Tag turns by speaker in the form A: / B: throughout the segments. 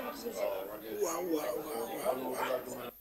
A: Wow, wow, wow, wow, wow.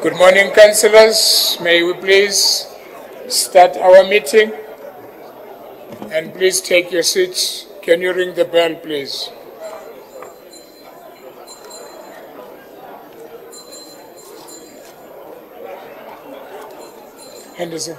B: Good morning, councillors. May we please start our meeting? And please take your seats. Can you ring the bell, please? Henderson.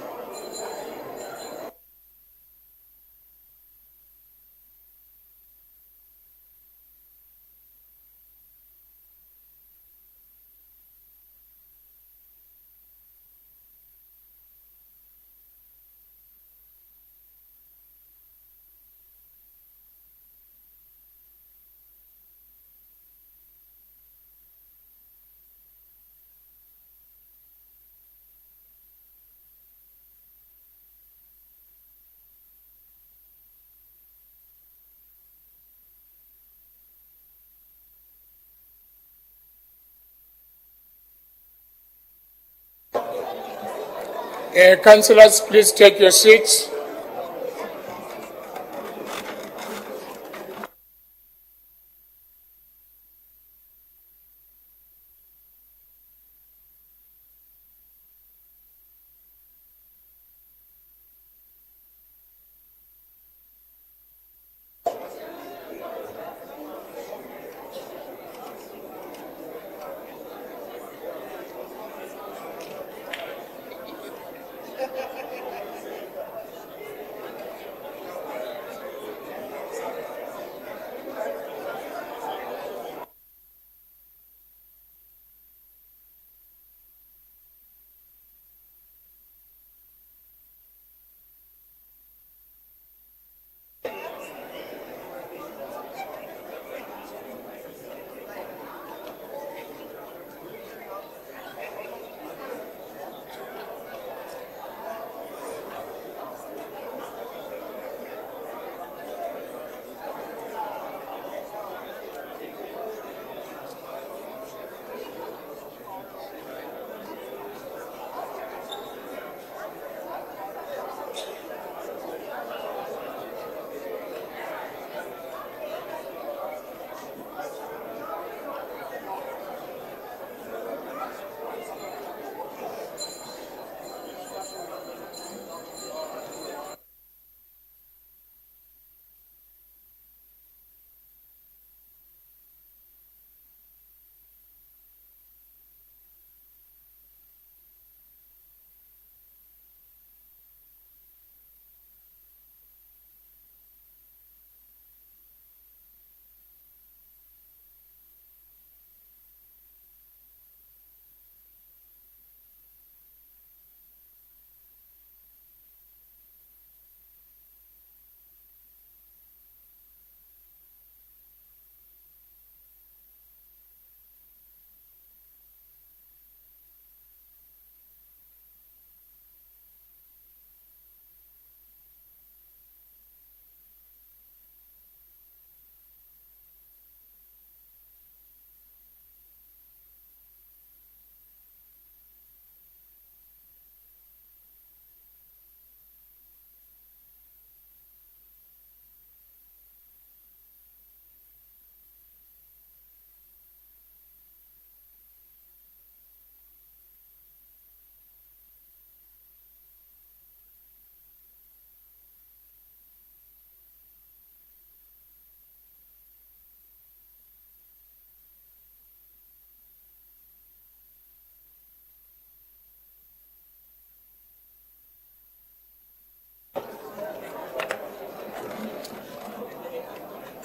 B: Councillors, please take your seats.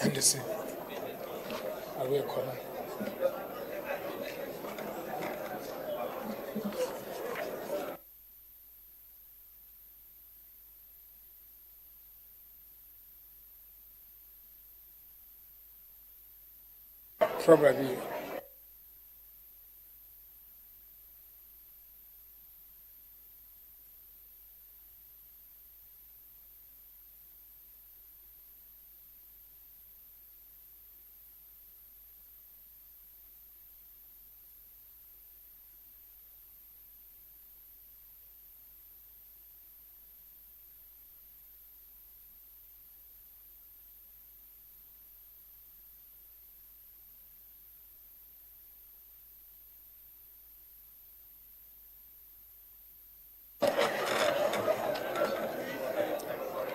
B: Henderson. Are we calling? Probably.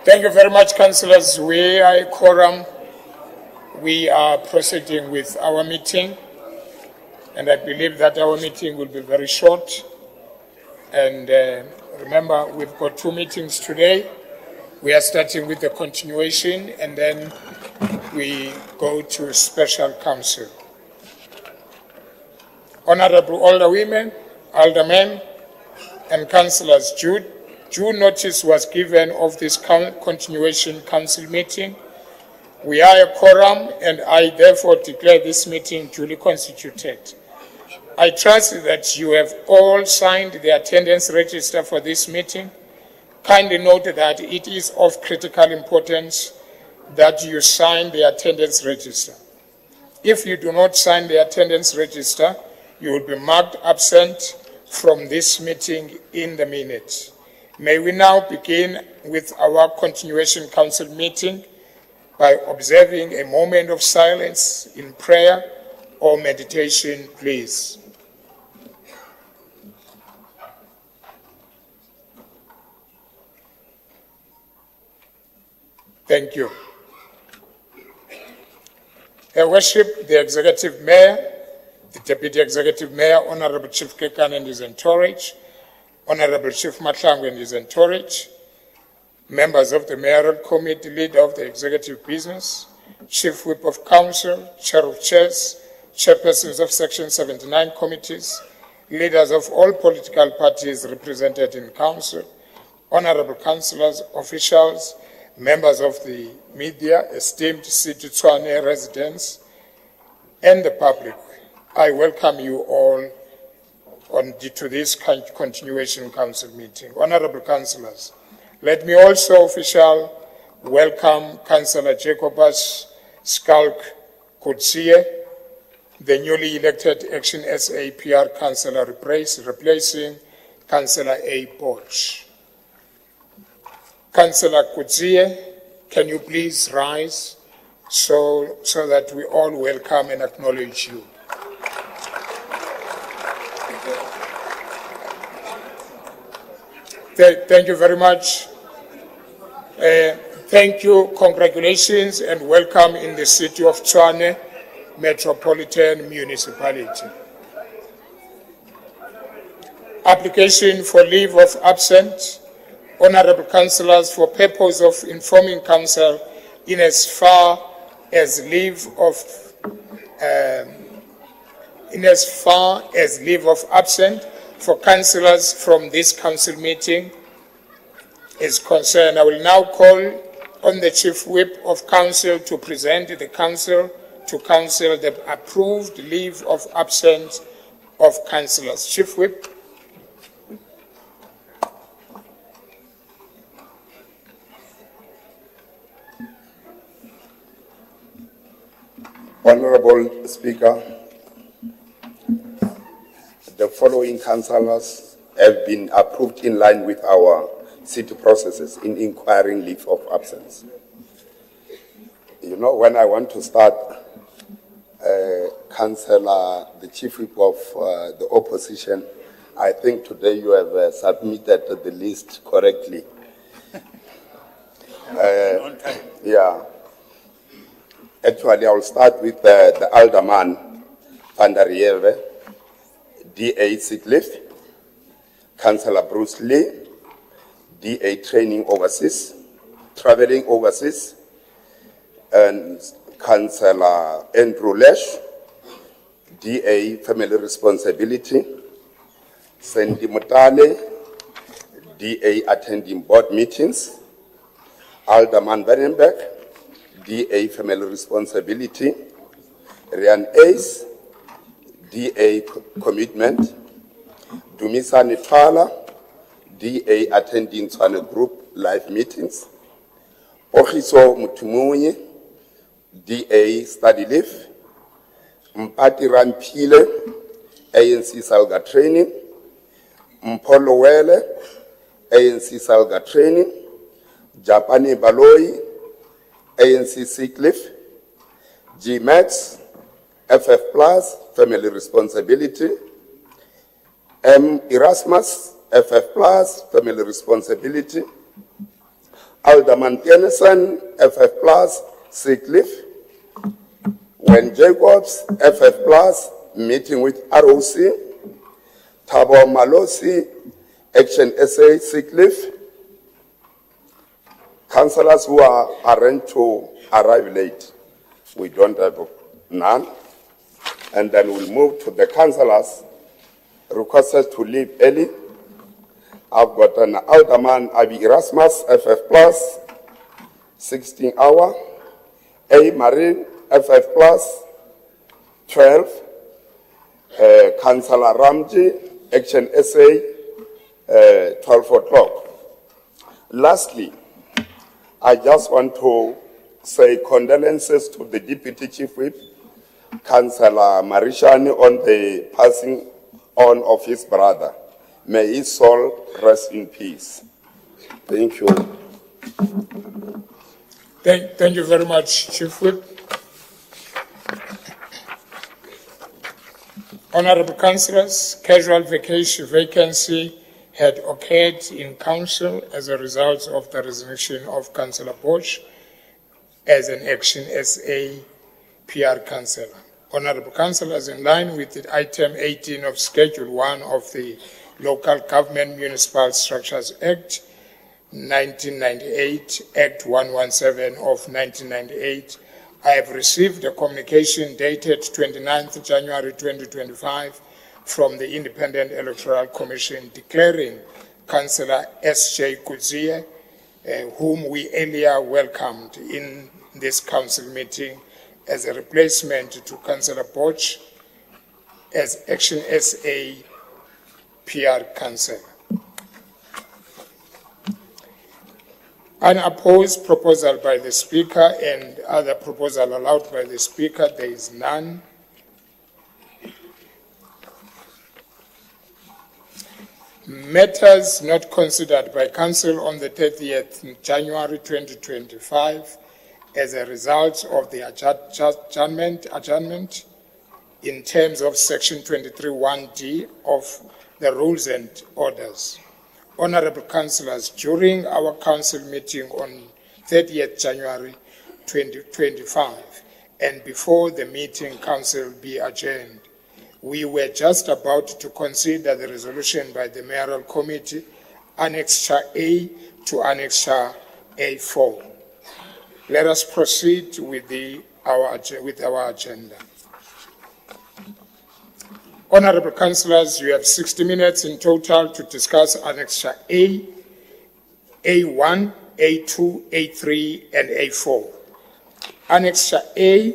B: Thank you very much, councillors. We are a quorum. We are proceeding with our meeting, and I believe that our meeting will be very short. And remember, we've got 2 meetings today. We are starting with the continuation, and then we go to special council. Honorable Alderwomen, Aldermen, and councillors, due notice was given of this continuation council meeting. We are a quorum, and I therefore declare this meeting duly constituted. I trust that you have all signed the attendance register for this meeting. Kindly note that it is of critical importance that you sign the attendance register. If you do not sign the attendance register, you will be marked absent from this meeting in the minutes. May we now begin with our continuation council meeting by observing a moment of silence in prayer or meditation, please. Thank you. Her Worship, the Executive Mayor, the Deputy Executive Mayor, Honorable Chief Kekan and his entourage, Honorable Chief Matlangu and his entourage, members of the Mayoral Committee, leader of the Executive Business, Chief Whip of Council, Chair of Chairs, Chairpersons of Section 79 committees, leaders of all political parties represented in Council, Honorable Councillors, officials, members of the media, esteemed City Tshwane residents, and the public. I welcome you all to this continuation council meeting. Honorable councillors, let me also officially welcome Councillor Jacobus Skalk Kutsie, the newly elected Action SA PR councillor replacing Councillor A. Poch. Councillor Kutsie, can you please rise so that we all welcome and acknowledge you. Thank you very much. Thank you, congratulations, and welcome in the city of Tshwane Metropolitan Municipality. Application for leave of absence. Honorable councillors, for purpose of informing council in as far as leave of absence for councillors from this council meeting is concerned, I will now call on the Chief Whip of Council to present to council the approved leave of absence of councillors. Chief Whip.
C: Honorable Speaker, the following councillors have been approved in line with our city processes in inquiring leave of absence. You know, when I want to start, Councillor, the Chief Whip of the opposition, I think today you have submitted the list correctly. Yeah. Actually, I will start with the Alderman van der Heewe, DA sick leave, Councillor Bruce Lee, DA training overseas, traveling overseas, and Councillor Andrew Lesh, DA family responsibility, Sandy Mutale, DA attending board meetings, Alderman Vandenberg, DA family responsibility, Rian Ace, DA commitment, Dumisa Nitwala, DA attending Tshwane Group live meetings, Ohiso Mutumunye, DA study leave, Mpati Rampile, ANC Salga training, Mpolo Wele, ANC Salga training, Japani Baloi, ANC sick leave, GMAX, FF Plus, family responsibility, M. Erasmus, FF Plus, family responsibility, Alderman Tennyson, FF plus, sick leave. When Jacobs, FF plus, meeting with ROC. Thabo Malosi, Action SA, sick leave. Councillors who are arranged to arrive late, we don't have none. And then we'll move to the councillors requested to leave early. I've got an Alderman Abi Erasmus, FF plus, 16 hour. A Marine, FF plus, 12. Councillor Ramji, Action SA, 12 o'clock. Lastly, I just want to say condolences to the Deputy Chief Whip, Councillor Marishani, on the passing on of his brother. May his soul rest in peace. Thank you.
B: Thank you very much, Chief Whip. Honorable Councillors, casual vacancy had occurred in Council as a result of the resignation of Councillor Bosch as an Action SA PR Councillor. Honorable Councillors, in line with the item 18 of Schedule 1 of the Local Government Municipal Structures Act 1998, Act 117 of 1998, I have received a communication dated 29th January 2025 from the Independent Electoral Commission declaring Councillor S.J. Kudzie, whom we earlier welcomed in this council meeting as a replacement to Councillor Bosch as Action SA PR Councillor. Unopposed proposal by the Speaker and other proposal allowed by the Speaker, there is none. Matters not considered by Council on the 30th January 2025 as a result of the adjournment in terms of Section 23(1)(d) of the Rules and Orders. Honorable Councillors, during our Council meeting on 30th January 2025 and before the meeting Council be adjourned, we were just about to consider the resolution by the Mayoral Committee, Annexure A to Annexure A4. Let us proceed with our agenda. Honorable Councillors, you have 60 minutes in total to discuss Annexure A, A1, A2, A3, and A4. Annexure A,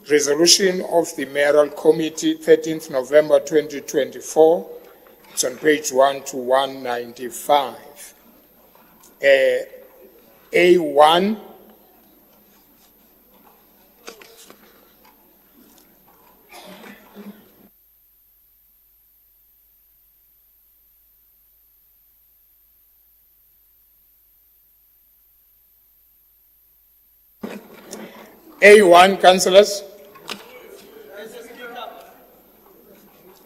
B: Resolution of the Mayoral Committee, 13th November 2024. It's on page 1 to 195. A1, A1, Councillors.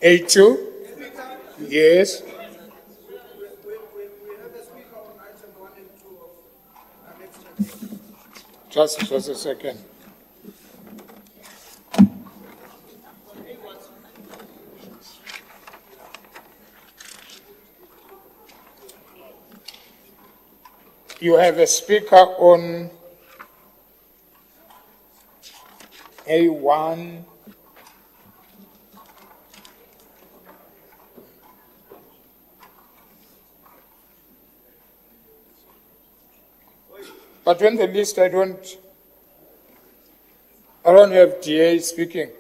B: A2? Yes.
D: We have a speaker on item 1 and 2 of
B: Just a second. You have a speaker on A1. But on the list, I don't have DA speaking.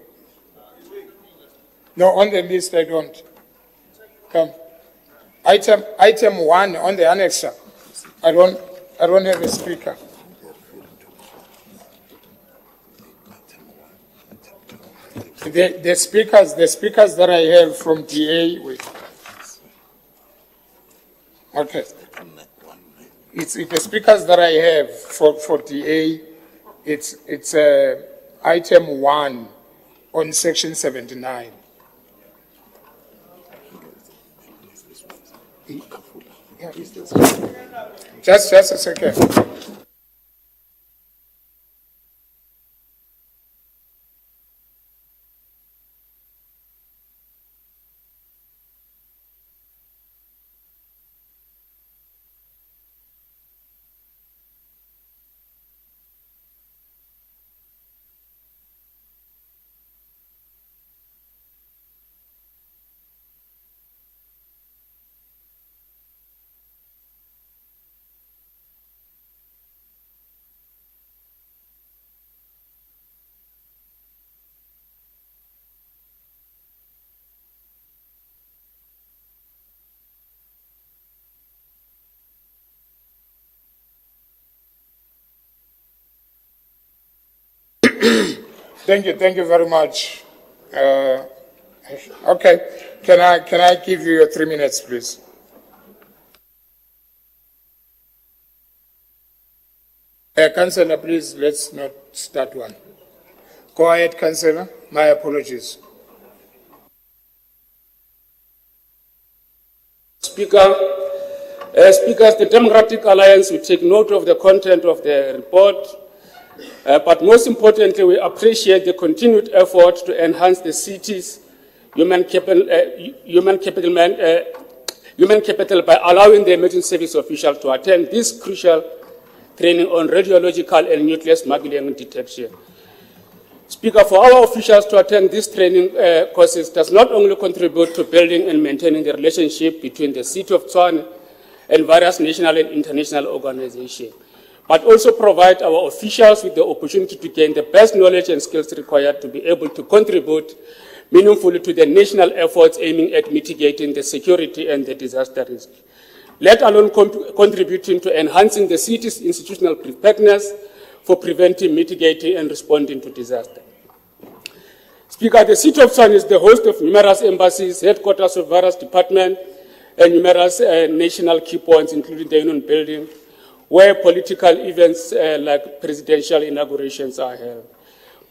B: No, on the list, I don't. Come. Item 1 on the annexer. I don't have a speaker. The speakers that I have from DA, wait. Okay. It's the speakers that I have for DA. It's item 1 on section 79. Yeah, is this? Just a second. Thank you very much. Okay, can I give you your 3 minutes, please? Councillor, please, let's not start one. Go ahead, Councillor. My apologies.
E: Speakers, the Democratic Alliance will take note of the content of the report, but most importantly, we appreciate the continued effort to enhance the city's human capital by allowing the emergency service officials to attend this crucial training on radiological and nuclear smuggling detection. Speaker, for our officials to attend these training courses does not only contribute to building and maintaining the relationship between the City of Tshwane and various national and international organizations, but also provide our officials with the opportunity to gain the best knowledge and skills required to be able to contribute meaningfully to the national efforts aiming at mitigating the security and the disaster risk, let alone contributing to enhancing the city's institutional preparedness for preventing, mitigating, and responding to disaster. Speaker, the City of Tshwane is the host of numerous embassies, headquarters of various departments, and numerous national key points, including the Union Building, where political events like presidential inaugurations are held.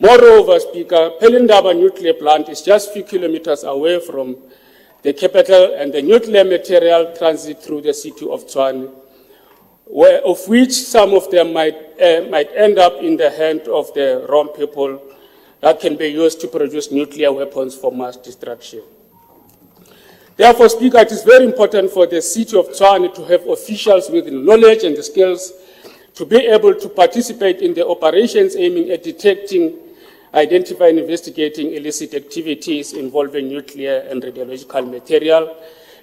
E: Moreover, Speaker, Pelindaba nuclear plant is just a few kilometers away from the capital, and the nuclear material transit through the City of Tshwane, of which some of them might end up in the hand of the wrong people that can be used to produce nuclear weapons for mass destruction. Therefore, Speaker, it is very important for the City of Tshwane to have officials with the knowledge and the skills to be able to participate in the operations aiming at detecting, identifying, investigating illicit activities involving nuclear and radiological material,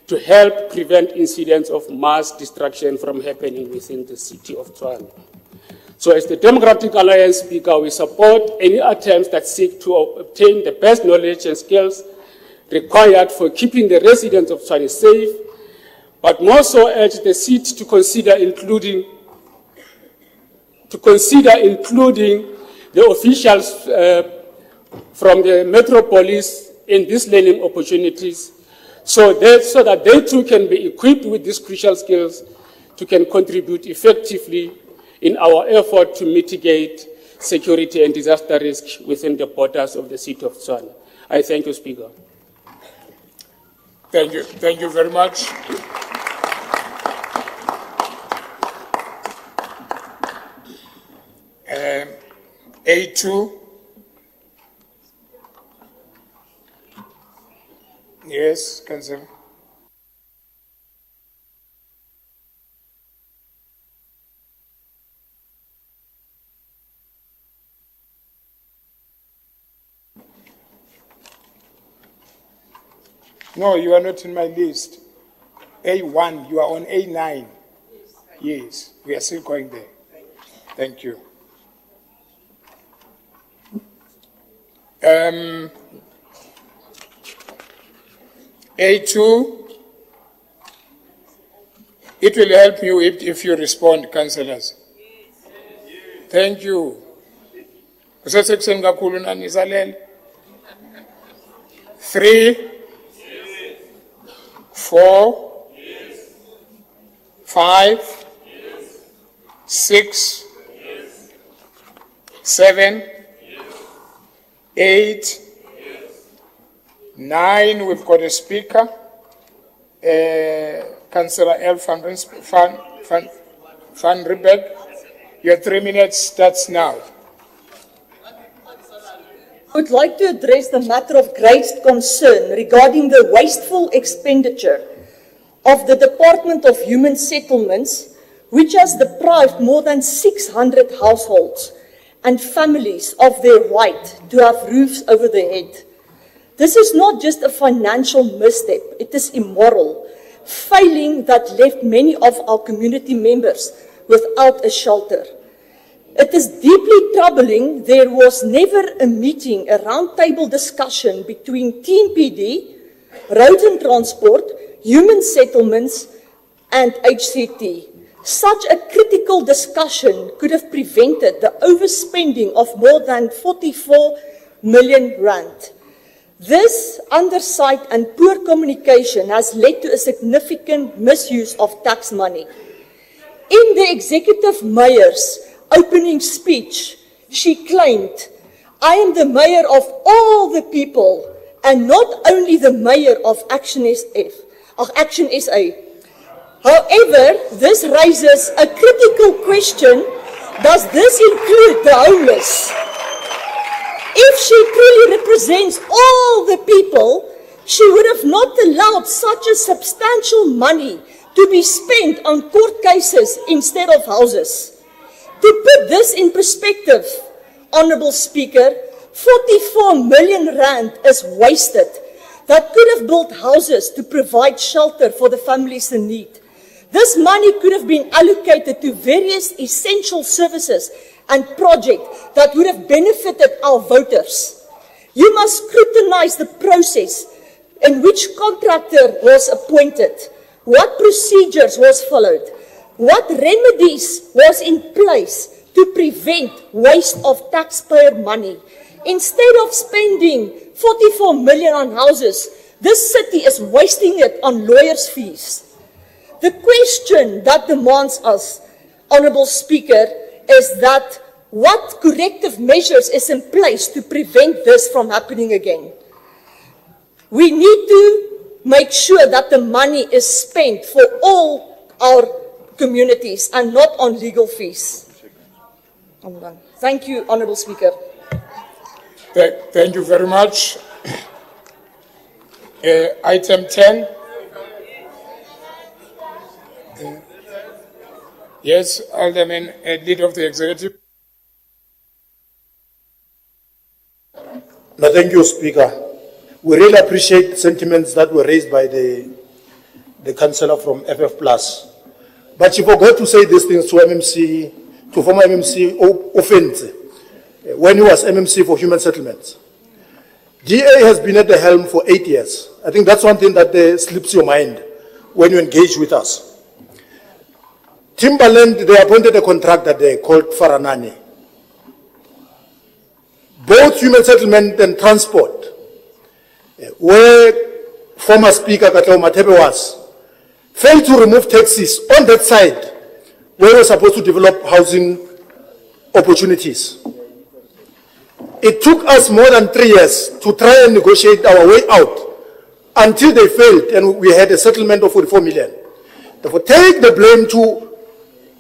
E: to help prevent incidents of mass destruction from happening within the City of Tshwane. So as the Democratic Alliance, Speaker, we support any attempts that seek to obtain the best knowledge and skills required for keeping the residents of Tshwane safe, but more so urge the city to consider including the officials from the metropolis in these learning opportunities, so that they too can be equipped with these crucial skills to can contribute effectively in our effort to mitigate security and disaster risk within the borders of the City of Tshwane. I thank you, Speaker.
B: Thank you very much. A2. Yes, Councillor. No, you are not in my list. A1, you are on A9. Yes, we are still going there. Thank you. A2, it will help you if you respond, councillors. Thank you. 3, 4, 5, 6, 7, 8, 9, we've got a speaker. Councillor L. Van Riebeck, your 3 minutes starts now.
F: I would like to address the matter of greatest concern regarding the wasteful expenditure of the Department of Human Settlements, which has deprived more than 600 households and families of their right to have roofs over their head. This is not just a financial misstep, it is immoral, failing that left many of our community members without a shelter. It is deeply troubling there was never a meeting, a roundtable discussion between TMPD, Road and Transport, Human Settlements and HCT. Such a critical discussion could have prevented the overspending of more than 44 million rand. This undersight and poor communication has led to a significant misuse of tax money. In the executive mayor's opening speech, she claimed, "I am the mayor of all the people and not only the mayor of Action SA. However, this raises a critical question: does this include the homeless? If she truly represents all the people, she would have not allowed such a substantial money to be spent on court cases instead of houses. To put this in perspective, Honourable Speaker, 44 million rand is wasted that could have built houses to provide shelter for the families in need. This money could have been allocated to various essential services and projects that would have benefited our voters. You must scrutinize the process in which contractor was appointed, what procedures was followed, what remedies was in place to prevent waste of taxpayer money. Instead of spending 44 million on houses, this city is wasting it on lawyers' fees. The question that demands us, Honourable Speaker, is that what corrective measures is in place to prevent this from happening again? We need to make sure that the money is spent for all our communities and not on legal fees. I'm done. Thank you, Honourable Speaker.
B: Thank you very much. Item 10. Yes, Alderman, Leader of the Executive.
G: No, thank you, Speaker. We really appreciate sentiments that were raised by the councillor from FF Plus. But she forgot to say these things to former MMC Offense, when he was MMC for Human Settlements. GA has been at the helm for 8 years. I think that's one thing that slips your mind when you engage with us. Timberland, they appointed a contractor there called Faranani. Both Human Settlement and Transport, where former Speaker Katao Matebe was, failed to remove taxes on that side where we're supposed to develop housing opportunities. It took us more than 3 years to try and negotiate our way out until they failed and we had a settlement of 44 million. Therefore, take the blame to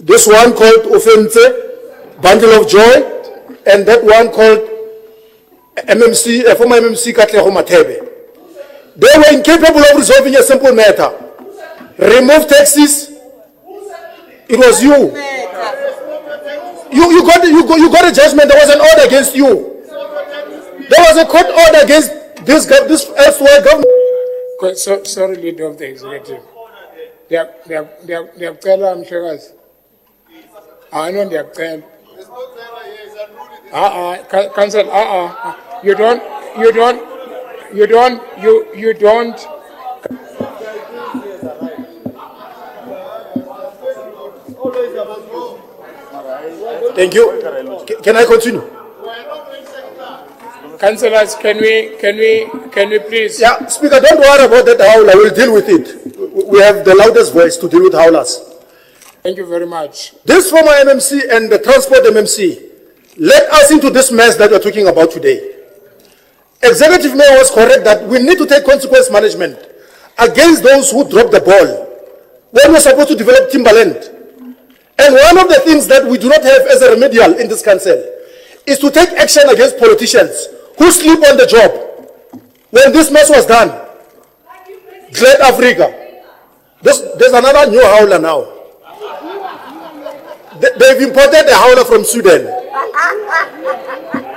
G: this one called Offense, Bundle of Joy, and that one called MMC, former MMC Katleho Matebe. They were incapable of resolving a simple matter. Remove taxes. It was you. You got a judgment. There was an order against you. There was a court order against this elsewhere government.
B: Sorry, Leader of the Executive. They have tell I'm sure. I know they have tell. Council. You don't.
G: Thank you. Can I continue?
B: Councillors, can we please?
G: Yeah, Speaker, don't worry about that howler. We'll deal with it. We have the loudest voice to deal with howlers.
B: Thank you very much.
G: This former MMC and the Transport MMC led us into this mess that we're talking about today. Executive Mayor was correct that we need to take consequence management against those who dropped the ball when we're supposed to develop Timberland And one of the things that we do not have as a remedial in this council is to take action against politicians who sleep on the job. When this mess was done, Great Africa, there's another new howler now. They've imported a howler from Sweden.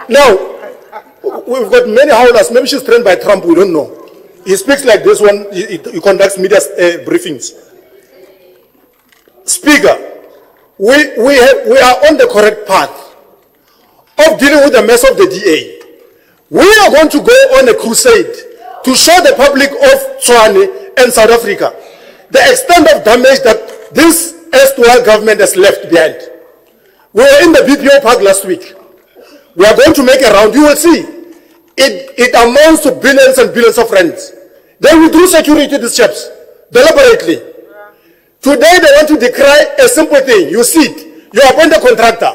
G: Now, we've got many howlers. Maybe she's trained by Trump, we don't know. He speaks like this one, he conducts media briefings. Speaker, we are on the correct path of dealing with the mess of the DA. We are going to go on a crusade to show the public of Tswane and South Africa the extent of damage that this erstwhile government has left behind. We were in the BPO park last week. We are going to make a round. You will see. It amounts to billions and billions of rands. They withdrew security, these chaps, deliberately. Today they want to decry a simple thing. You see it. You appoint a contractor.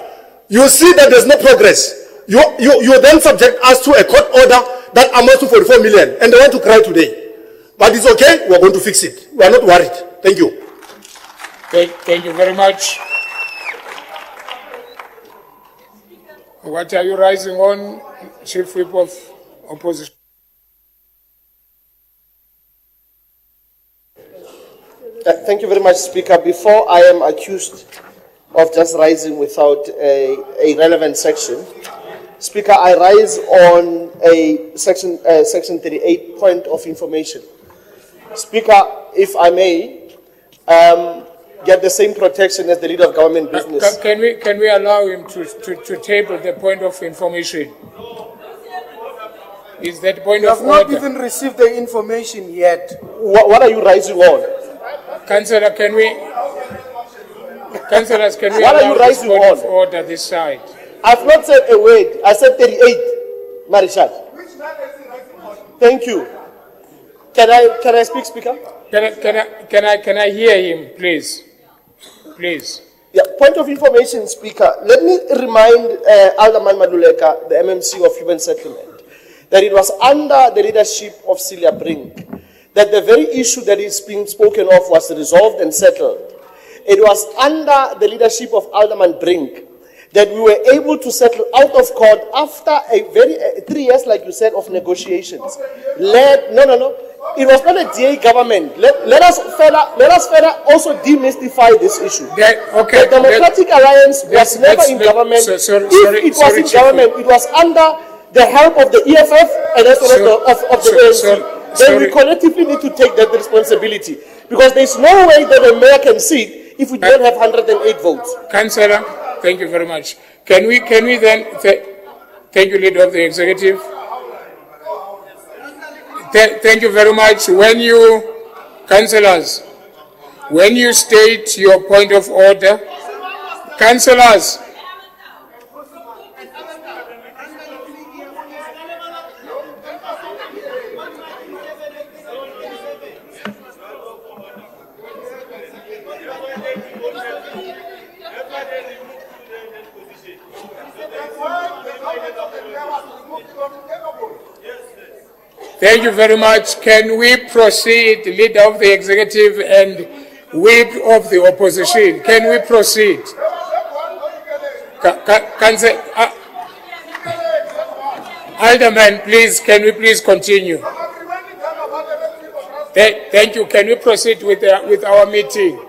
G: You see that there's no progress. You then subject us to a court order that amounts to 44 million, and they want to cry today. But it's okay. We're going to fix it. We are not worried. Thank you.
B: Thank you very much. What are you rising on, Chief Whip of Opposition?
H: Thank you very much, Speaker. Before I am accused of just rising without a relevant section, Speaker, I rise on a section 38 point of information. Speaker, if I may, get the same protection as the leader of government business.
B: Can we allow him to table the point of information? Is that point
D: You
B: of
D: have not
B: order?
D: even received the information yet.
H: What are you rising on?
B: Councillor, Councillors, can we
H: What are you
B: allow this
H: rising
B: point of
H: on?
B: order this side?
H: I've not said a word. I said 38, Marishal. Thank you. Can I speak, Speaker?
B: Can I hear him, please? Please.
H: Yeah, point of information, Speaker. Let me remind Alderman Maduleka, the MMC of Human Settlement, that it was under the leadership of Celia Brink that the very issue that is being spoken of was resolved and settled. It was under the leadership of Alderman Brink that we were able to settle out of court after a 3 years, like you said, of negotiations. No. It was not a DA government. Let us further also demystify this issue.
B: Okay.
H: The Democratic Alliance was never in government. If it was in government, it was under the help of the EFF and as well as of the ANC. Then we collectively need to take that responsibility, because there's no way that the mayor can sit if we don't have 108 votes.
B: Councillor, thank you very much. Can we then thank you, Leader of the Executive. Thank you very much. Councillors, when you state your point of order, councillors, thank you very much. Can we proceed, Leader of the Executive and Whip of the Opposition? Can we proceed? Alderman, please, can we please continue? Thank you. Can we proceed with our meeting?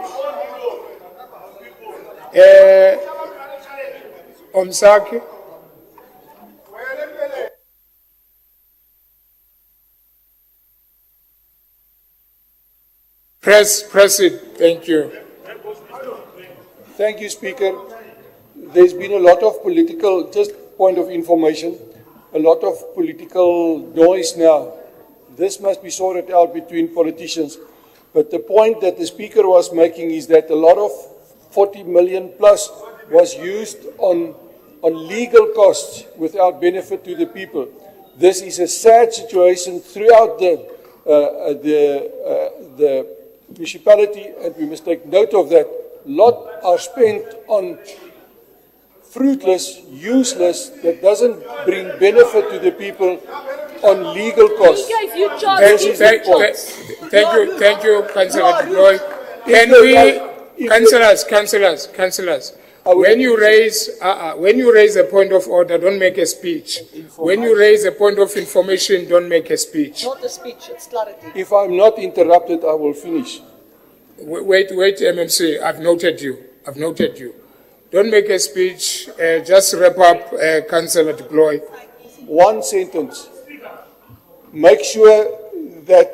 B: Omsaki? Press it. Thank you.
A: Thank you, Speaker. There's been a lot of political, just point of information, a lot of political noise now. This must be sorted out between politicians. But the point that the Speaker was making is that a lot of 40 million plus was used on legal costs without benefit to the people. This is a sad situation throughout the municipality, and we must take note of that. A lot are spent on fruitless, useless, that doesn't bring benefit to the people on legal costs.
B: Thank you, Councillor Roy. Councillors, when you raise a point of order, don't make a speech. When you raise a point of information, don't make a speech.
F: Not a speech, it's clarity.
A: If I'm not interrupted, I will finish.
B: Wait, MMC, I've noted you. Don't make a speech, just wrap up, Councillor de Bloy.
A: One sentence. Make sure that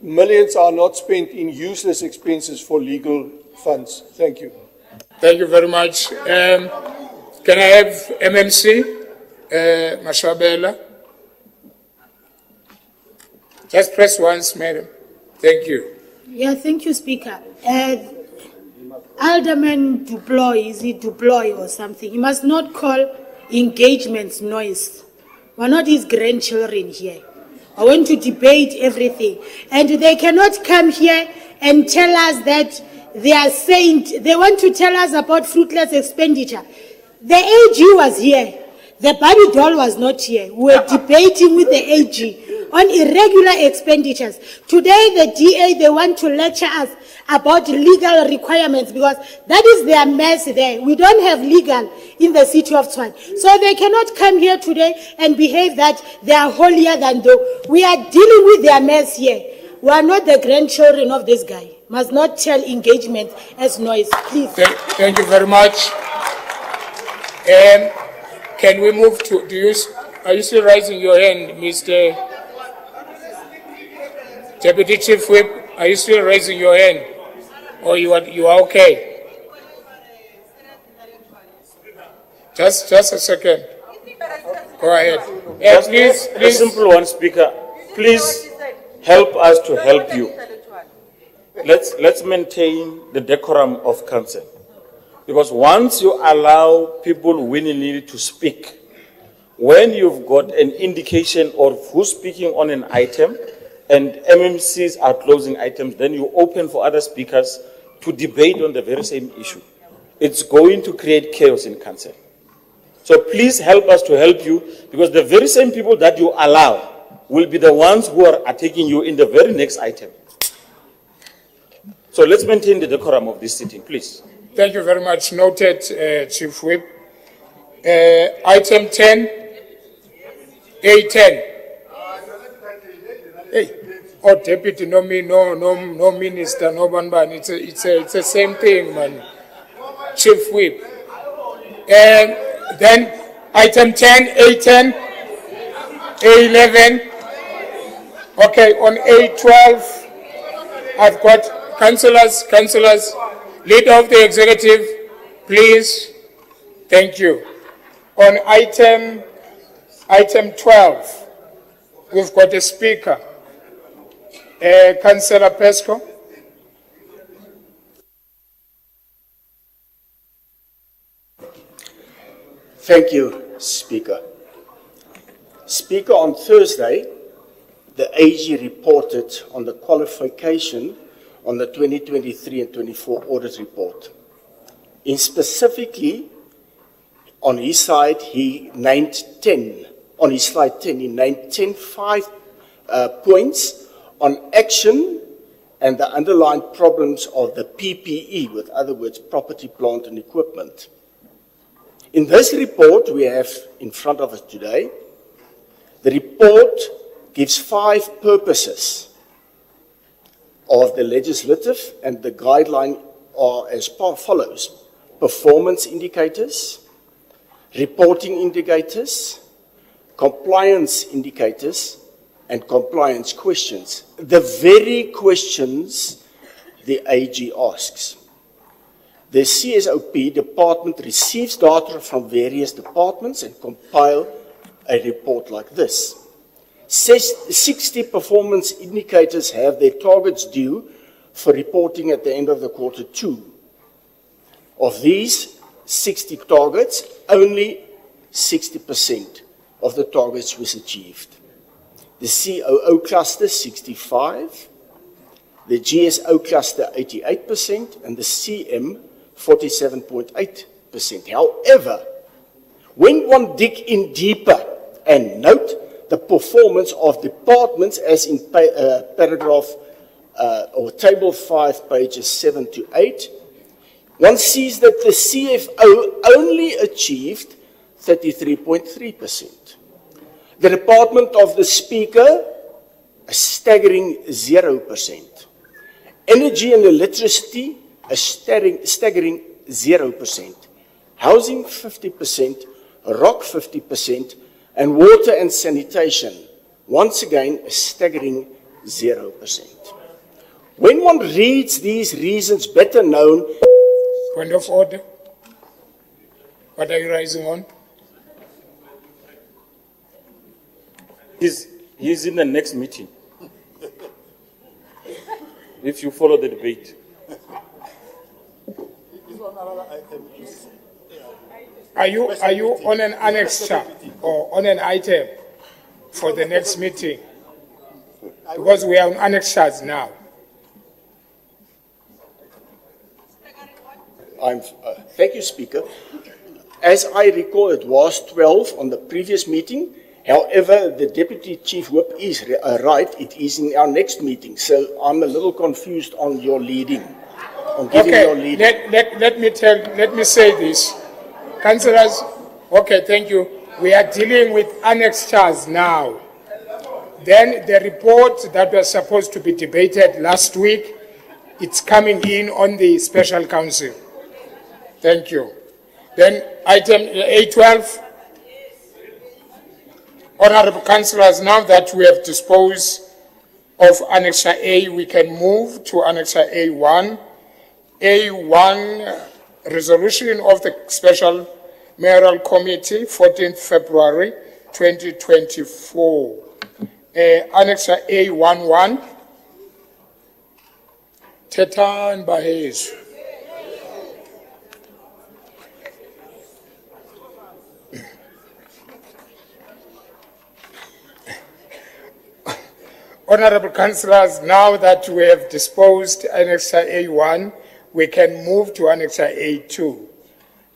A: millions are not spent in useless expenses for legal funds. Thank you.
B: Thank you very much. Can I have MMC, Mashabela? Just press once, madam. Thank you.
I: Yeah, thank you, Speaker. Alderman Duploy, is it Duploy or something? You must not call engagements noise. We're not his grandchildren here. I want to debate everything. And they cannot come here and tell us that they are saying, they want to tell us about fruitless expenditure. The AG was here. The Barbie doll was not here. We were debating with the AG on irregular expenditures. Today, the DA, they want to lecture us about legal requirements because that is their mess there. We don't have legal in the city of Tshwane. So they cannot come here today and behave that they are holier than thou. We are dealing with their mess here. We are not the grandchildren of this guy. Must not tell engagement as noise, please.
B: Thank you very much. Can we move to, are you still raising your hand, Mr. Deputy Chief Whip? Are you still raising your hand? Or you are okay? Just a second. Go ahead. Please.
J: A simple one, Speaker. Please help us to help you. Let's maintain the decorum of council. Because once you allow people willingly to speak, when you've got an indication of who's speaking on an item and MMCs are closing items, then you open for other speakers to debate on the very same issue. It's going to create chaos in council. So please help us to help you, because the very same people that you allow will be the ones who are attacking you in the very next item. So let's maintain the decorum of this sitting, please.
B: Thank you very much. Noted, Chief Whip. Item 10, A10. Hey, Deputy, no minister, no one. It's the same thing, man. Chief Whip. Then item 10, A10, A11. Okay, on A12, I've got councillors, leader of the executive, please. Thank you. On item 12, we've got a speaker. Councillor Pesco.
K: Thank you, Speaker. Speaker, on Thursday, the AG reported on the qualification on the 2023 and 24 audit report. Specifically, on his side, he named 10, on his slide 10, he named 10 points on action and the underlying problems of the PPE, with other words, property, plant and equipment. In this report we have in front of us today, the report gives 5 purposes of the legislative, and the guideline are as follows: performance indicators, reporting indicators, compliance indicators, and compliance questions. The very questions the AG asks. The CSOP department receives data from various departments and compile a report like this. 60 performance indicators have their targets due for reporting at the end of the quarter 2. Of these 60 targets, only 60% of the targets was achieved. The COO cluster, 65%, the GSO cluster, 88%, and the CM, 47.8%. However, when one dig in deeper and note the performance of departments, as in paragraph or table 5, pages 7 to 8, one sees that the CFO only achieved 33.3%. The Department of the Speaker, a staggering 0%. Energy and electricity, a staggering 0%. Housing, 50%, rock, 50%, and water and sanitation, once again, a staggering 0%. When one reads these reasons better known...
B: Point of order. What are you raising on?
J: He's in the next meeting. If you follow the debate.
B: Are you on an annexure or on an item for the next meeting? Because we are on annexures now.
K: Thank you, Speaker. As I recall, it was 12 on the previous meeting. However, the Deputy Chief Whip is right. It is in our next meeting. So I'm a little confused on your leading. On giving your leading.
B: Let me say this. Councillors, okay, thank you. We are dealing with annexures now. Then the report that was supposed to be debated last week, it's coming in on the Special Council. Thank you. Then item A12. Honourable Councillors, now that we have disposed of Annexure A, we can move to Annexure A1. A1, resolution of the Special Mayoral Committee, 14th February 2024. Annexure A11. Tetan Bahez. Honourable Councillors, now that we have disposed Annexure A1, we can move to Annexure A2.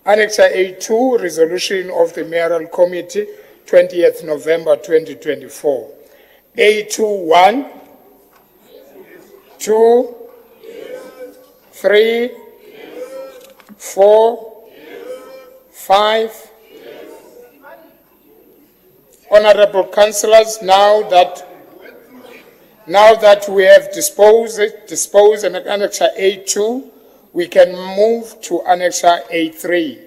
B: Annexure A2, resolution of the Mayoral Committee, 20th November 2024. A2, 1, 2, 3, 4, 5. Honourable Councillors, now that we have disposed in Annexure A2, we can move to Annexure A3.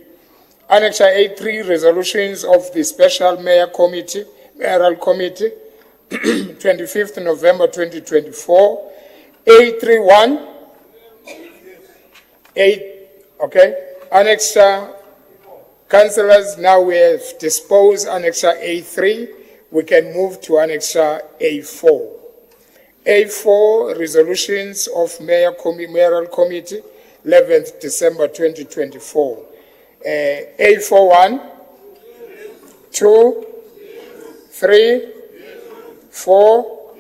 B: Annexure A3, resolutions of the Special Mayoral Committee, 25th November 2024. A31, okay. Annexure, Councillors, now we have disposed Annexure A3, we can move to Annexure A4. A4, resolutions of Mayoral Committee, 11th December 2024. A4, 1, 2, 3, 4,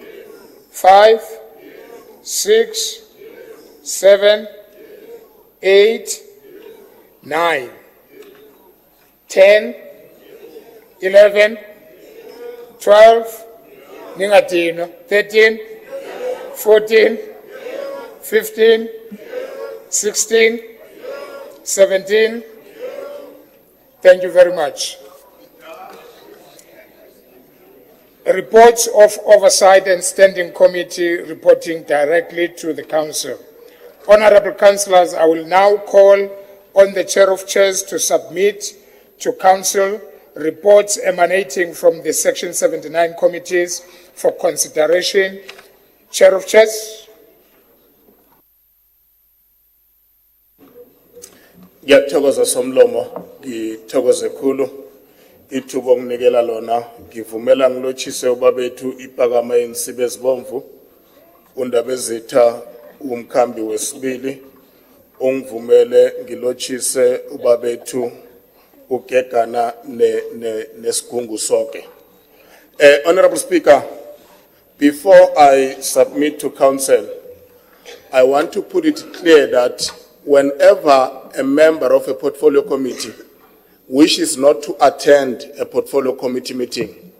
B: 5, 6, 7, 8, 9, 10, 11, 12, 13, 14, 15, 16, 17. Thank you very much. Reports of Oversight and Standing Committee reporting directly to the Council. Honourable Councillors, I will now call on the Chair of Chairs to submit to Council reports emanating from the Section 79 committees for consideration. Chair of Chairs.
L: Ngiyathokoza somlomo, ngithokoze khulu ithuba onginikela lona. Ngivumela ngilotshise ubabethu iphakama yensibe ezibomvu undabezitha umkhambi wesibili. Ongivumele ngilotshise ubabethu ugegana nesigungu sonke. Honourable Speaker, before I submit to Council, I want to put it clear that whenever a member of a portfolio committee wishes not to attend a portfolio committee meeting,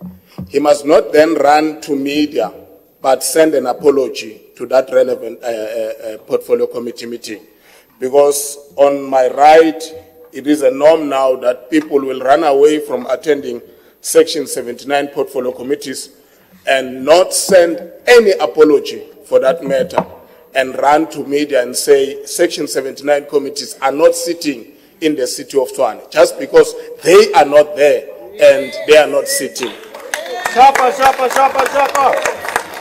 L: he must not then run to media, but send an apology to that relevant portfolio committee meeting. because on my right, it is a norm now that people will run away from attending Section 79 portfolio committees and not send any apology for that matter and run to media and say Section 79 committees are not sitting in the city of Tshwane just because they are not there and they are not sitting.
J: Shapa, shapa, shapa, shapa.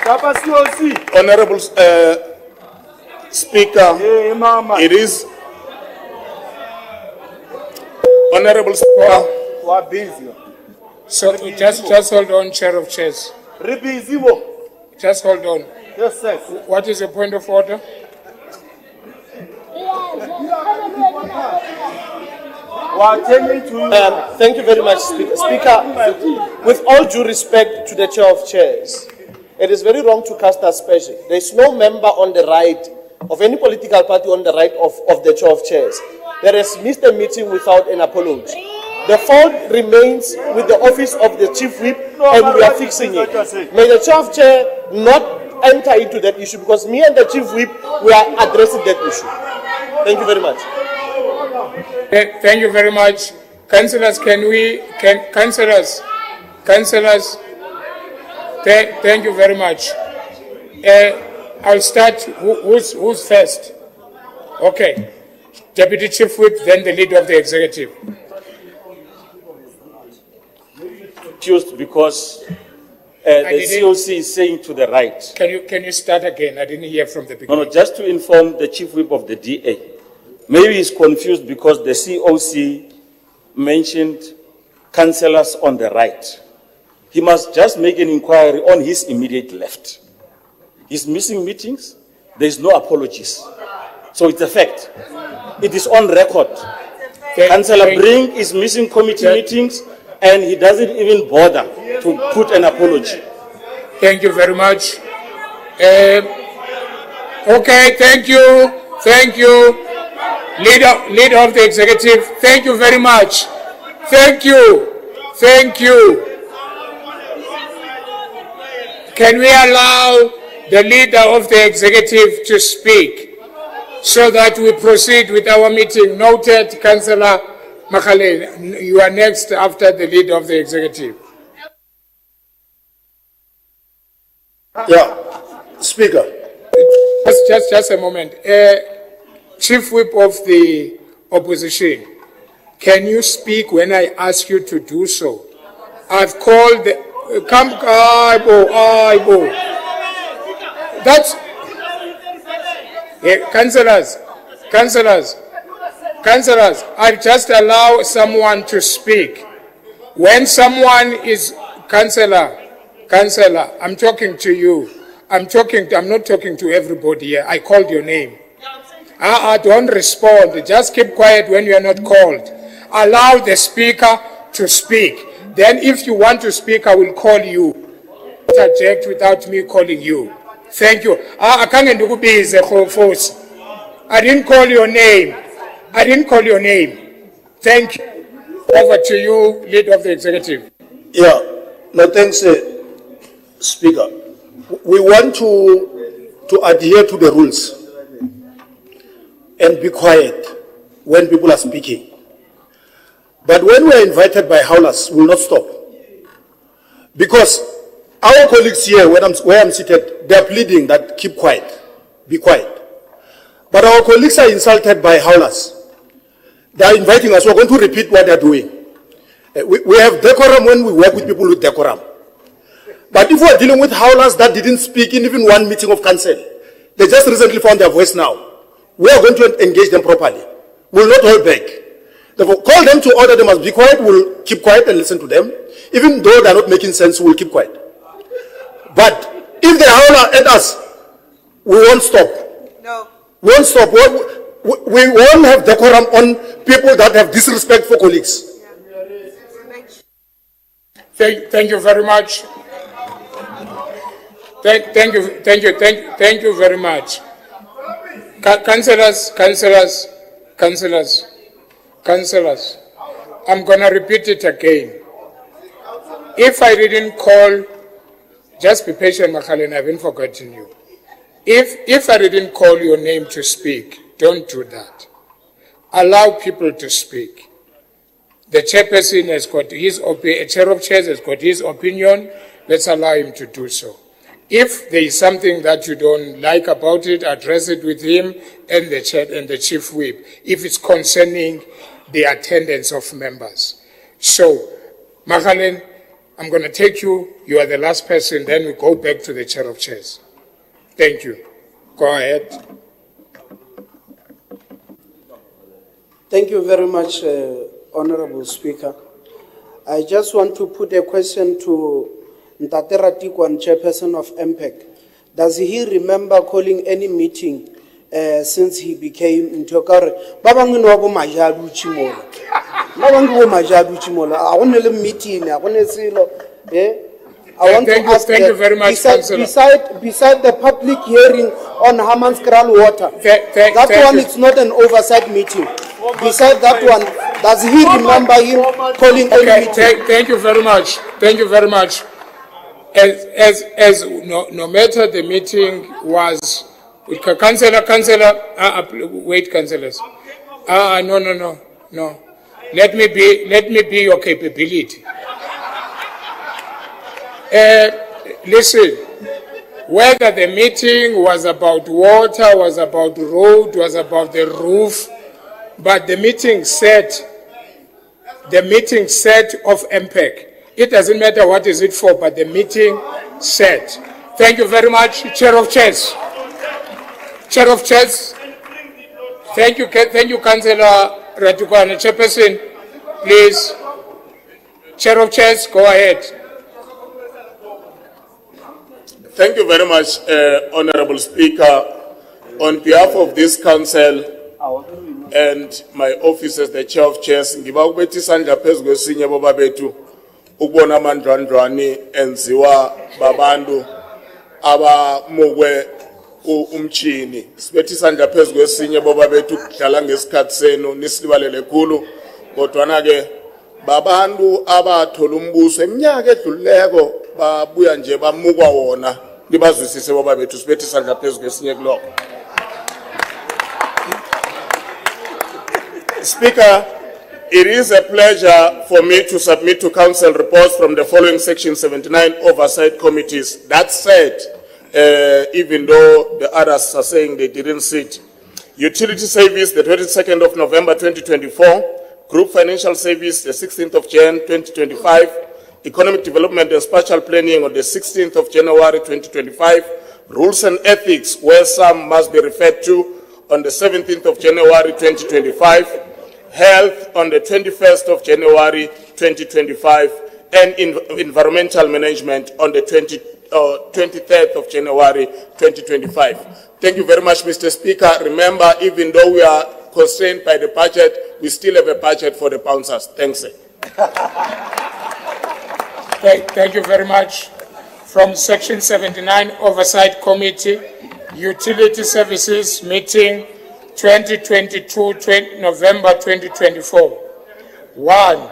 J: Shapa, COC.
L: Honorable Speaker,
J: Hey, mama.
L: it is Honorable Speaker.
J: We're busy.
B: So just hold on, Chair of Chairs.
J: We're busy, wo.
B: Just hold on.
J: Yes, sir.
B: What is the point of order?
J: We're attending to you.
H: Thank you very much, Speaker. Speaker, with all due respect to the Chair of Chairs, it is very wrong to cast aspersion. There is no member on the right of any political party on the right of the Chair of Chairs that has missed a meeting without an apology. The fault remains with the office of the Chief Whip, and we are fixing it. May the Chair of Chair not enter into that issue, because me and the Chief Whip, we are addressing that issue. Thank you very much.
B: Thank you very much. Councillors, councillors, thank you very much. I'll start, who's first? Okay. Deputy Chief Whip, then the leader of the executive.
J: Confused because the COC is saying to the right.
B: Can you start again? I didn't hear from the beginning.
J: No, just to inform the Chief Whip of the DA. Maybe he's confused because the COC mentioned councillors on the right. He must just make an inquiry on his immediate left. He's missing meetings. There's no apologies. So it's a fact. It is on record. Councillor Brink is missing committee meetings and he doesn't even bother to put an apology.
B: Thank you very much. Okay, thank you. Thank you. Leader of the executive, thank you very much. Thank you. Thank you. Can we allow the leader of the executive to speak so that we proceed with our meeting? Noted, Councillor Makhaleni, you are next after the leader of the executive.
G: Yeah, Speaker.
B: Just a moment. Chief Whip of the opposition, can you speak when I ask you to do so? I've called the... That's... Councillors, I just allow someone to speak. When someone is... Councillor, I'm talking to you. I'm not talking to everybody here. I called your name. Don't respond. Just keep quiet when you are not called. Allow the speaker to speak. Then if you want to speak, I will call you. Interject without me calling you. Thank you. I didn't call your name. Thank you. Over to you, leader of the executive.
G: Yeah, no thanks, Speaker. We want to adhere to the rules and be quiet when people are speaking. But when we are invited by howlers, we will not stop. Because our colleagues here, where I'm seated, they are pleading that keep quiet, be quiet. But our colleagues are insulted by howlers. They are inviting us, we're going to repeat what they're doing. We have decorum when we work with people with decorum. But if we're dealing with howlers that didn't speak in even one meeting of council, they just recently found their voice now, we are going to engage them properly. We will not hold back. Therefore, call them to order, they must be quiet, we'll keep quiet and listen to them. Even though they're not making sense, we'll keep quiet. But if they howl at us, we won't stop.
D: No.
G: We won't stop. We won't have decorum on people that have disrespect for colleagues.
B: Thank you very much. Thank you very much. Councillors, I'm going to repeat it again. If I didn't call, just be patient, Makhaleni, I haven't forgotten you. If I didn't call your name to speak, don't do that. Allow people to speak. The chairperson has got his opinion, chair of chairs has got his opinion. Let's allow him to do so. If there is something that you don't like about it, address it with him and the chair and the chief whip, if it's concerning the attendance of members. So, Magalen, I'm going to take you. You are the last person. Then we go back to the chair of chairs. Thank you. Go ahead.
M: Thank you very much, Honorable Speaker. I just want to put a question to Ntate Ratikwan, Chairperson of MPEC. Does he remember calling any meeting since he became Ntokare? Babangu no bo majadu chimola. Babangu bo majadu chimola. I want a meeting. I want to see. I want to ask.
B: Thank you very much, Councillor.
M: Beside the public hearing on Hammanskraal water, that one is not an oversight meeting. Beside that one, does he remember him calling any meeting?
B: Thank you very much. Thank you very much. No matter the meeting was, Councillor, wait, councillors. No. Let me be your capability. Listen, whether the meeting was about water, was about road, was about the roof, but the meeting set of MPEC. It doesn't matter what is it for, but the meeting set. Thank you very much, Chair of Chairs. Chair of Chairs. Thank you, Councillor Ratukwana. Chairperson, please. Chair of Chairs, go ahead.
L: Thank you very much, Honorable Speaker. On behalf of this council and my office as the Chair of Chairs, ngiba ukubethi isandla phezu kwesinye bobabetu ukubona amandwandwani enziwa babantu abamukwe umchini. Sibethi isandla phezu kwesinye bobabetu kudlala ngesikhathi senu nisibalele khulu. Kodwana ke babantu abathola umbuso eminyaka edluleko babuya nje bamukwa wona libazwisise bobabetu sibethi isandla phezu kwesinye kuloko. Speaker, it is a pleasure for me to submit to Council reports from the following Section 79 Oversight Committees. That said, even though the others are saying they didn't sit. Utility Service, the 22nd of November 2024. Group Financial Service, the 16th of January 2025. Economic Development and Spatial Planning on the 16th of January 2025. Rules and Ethics, where some must be referred to, on the 17th of January 2025. Health on the 21st of January 2025, and Environmental Management on the 23rd of January 2025. Thank you very much, Mr. Speaker. Remember, even though we are constrained by the budget, we still have a budget for the bouncers. Thanks.
B: Thank you very much. From Section 79 Oversight Committee, Utility Services meeting 2022, November 2024. 1.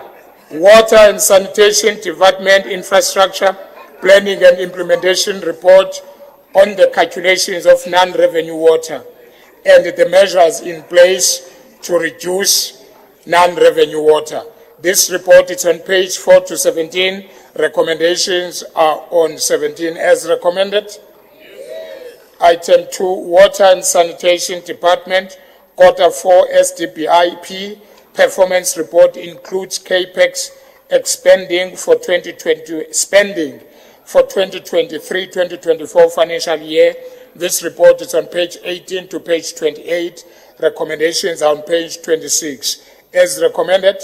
B: Water and Sanitation Development Infrastructure Planning and Implementation Report on the calculations of non-revenue water and the measures in place to reduce non-revenue water. This report is on page 4 to 17. Recommendations are on 17 as recommended. Item 2, Water and Sanitation Department, Q4 SDPIP Performance Report includes CAPEX spending for 2023-2024 financial year. This report is on page 18 to page 28. Recommendations are on page 26. As recommended.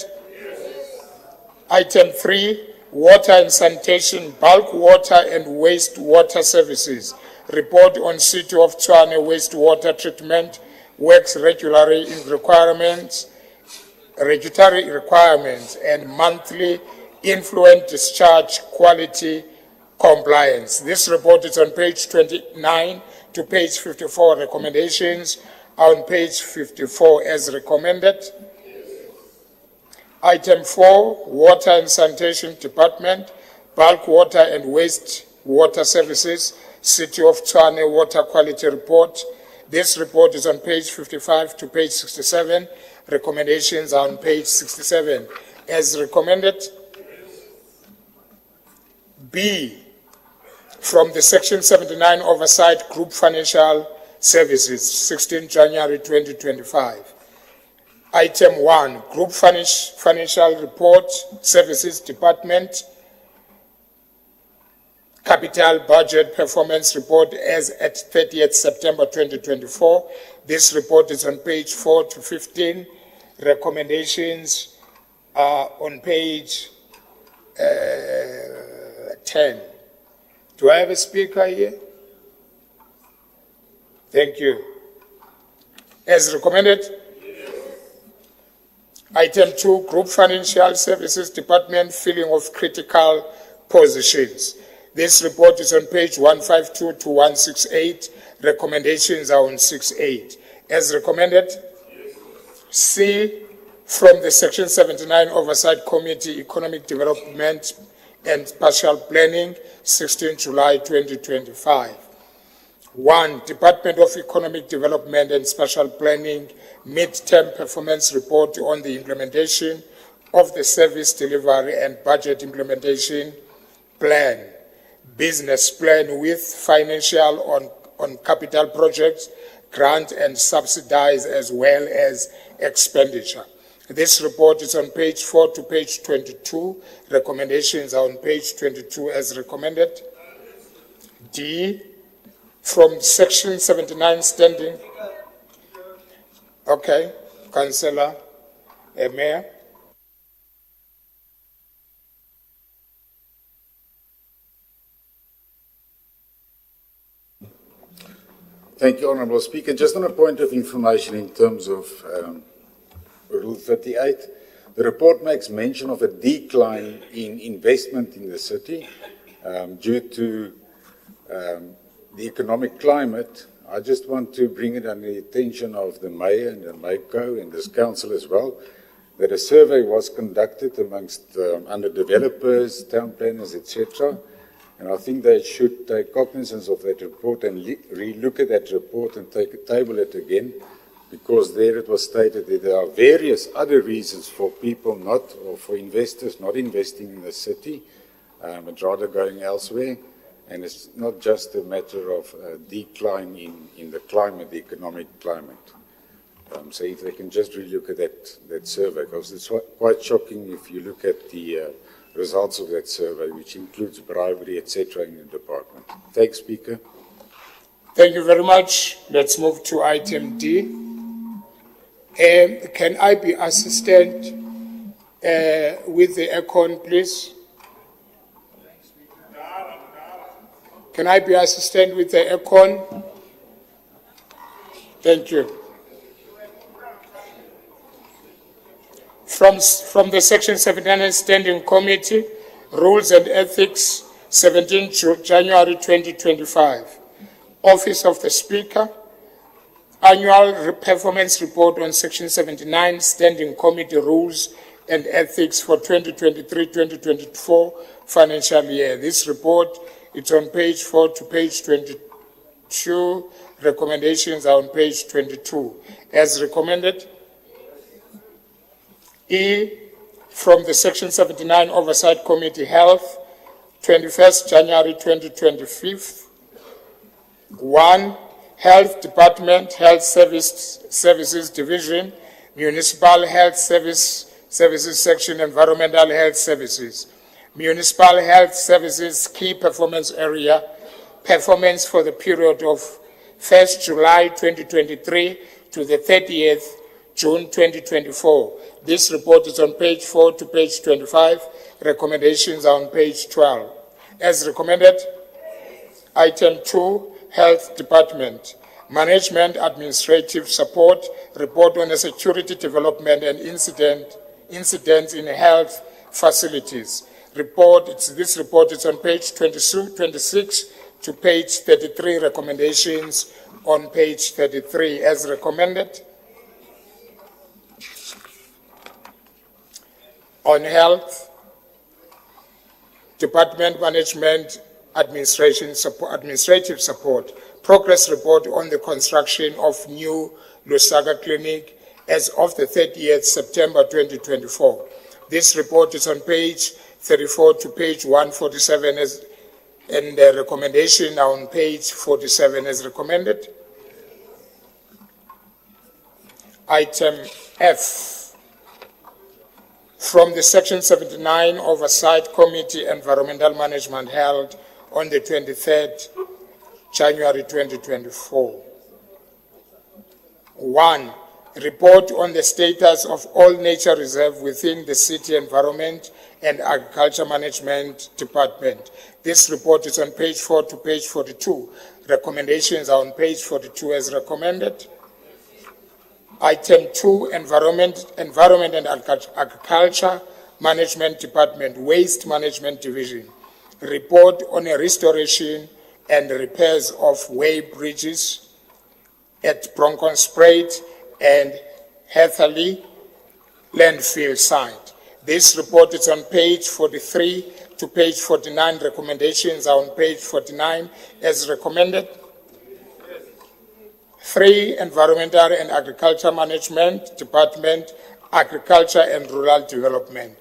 B: Item 3, Water and Sanitation, Bulk Water and Wastewater Services. Report on City of Tshwane wastewater treatment works regulatory requirements and monthly influent discharge quality compliance. This report is on page 29 to page 54. Recommendations are on page 54 as recommended. Item 4, Water and Sanitation Department, Bulk Water and Wastewater Services, City of Tshwane Water Quality Report, This report is on page 55 to page 67. Recommendations are on page 67. As recommended. B, from the Section 79 Oversight Group Financial Services, 16 January 2025. Item 1, Group Financial Report, Services Department, Capital Budget Performance Report as at 30th September 2024. This report is on page 4 to 15. Recommendations are on page 10. Do I have a speaker here? Thank you. As recommended? Item 2, Group Financial Services Department, filling of critical positions. This report is on page 152 to 168. Recommendations are on 68. As recommended? C, from the Section 79 Oversight Committee, Economic Development and Spatial Planning, 16 July 2025. 1, Department of Economic Development and Spatial Planning, Mid-Term Performance Report on the implementation of the Service Delivery and Budget Implementation Plan, Business Plan with financial on capital projects, grant and subsidize as well as expenditure. This report is on page 4 to page 22. Recommendations are on page 22 as recommended. D, from Section 79 standing. Okay, Councillor, Mayor.
N: Thank you, Honourable Speaker. Just on a point of information in terms of Rule 38, the report makes mention of a decline in investment in the city due to the economic climate. I just want to bring it under the attention of the Mayor and the MACO and this Council as well, that a survey was conducted amongst under developers, town planners, etc. And I think they should take cognizance of that report and re-look at that report and table it again, because there it was stated that there are various other reasons for people not, or for investors not investing in the city, but rather going elsewhere. And it's not just a matter of decline in the climate, the economic climate. So if they can just re-look at that survey, because it's quite shocking if you look at the results of that survey, which includes bribery, etc. in the department. Thanks, Speaker.
B: Thank you very much. Let's move to item D. Can I be assistant with the aircon, please? Can I be assistant with the aircon? Thank you. From the Section 79 Standing Committee, Rules and Ethics, 17 January 2025. Office of the Speaker, Annual Performance Report on Section 79 Standing Committee Rules and Ethics for 2023-2024 financial year. This report, it's on page 4 to page 22. Recommendations are on page 22. As recommended. E, from the Section 79 Oversight Committee, Health, 21st January 2025. 1, Health Department, Health Services Division, Municipal Health Services Section, Environmental Health Services. Municipal Health Services Key Performance Area, performance for the period of 1st July 2023 to the 30th June 2024. This report is on page 4 to page 25. Recommendations are on page 12. As recommended, item 2, Health Department, Management Administrative Support, Report on the Security Development and Incidents in Health Facilities. This report is on page 26 to page 33. Recommendations on page 33 as recommended. On Health Department, Management administrative support, progress report on the construction of new Lusaka Clinic as of the 30th September 2024. This report is on page 34 to page 147 and the recommendation are on page 47 as recommended. Item F. From the Section 79 Oversight Committee Environmental Management held on the 23rd January 2024. 1. Report on the status of all nature reserve within the City Environment and Agriculture Management Department. This report is on page 4 to page 42. Recommendations are on page 42 as recommended. Item 2, Environment and Agriculture Management Department, Waste Management Division. Report on a restoration and repairs of way bridges at Bronkhorstspruit and Hatherley landfill site. This report is on page 43 to page 49. Recommendations are on page 49 as recommended. 3, Environmental and Agriculture Management Department, Agriculture and Rural Development.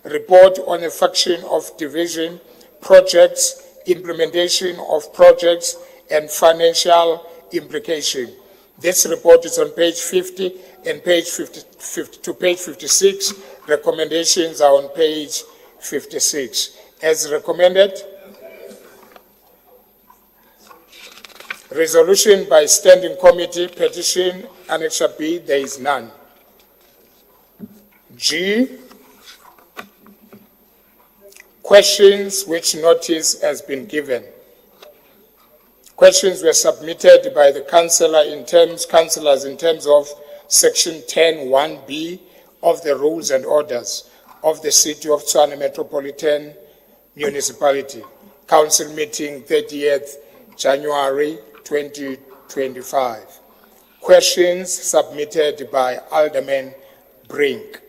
B: Report on the function of division, projects, implementation of projects, and financial implication. This report is on page 50 and page 50 to page 56. Recommendations are on page 56. As recommended, resolution by standing committee, petition, Annexure B, there is none. G, questions which notice has been given. Questions were submitted by the councillors in terms of section 10(1)(b) of the rules and orders of the City of Tshwane Metropolitan Municipality. Council meeting 30th January 2025. Questions submitted by Alderman Brink.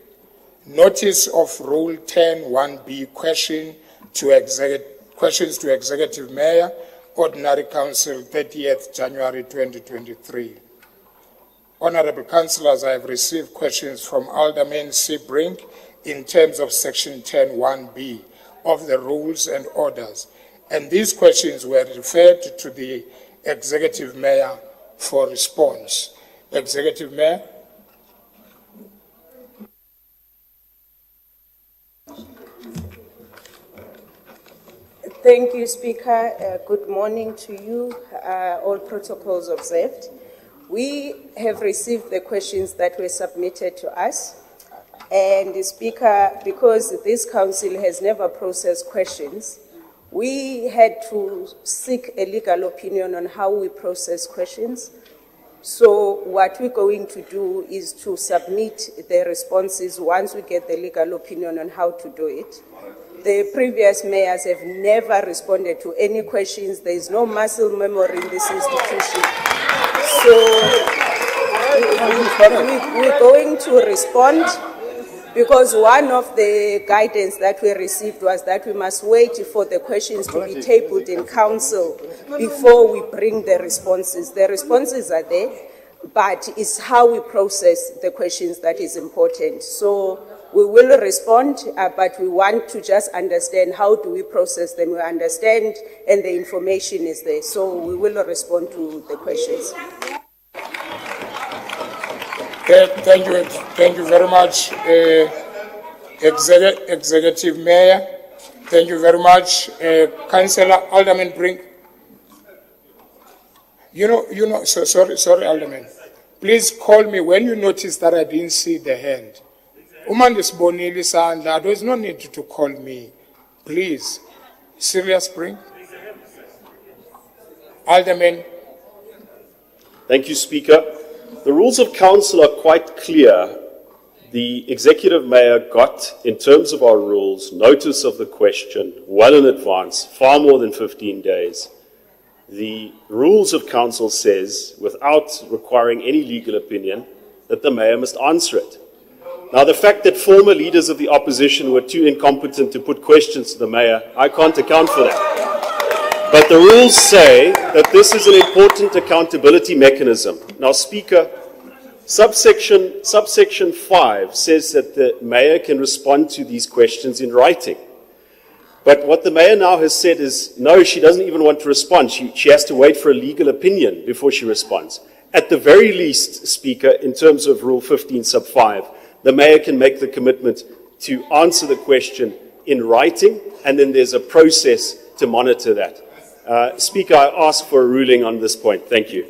B: Notice of Rule 10(1)(b) questions to Executive Mayor, Ordinary Council, 30th January 2023. Honorable Councillors, I have received questions from Alderman C. Brink in terms of Section 10(1)(b) of the Rules and Orders, and these questions were referred to the Executive Mayor for response. Executive Mayor.
O: Thank you, Speaker. Good morning to you, all protocols observed. We have received the questions that were submitted to us. And Speaker, because this council has never processed questions, we had to seek a legal opinion on how we process questions. So what we're going to do is to submit the responses once we get the legal opinion on how to do it. The previous mayors have never responded to any questions. There is no muscle memory in this institution. So we're going to respond, because one of the guidance that we received was that we must wait for the questions to be tabled in council before we bring the responses. The responses are there, but it's how we process the questions that is important. So we will respond, but we want to just understand how do we process them. We understand, and the information is there. So we will respond to the questions.
B: Thank you very much, Executive Mayor. Thank you very much, Councillor Alderman Brink. Sorry, Alderman. Please call me when you notice that I didn't see the hand. There is no need to call me. Please. Serious Brink. Alderman.
P: Thank you, Speaker. The rules of council are quite clear. The Executive Mayor got, in terms of our rules, notice of the question well in advance, far more than 15 days. The rules of council says, without requiring any legal opinion, that the Mayor must answer it. Now, the fact that former leaders of the opposition were too incompetent to put questions to the Mayor, I can't account for that. But the rules say that this is an important accountability mechanism. Now, Speaker, subsection 5 says that the mayor can respond to these questions in writing. But what the mayor now has said is, no, she doesn't even want to respond. She has to wait for a legal opinion before she responds. At the very least, Speaker, in terms of Rule 15 sub 5, the mayor can make the commitment to answer the question in writing, and then there's a process to monitor that. Speaker, I ask for a ruling on this point. Thank you.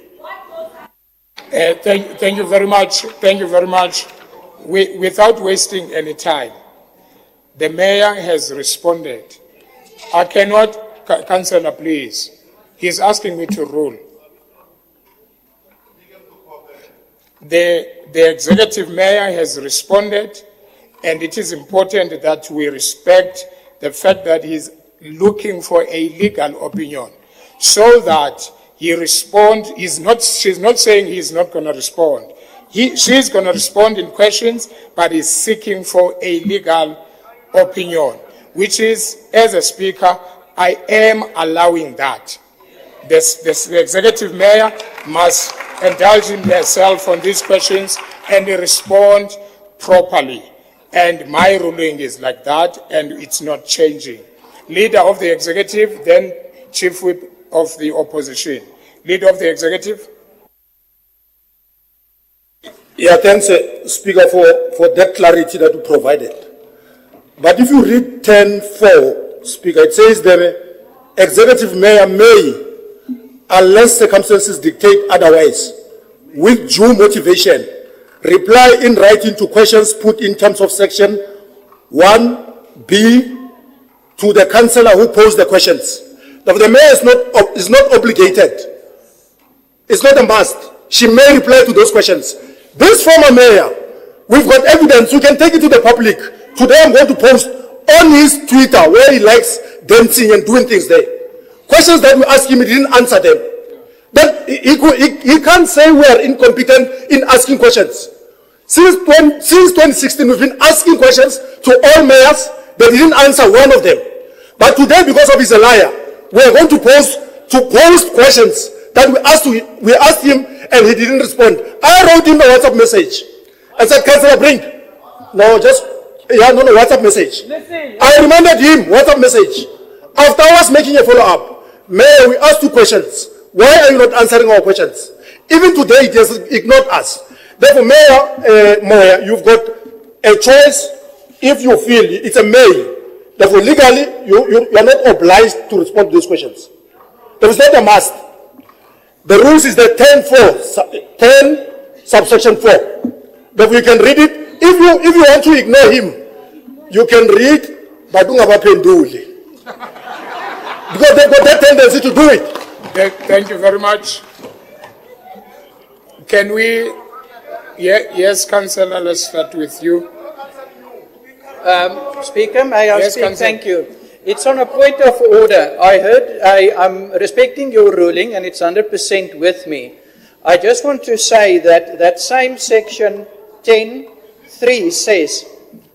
B: Thank you very much. Thank you very much. Without wasting any time, the mayor has responded. I cannot, Councillor, please. He's asking me to rule. The executive mayor has responded, and it is important that we respect the fact that he's looking for a legal opinion, so that he responds. She's not saying he's not going to respond. She's going to respond in questions, but he's seeking for a legal opinion, which is, as a speaker, I am allowing that. The executive mayor must indulge in herself on these questions and respond properly. And my ruling is like that, and it's not changing. Leader of the executive, then chief whip of the opposition. Leader of the executive.
G: Yeah, thanks, Speaker, for that clarity that you provided. But if you read 10.4, Speaker, it says the executive mayor may, unless circumstances dictate otherwise, with due motivation, reply in writing to questions put in terms of section 1B to the councillor who posed the questions. Now, the mayor is not obligated. It's not a must. She may reply to those questions. This former mayor, we've got evidence. You can take it to the public. Today I'm going to post on his Twitter where he likes dancing and doing things there. Questions that we asked him, he didn't answer them. Then he can't say we are incompetent in asking questions. Since 2016, we've been asking questions to all mayors. They didn't answer one of them. But today, because of he's a liar, we are going to post questions that we asked him and he didn't respond. I wrote him a WhatsApp message. I said, Councillor Brink, WhatsApp message. I reminded him, WhatsApp message. After I was making a follow-up, Mayor, we asked 2 questions. Why are you not answering our questions? Even today, he has ignored us. Therefore, Mayor Moya, you've got a choice if you feel it's a may. Therefore, legally, you are not obliged to respond to these questions. There is not a must. The rules is the 10 subsection 4. Therefore, you can read it. If you want to ignore him, you can read Badunga Bapenduli. Because they've got that tendency to do it.
B: Thank you very much. Can we... Yes, Councillor, let's start with you.
Q: Speaker, may I
B: Yes,
Q: speak?
B: Councillor.
Q: Thank you. It's on a point of order. I'm respecting your ruling and it's 100% with me. I just want to say that that same section 10.3 says,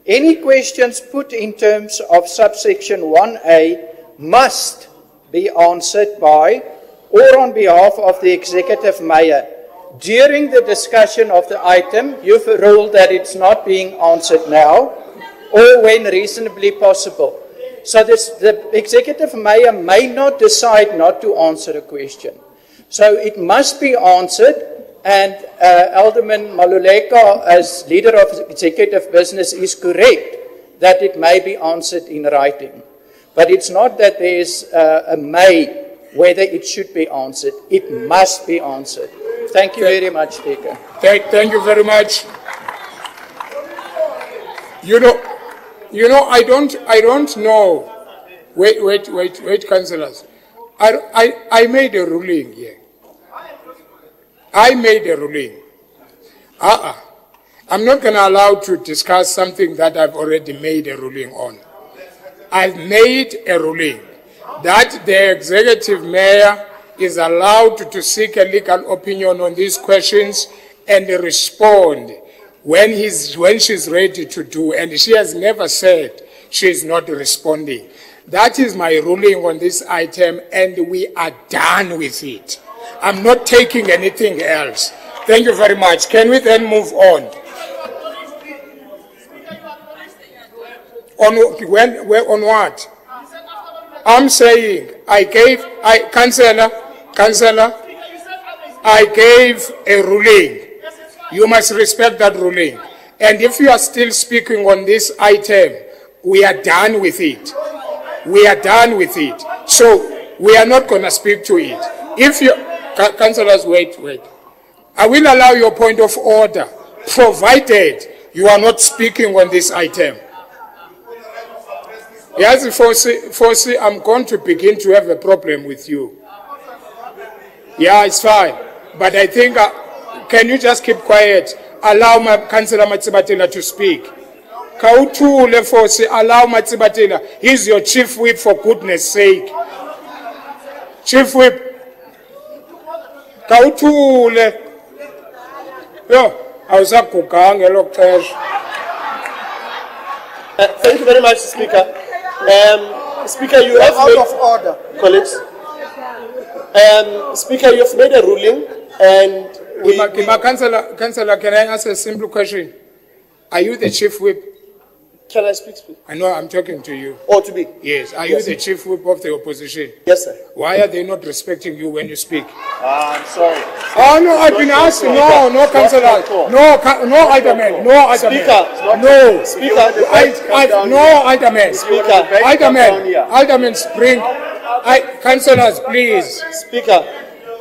Q: any questions put in terms of subsection 1A must be answered by or on behalf of the executive mayor. During the discussion of the item, you've ruled that it's not being answered now or when reasonably possible. So the executive mayor may not decide not to answer a question. So it must be answered, and Alderman Maluleka, as leader of executive business, is correct that it may be answered in writing. But it's not that there's a may whether it should be answered. It must be answered. Thank you very much, Speaker.
B: Thank you very much. You know, I don't know. Wait, councillors. I made a ruling here. I made a ruling. I'm not going to allow to discuss something that I've already made a ruling on. I've made a ruling that the executive mayor is allowed to seek a legal opinion on these questions and respond when she's ready to do, and she has never said she is not responding. That is my ruling on this item, and we are done with it. I'm not taking anything else. Thank you very much. Can we then move on? On what? I'm saying, Councillor, I gave a ruling. You must respect that ruling. And if you are still speaking on this item, we are done with it. We are done with it. So we are not going to speak to it. If you, councillors, wait. I will allow your point of order, provided you are not speaking on this item. Yes, Fosi, I'm going to begin to have a problem with you. Yeah, it's fine. But I think, can you just keep quiet? Allow my Councillor Matsibatela to speak. Kautule Fosi, allow Matsibatela. He's your chief whip, for goodness sake. Chief whip. Kautule. Yo, I was up Kukang, hello,
H: Thank you very much, Speaker. Speaker, you have
M: Out
H: made,
M: of order.
H: colleagues. Speaker, you have made a ruling, and
B: Councillor, can I ask a simple question? Are you the chief whip?
H: Can I speak, please?
B: I know I'm talking to you.
H: Or to me?
B: Yes. Are
H: Yes.
B: you the chief whip of the opposition?
H: Yes, sir.
B: Why are they not respecting you when you speak?
H: I'm sorry.
B: Oh no, I've been asking. No, Councillor. No, Alderman. No, Alderman. No.
H: Speaker,
B: no, Alderman.
H: Speaker.
B: Alderman, spring. Councillors, please.
H: Speaker.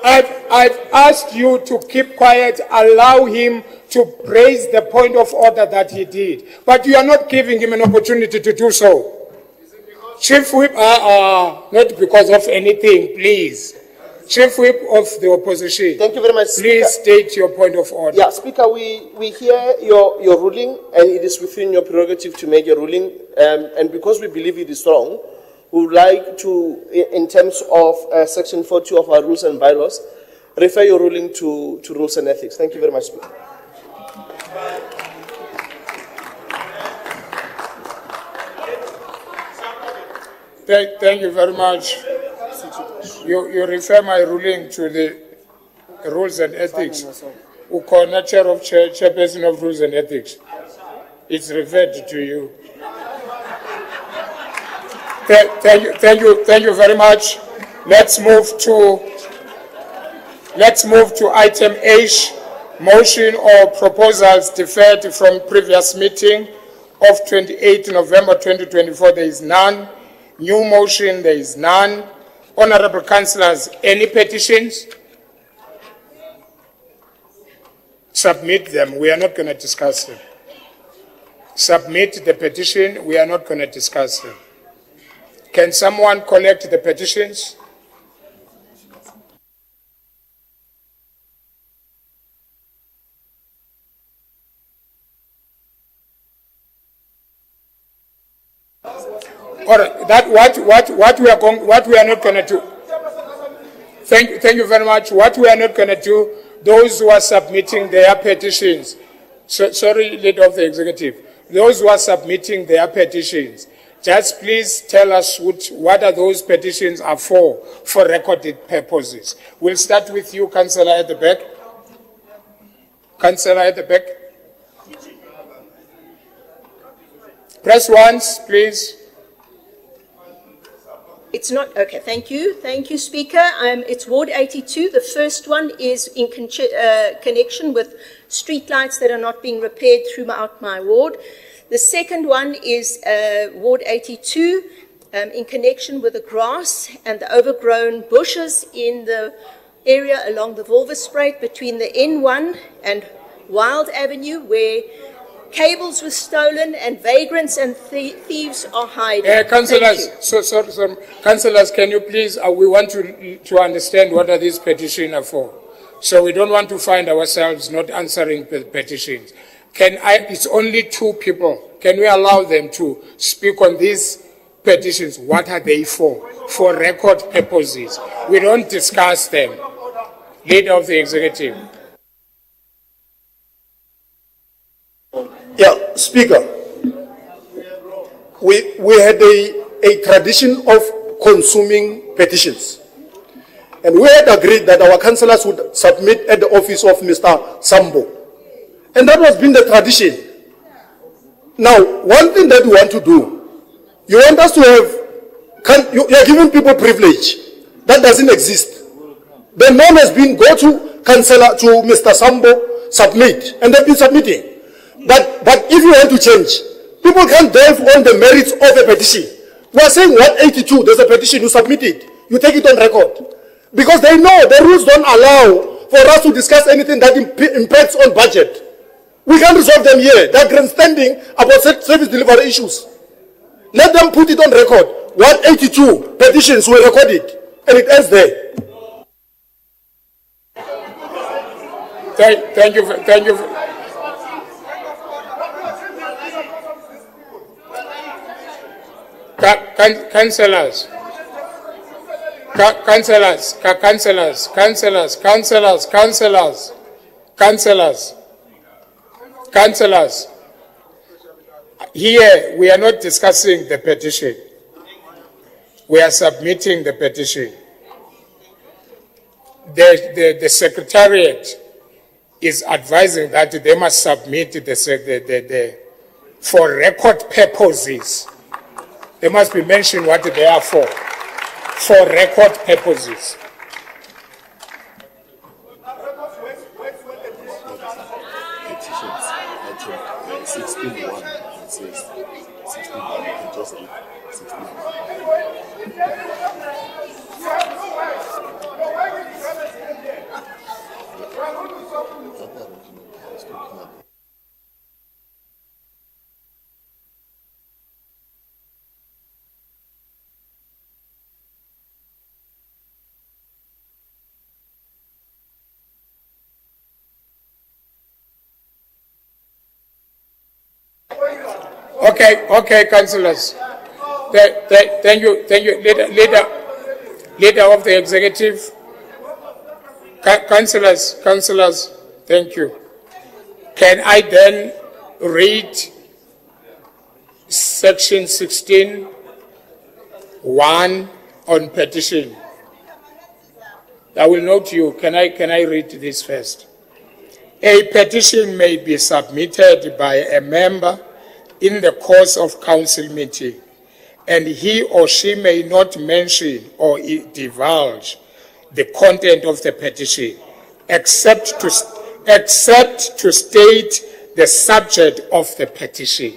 B: I've asked you to keep quiet, allow him to raise the point of order that he did. But you are not giving him an opportunity to do so. Chief Whip, not because of anything, please. Chief Whip of the opposition.
H: Thank you very much, Speaker.
B: Please state your point of order.
H: Yeah, Speaker, we hear your ruling, and it is within your prerogative to make a ruling. And because we believe it is wrong, we would like to, in terms of Section 42 of our rules and bylaws, refer your ruling to rules and ethics. Thank you very much, Speaker.
B: Thank you very much. You refer my ruling to the rules and ethics. Ukona chairperson of rules and ethics. It's referred to you. Thank you very much. Let's move to item H, motion or proposals deferred from previous meeting of 28 November 2024. There is none. New motion, there is none. Honorable councillors, any petitions? Submit them. We are not going to discuss them. Submit the petition. We are not going to discuss them. Can someone collect the petitions? All right, what we are not going to do. Thank you very much. What we are not going to do, those who are submitting their petitions, sorry, leader of the executive, those who are submitting their petitions, just please tell us what are those petitions are for recorded purposes. We'll start with you, Councillor at the back. Councillor at the back. Press once, please.
O: It's not, okay, thank you. Thank you, Speaker. It's Ward 82. The first one is in connection with streetlights that are not being repaired throughout my ward. The second one is Ward 82 in connection with the grass and the overgrown bushes in the area along the Oversight between the N1 and Wild Avenue, where cables were stolen and vagrants and thieves are hiding.
B: Councillors, sorry, councillors, can you please, we want to understand what are these petitions are for. So we don't want to find ourselves not answering petitions. It's only two people. Can we allow them to speak on these petitions? What are they for? For record purposes. We don't discuss them. Leader of the executive.
G: Yeah, Speaker, we had a a tradition of consuming petitions. And we had agreed that our councillors would submit at the office of Mr. Sambo. And that has been the tradition. Now, one thing that we want to do, you want us to have, you are giving people privilege. That doesn't exist. The norm has been go to councillor, to Mr. Sambo, submit, and they've been submitting. But if you want to change, people can't delve on the merits of a petition. We are saying 182, there's a petition, you submit it, you take it on record. Because they know the rules don't allow for us to discuss anything that impacts on budget. We can't resolve them here. They're grandstanding about service delivery issues. Let them put it on record. 182 petitions were recorded, and it ends there.
B: Thank you. Councillors. Here, we are not discussing the petition. We are submitting the petition. The Secretariat is advising that they must submit for record purposes. They must be mentioned what they are for record purposes. Okay, councillors. Thank you, leader of the executive. Councillors, thank you. Can I then read section 16(1) on petition? I will note you. Can I read this first? A petition may be submitted by a member in the course of council meeting, and he or she may not mention or divulge the content of the petition, except to state the subject of the petition.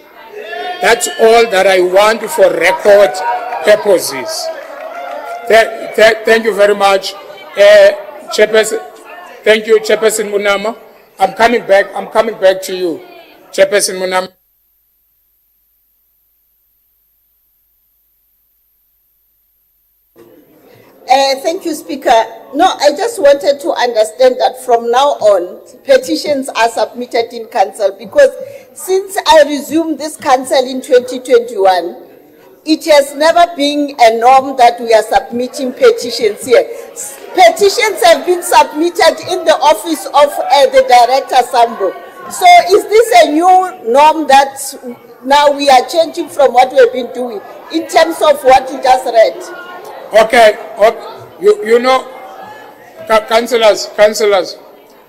B: That's all that I want for record purposes. Thank you very much, Chairperson. Thank you, Chairperson Munama. I'm coming back to you, Chairperson Munama.
O: Thank you, Speaker. No, I just wanted to understand that from now on, petitions are submitted in council, because since I resumed this council in 2021, it has never been a norm that we are submitting petitions here. Petitions have been submitted in the office of the Director Sambo. So is this a new norm that now we are changing from what we have been doing in terms of what you just read?
B: Okay. You know, councillors,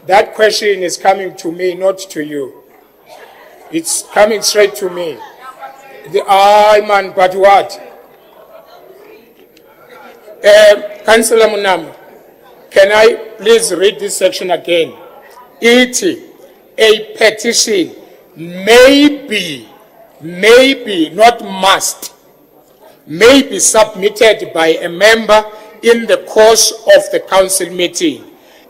B: that question is coming to me, not to you. It's coming straight to me. But what? Councillor Munam, can I please read this section again? A petition may be, not must, may be submitted by a member in the course of the council meeting,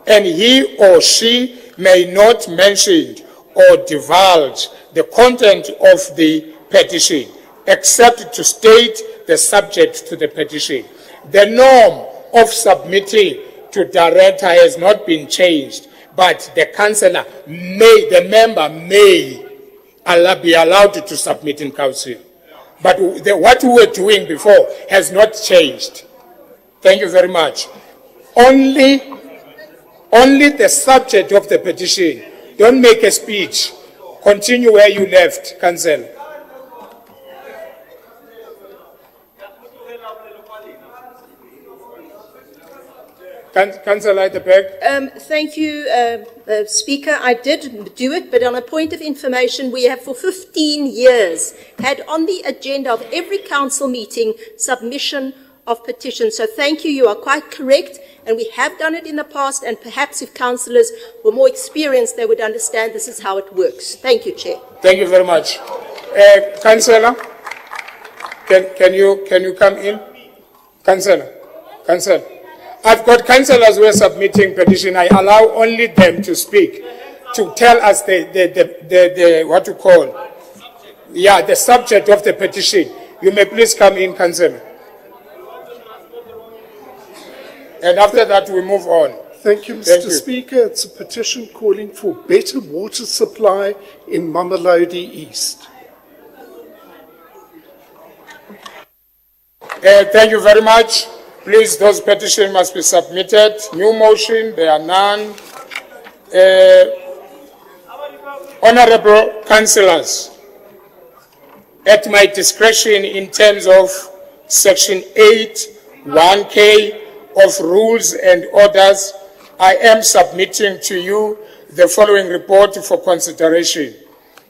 B: and he or she may not mention or divulge the content of the petition, except to state the subject to the petition. The norm of submitting to director has not been changed, but the councillor may, the member may be allowed to submit in council. But what we were doing before has not changed. Thank you very much. Only the subject of the petition. Don't make a speech. Continue where you left, Councillor. Councillor at the back.
R: Thank you, Speaker. I did do it, but on a point of information, we have for 15 years had on the agenda of every council meeting submission of petitions. So thank you. You are quite correct, and we have done it in the past, and perhaps if councillors were more experienced, they would understand this is how it works. Thank you, Chair.
B: Thank you very much. Councillor, can you come in? Councillor. I've got councillors who are submitting petition. I allow only them to speak, to tell us what to call. Yeah, the subject of the petition. You may please come in, councillor. And after that, we move on.
S: Thank you, Mr. Speaker. It's a petition calling for better water supply in Mamelodi East.
B: Thank you very much. Please, those petitions must be submitted. New motion, there are none. Honorable councillors, at my discretion in terms of Section 8, 1K of Rules and Orders, I am submitting to you the following report for consideration.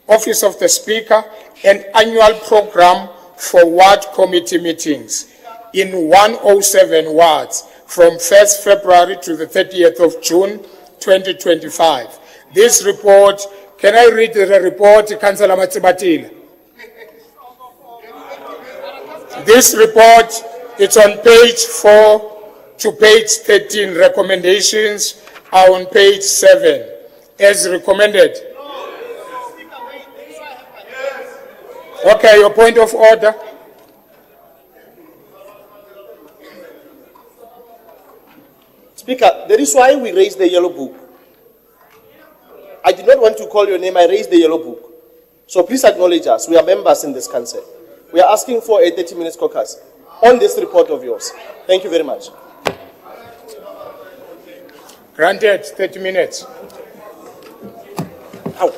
B: Office of the Speaker, an annual program for ward committee meetings in 107 wards from 1st February to the 30th of June 2025. This report, can I read the report, Councillor Matsibatile? This report, it's on page 4 to page 13. Recommendations are on page 7, as recommended. Okay, your point of order.
H: Speaker, that is why we raised the yellow book. I did not want to call your name, I raised the yellow book. So please acknowledge us. We are members in this council. We are asking for a 30-minute caucus on this report of yours. Thank you very much.
B: Granted, 30 minutes.
H: Ow.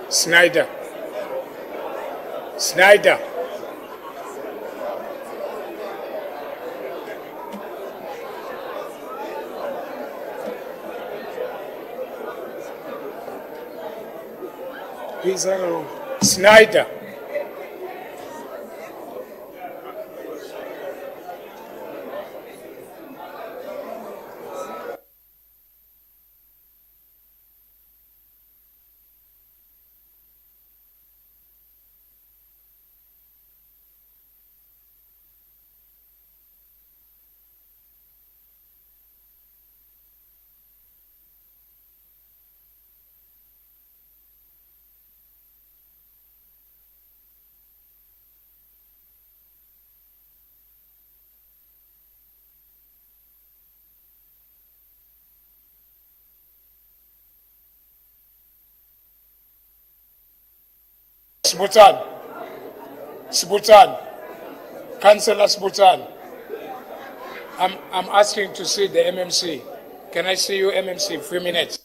B: Snyder. Snyder. Snyder. Sbutan. Sbutan. Councillor Sbutan. I'm asking to see the MMC. Can I see you, MMC, 3 minutes?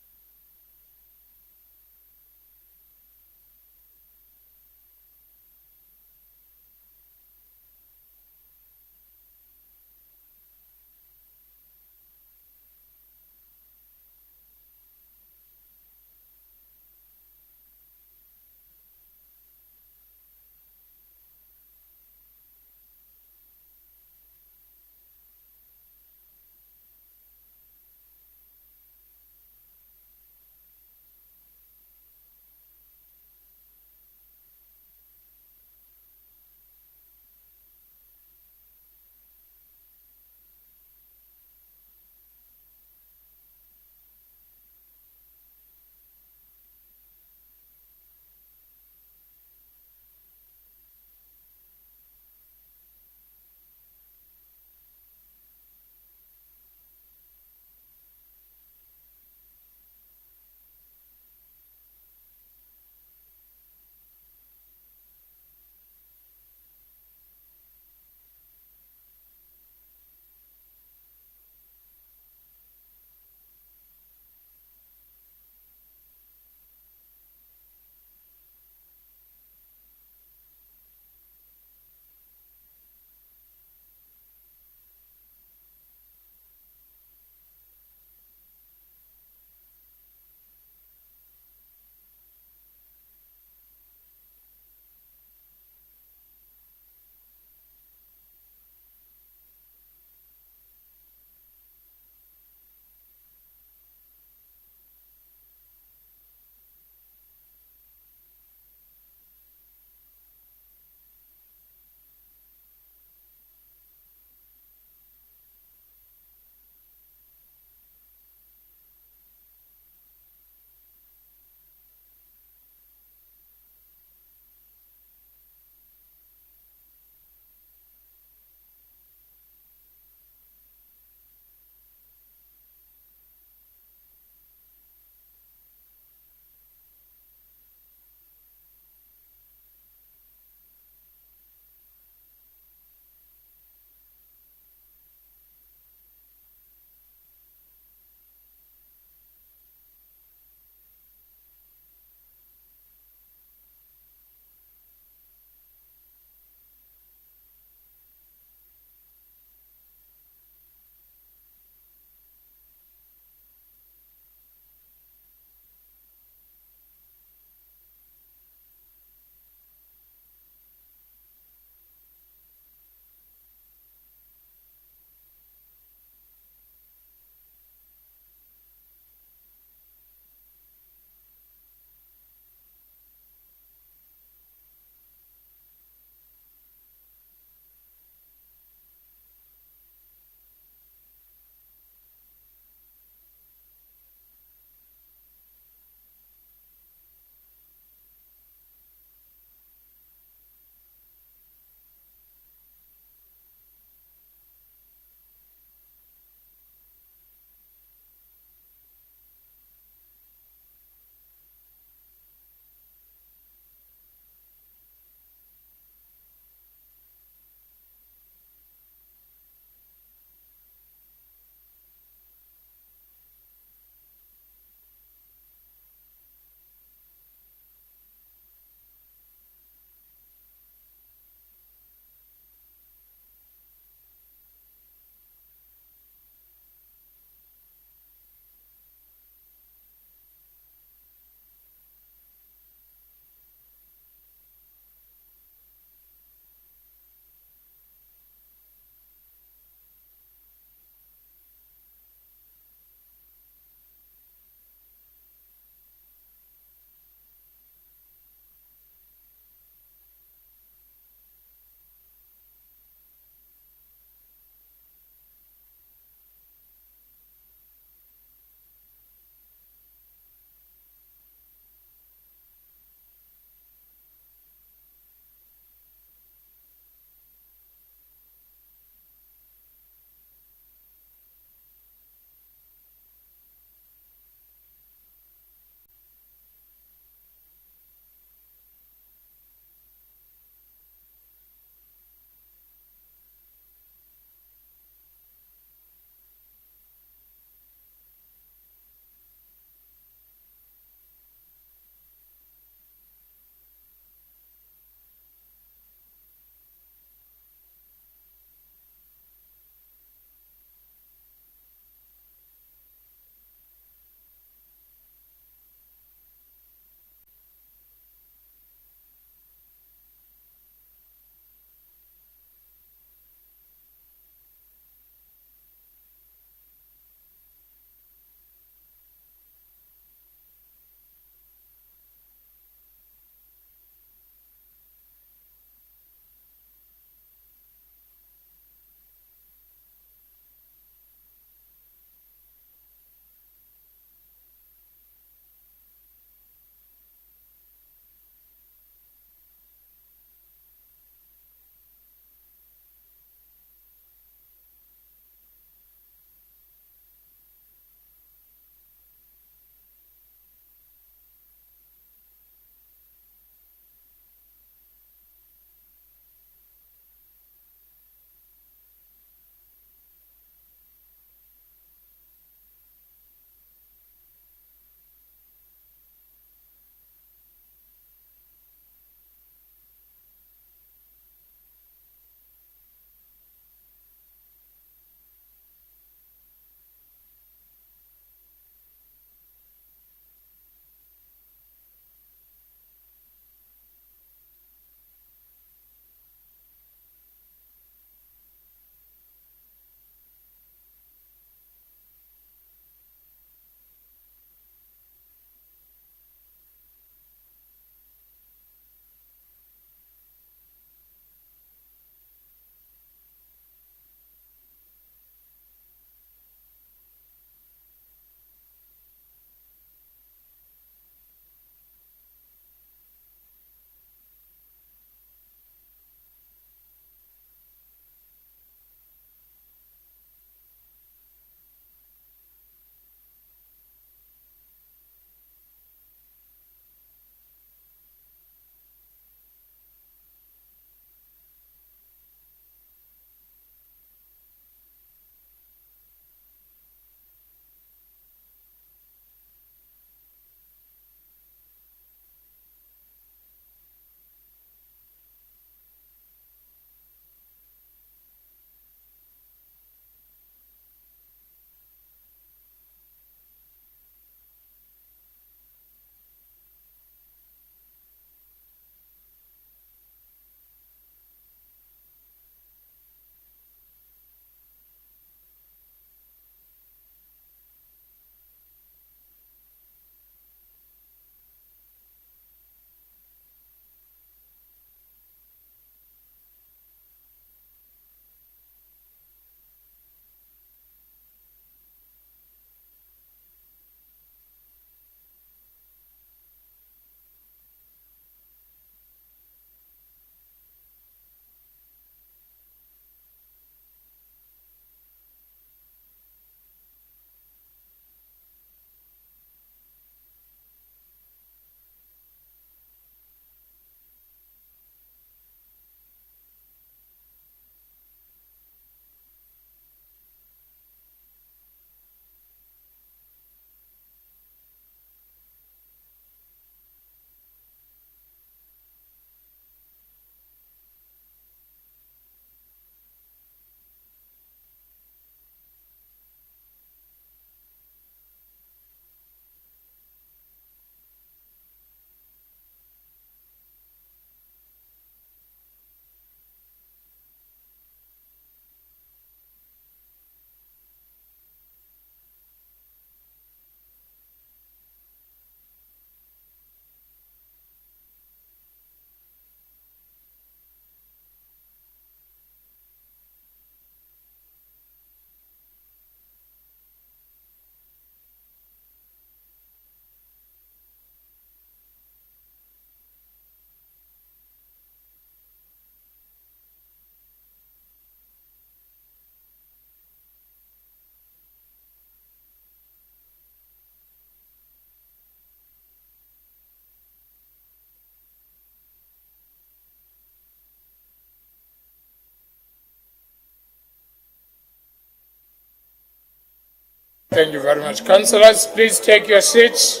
B: Thank you very much. Councillors, please take your seats.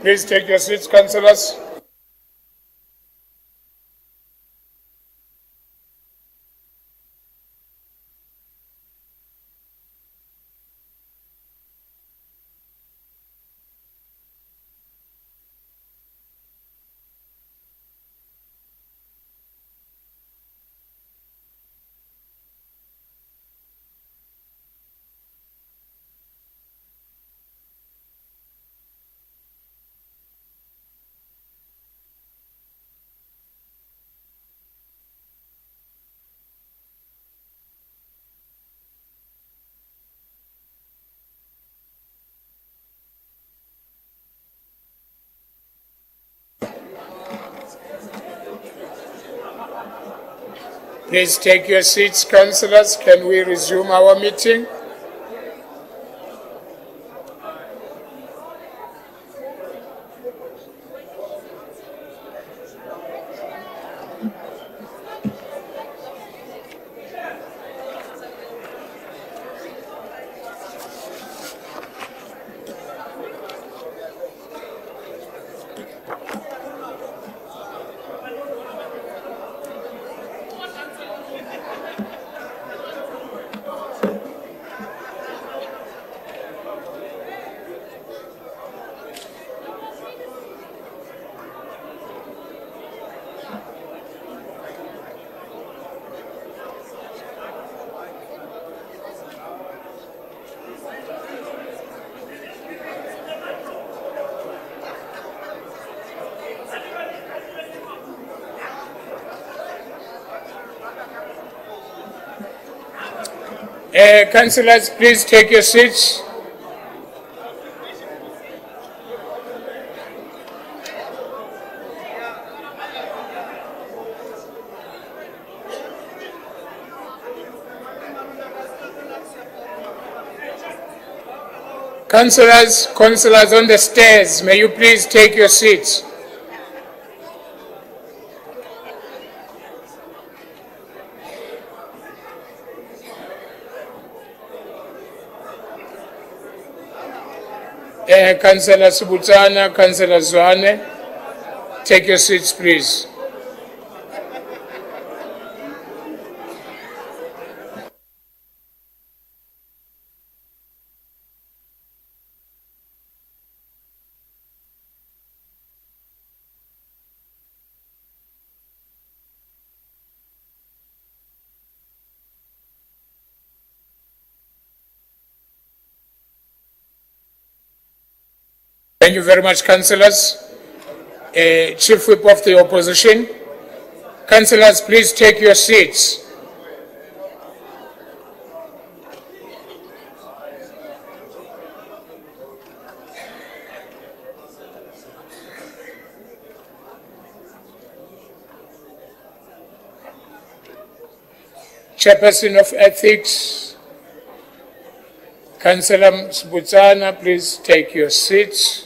B: Please take your seats, councillors. Please take your seats, councillors. Can we resume our meeting? Councillors, please take your seats. Councillors on the stairs, may you please take your seats. Councillor Subutana, Councillor Zwane, take your seats, please. Thank you very much, councillors. Chief Whip of the Opposition. Councillors, please take your seats. Chairperson of Ethics, Councillor Sbutsana, please take your seats.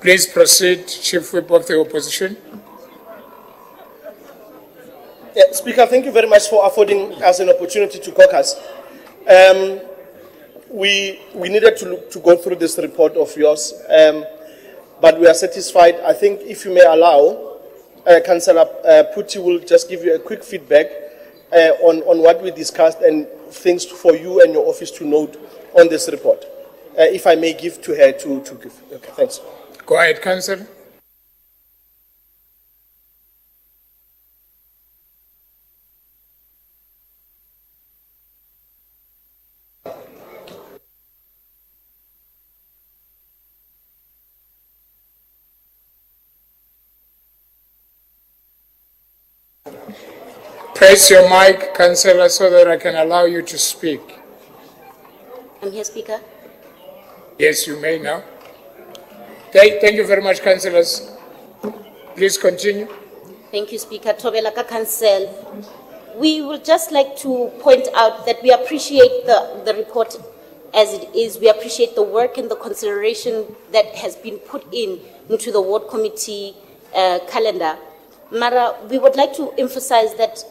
B: Please proceed, Chief Whip of the Opposition.
H: Speaker, thank you very much for affording us an opportunity to caucus. We needed to go through this report of yours, but we are satisfied. I think if you may allow, Councillor Putti will just give you a quick feedback on what we discussed and things for you and your office to note on this report. If I may give to her to give. Okay, thanks.
B: Go ahead, Councillor. Press your mic, Councillor, so that I can allow you to speak.
T: I'm here, Speaker.
B: Yes, you may now. Thank you very much, councillors. Please continue.
T: Thank you, Speaker. Tobelaka Council. We would just like to point out that we appreciate the report as it is. We appreciate the work and the consideration that has been put into the ward committee calendar. Mara, we would like to emphasize that,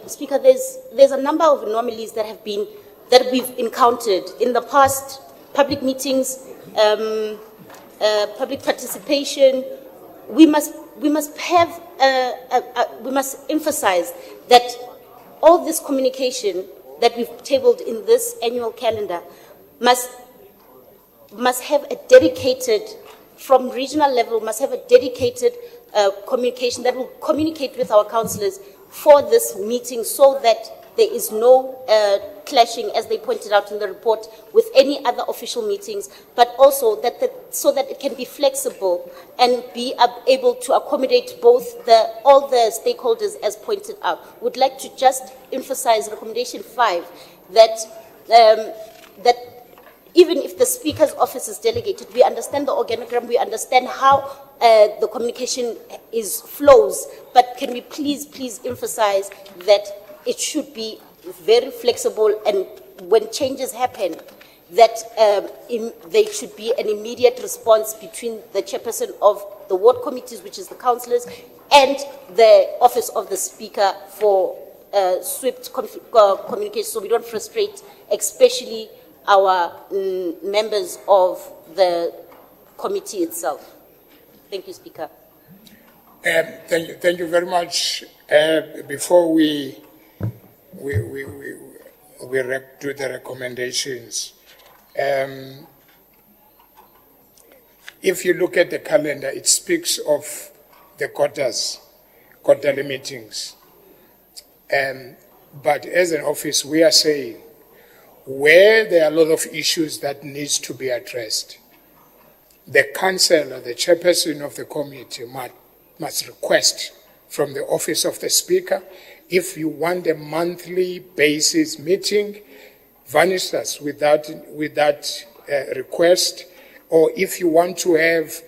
T: Speaker, there's a number of anomalies that we've encountered in the past. Public meetings, public participation. We must emphasize that all this communication that we've tabled in this annual calendar must have a dedicated, from regional level, must have a dedicated communication that will communicate with our councillors for this meeting, so that there is no clashing, as they pointed out in the report, with any other official meetings, but also so that it can be flexible and be able to accommodate all the stakeholders, as pointed out. Would like to just emphasize recommendation 5, that even if the Speaker's office is delegated, we understand the organogram, we understand how the communication flows, but can we please emphasize that it should be very flexible, and when changes happen, that there should be an immediate response between the chairperson of the ward committees, which is the councillors, and the office of the Speaker for swift communication, so we don't frustrate, especially our members of the committee itself. Thank you, Speaker.
B: Thank you very much. Before we do the recommendations, if you look at the calendar, it speaks of the quarterly meetings. But as an office, we are saying, where there are a lot of issues that needs to be addressed, the councillor, the chairperson of the committee, must request from the office of the Speaker, if you want a monthly basis meeting, vanish us with that request, or if you want to have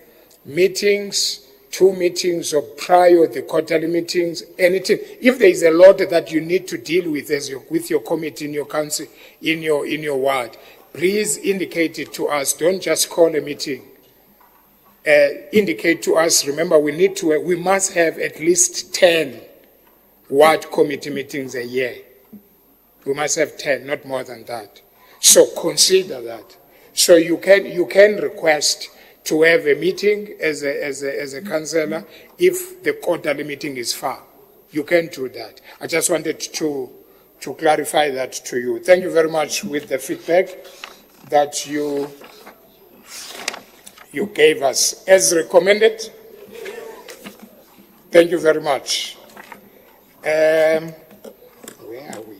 B: meetings, 2 meetings or prior the quarterly meetings, anything. If there is a lot that you need to deal with with your committee in your council, in your ward, please indicate it to us. Don't just call a meeting. Indicate to us. Remember, we must have at least 10 ward committee meetings a year. We must have 10, not more than that. So consider that. So you can request to have a meeting as a councillor if the quarterly meeting is far. You can do that. I just wanted to clarify that to you. Thank you very much with the feedback that you gave us as recommended. Thank you very much. Where are we?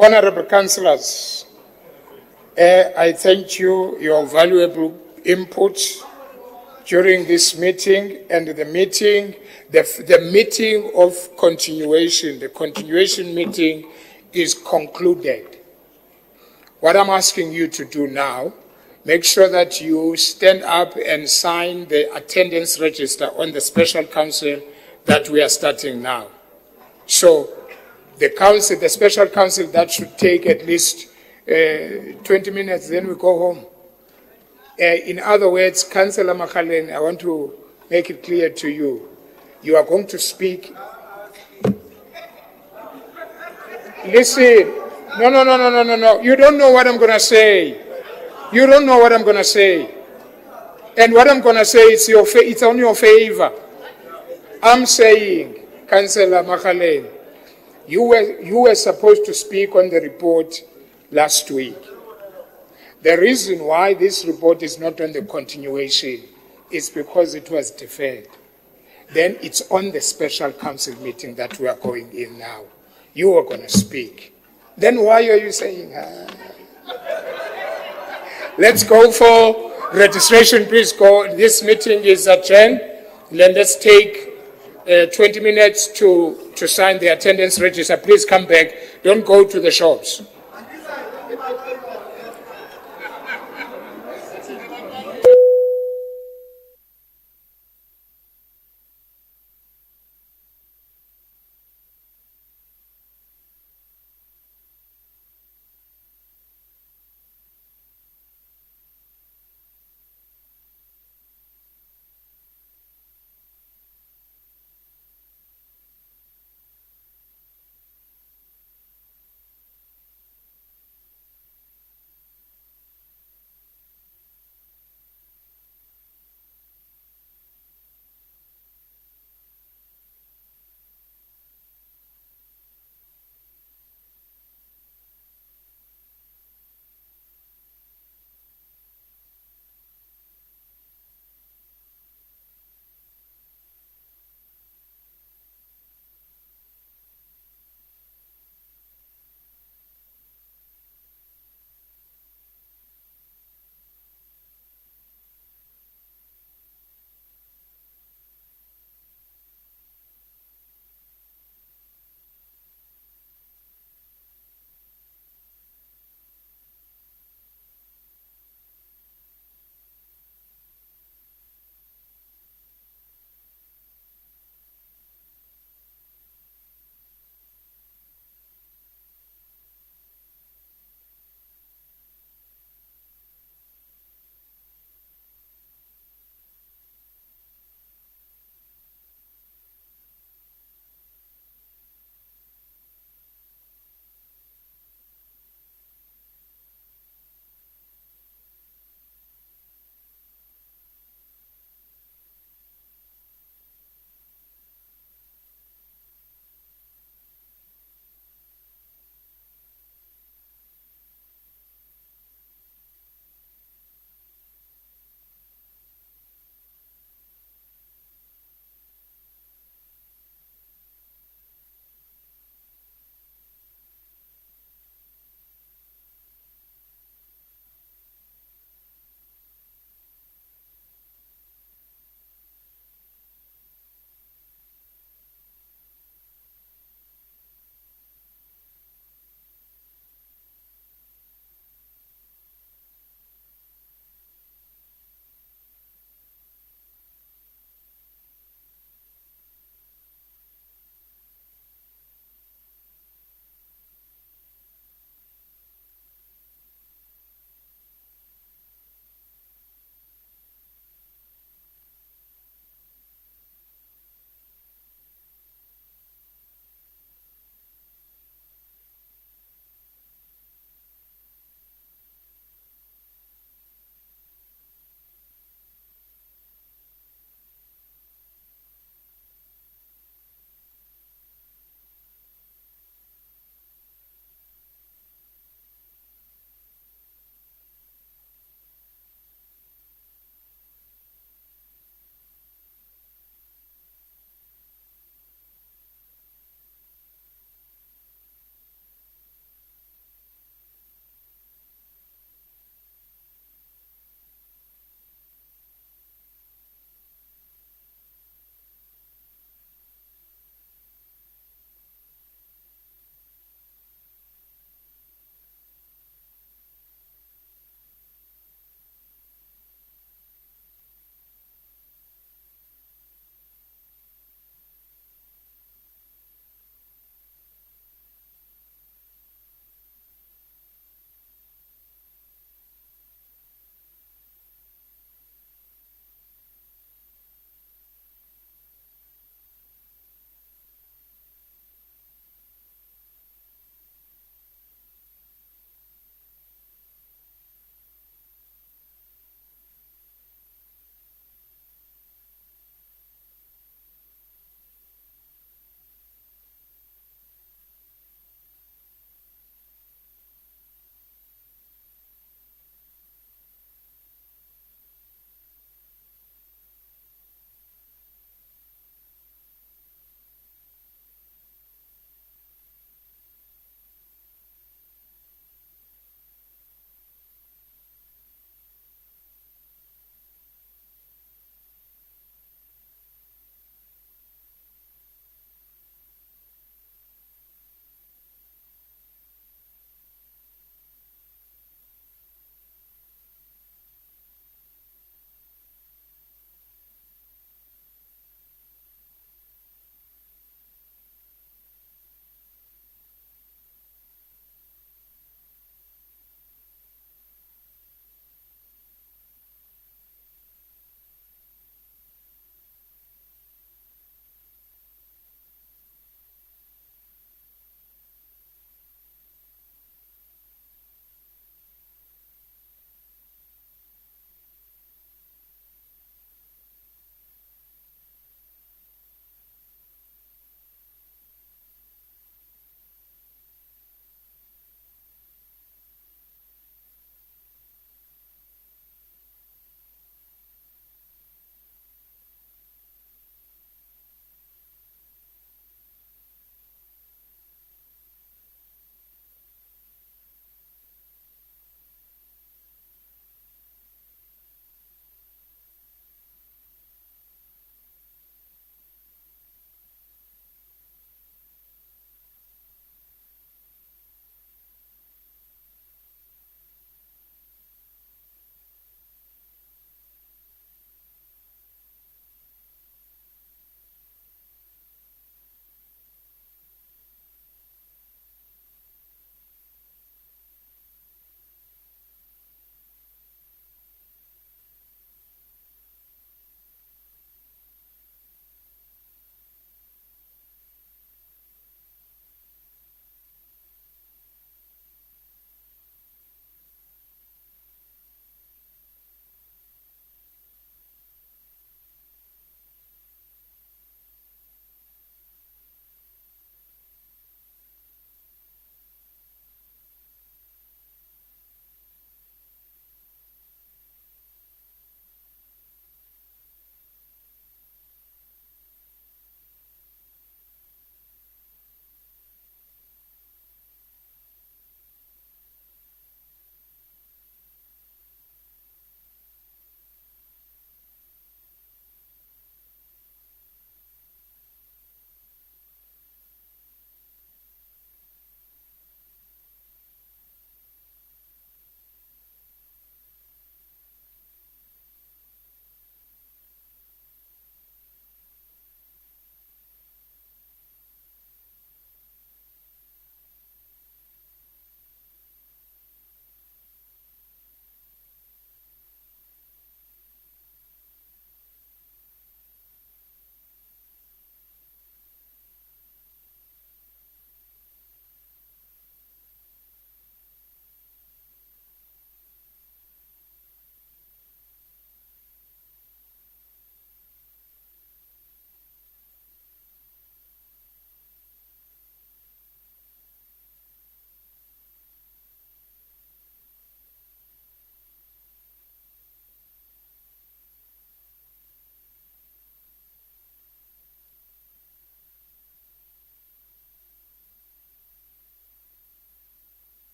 B: Honorable councillors, I thank you, your valuable input during this meeting, and the meeting of continuation, the continuation meeting is concluded. What I'm asking you to do now, make sure that you stand up and sign the attendance register on the special council that we are starting now. So the special council, that should take at least 20 minutes, then we go home. In other words, Councillor Makhaleni, I want to make it clear to you. You are going to speak. Listen. No. You don't know what I'm going to say. You don't know what I'm going to say. And what I'm going to say is it's on your favor. I'm saying, Councillor Makhaleni, you were supposed to speak on the report last week. The reason why this report is not on the continuation is because it was deferred. Then it's on the special council meeting that we are going in now. You are going to speak. Then why are you saying, Let's go for registration, please go. This meeting is adjourned. Then let's take 20 minutes to sign the attendance register. Please come back. Don't go to the shops.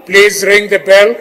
B: Please ring the bell.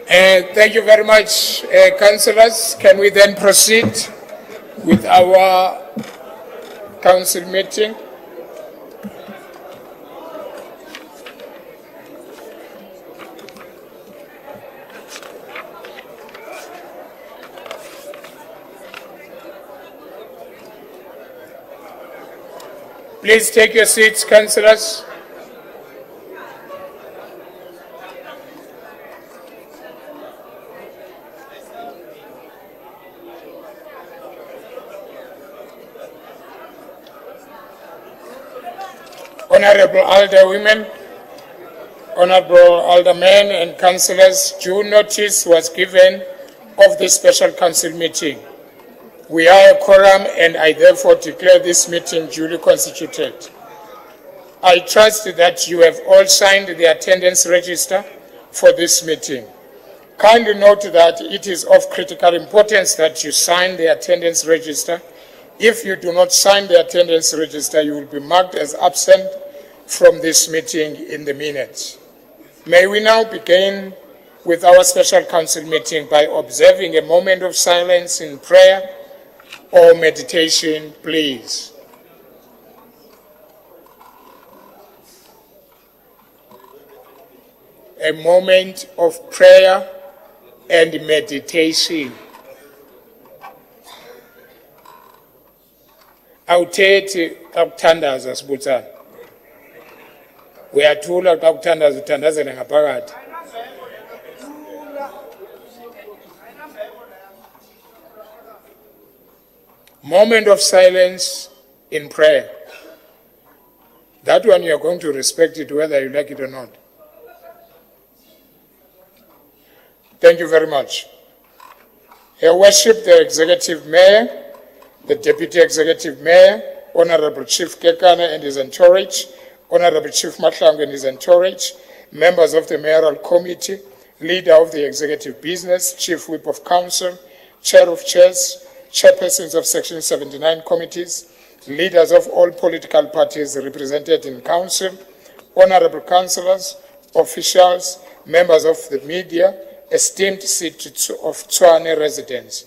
B: Thank you very much, councillors. Can we then proceed with our council meeting? Please take your seats, councillors. Honorable Alderwomen, Honorable Aldermen and councillors, due notice was given of this special council meeting. We are a quorum and I therefore declare this meeting duly constituted. I trust that you have all signed the attendance register for this meeting. Kindly note that it is of critical importance that you sign the attendance register. If you do not sign the attendance register, you will be marked as absent from this meeting in the minutes. May we now begin with our special council meeting by observing a moment of silence in prayer or meditation, please. A moment of prayer and meditation. Awuthethi kakuthandaza sibuthana. Uyathula kakuthandaza uthandazele ngaphakathi. Moment of silence in prayer. That one you are going to respect it whether you like it or not. Thank you very much. Your Worship, the Executive Mayor, the Deputy Executive Mayor, Honorable Chief Kekana and his entourage, Honorable Chief Mahlangu and his entourage, members of the Mayoral Committee, Leader of the Executive Business, Chief Whip of Council, Chair of Chairs, Chairpersons of Section 79 committees, leaders of all political parties represented in Council, Honorable Councillors, officials, members of the media, esteemed citizens of Tshwane residents.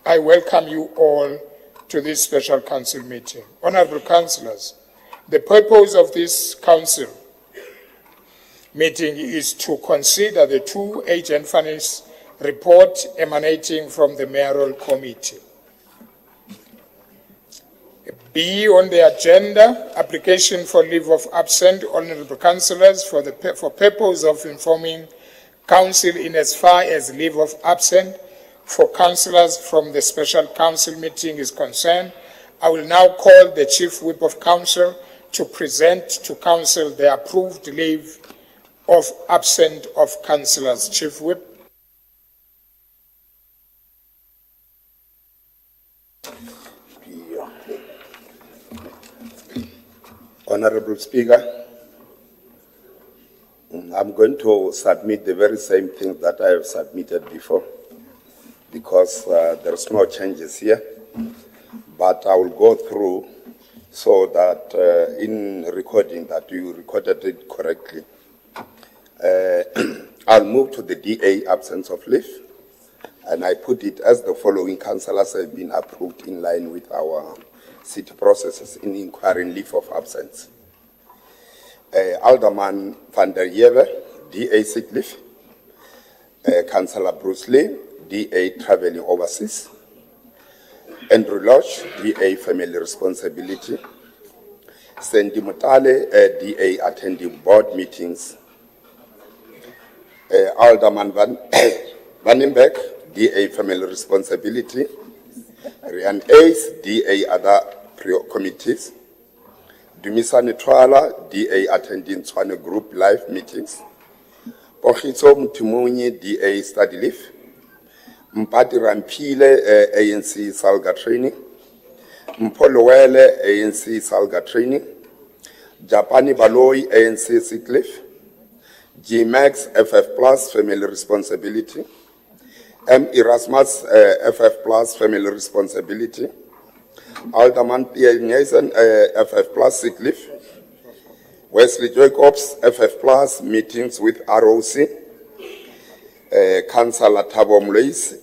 B: I welcome you all to this special council meeting. Honorable Councillors, the purpose of this council meeting is to consider the two agent finance report emanating from the Mayoral Committee. B on the agenda, application for leave of absence, Honorable Councillors, for purpose of informing Council in as far as leave of absence for councillors from the special council meeting is concerned. I will now call the Chief Whip of Council to present to Council the approved leave of absence of councillors. Chief Whip.
C: Honorable Speaker, I'm going to submit the very same thing that I have submitted before because there's no changes here, but I will go through so that in recording that you recorded it correctly. I'll move to the DA absence of leave, and I put it as the following councillors have been approved in line with our city processes in inquiring leave of absence. Alderman van der Heever, DA sick leave. Councillor Bruce Lee, DA traveling overseas. Andrew Lodge, DA family responsibility. Sandy Mutale, DA attending board meetings. Alderman Van Vandenberg, DA family responsibility. Rian Ace, DA other committees. Dumisani Twala, DA attending Tshwane Group live meetings. Pochitso Mtimunyi, DA study leave. Mpati Rampile, ANC Salga training. Mpolowele, ANC Salga training. Japani Baloi, ANC sick leave. GMAX, FF Plus, family responsibility. M. Erasmus, FF Plus, family responsibility. Alderman Pierre Nyesen, FF Plus, sick leave. Wesley Jacobs, FF Plus, meetings with ROC. Councillor Thabo Mloisi,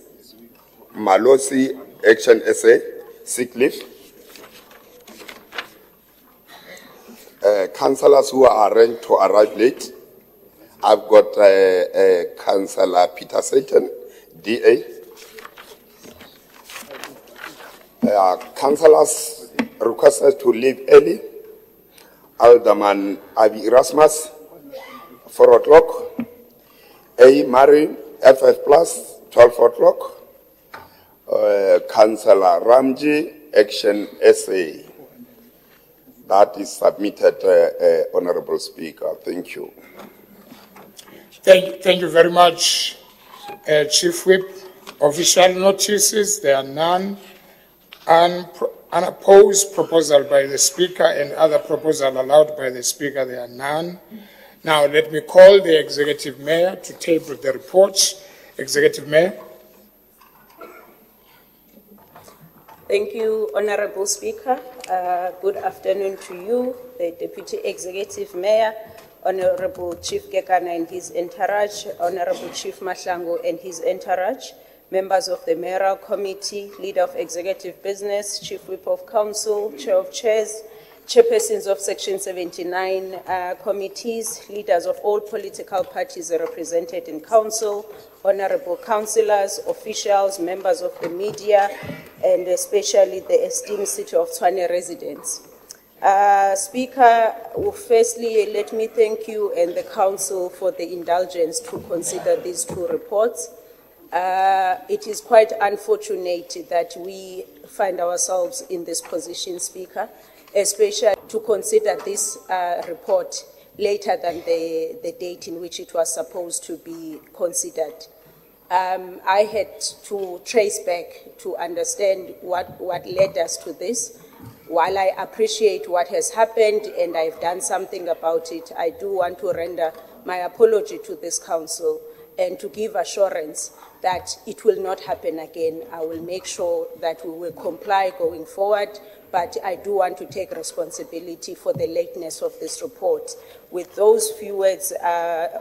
C: Malosi, Action SA, sick leave. Councillors who are arranged to arrive late. I've got Councillor Peter Satan, DA. Councillors requested to leave early. Alderman Avi Erasmus, 4 o'clock. A. Mari, FF Plus, 12 o'clock. Councillor Ramji, Action SA. That is submitted, Honorable Speaker. Thank you.
B: Thank you very much, Chief Whip. Official notices, there are none. Unopposed proposal by the Speaker and other proposal allowed by the Speaker, there are none. Now let me call the Executive Mayor to table the reports. Executive Mayor.
O: Thank you, Honorable Speaker. Good afternoon to you, the Deputy Executive Mayor, Honorable Chief Gekana and his entourage, Honorable Chief Mahlangu and his entourage, members of the Mayoral Committee, Leader of Executive Business, Chief Whip of Council, Chair of Chairs, Chairpersons of Section 79 committees, leaders of all political parties represented in Council, Honorable Councillors, officials, members of the media, and especially the esteemed City of Tshwane residents. Speaker, firstly, let me thank you and the Council for the indulgence to consider these two reports. It is quite unfortunate that we find ourselves in this position, Speaker, especially to consider this report later than the date in which it was supposed to be considered. I had to trace back to understand what led us to this. While I appreciate what has happened and I've done something about it, I do want to render my apology to this Council and to give assurance that it will not happen again. I will make sure that we will comply going forward, but I do want to take responsibility for the lateness of this report. With those few words,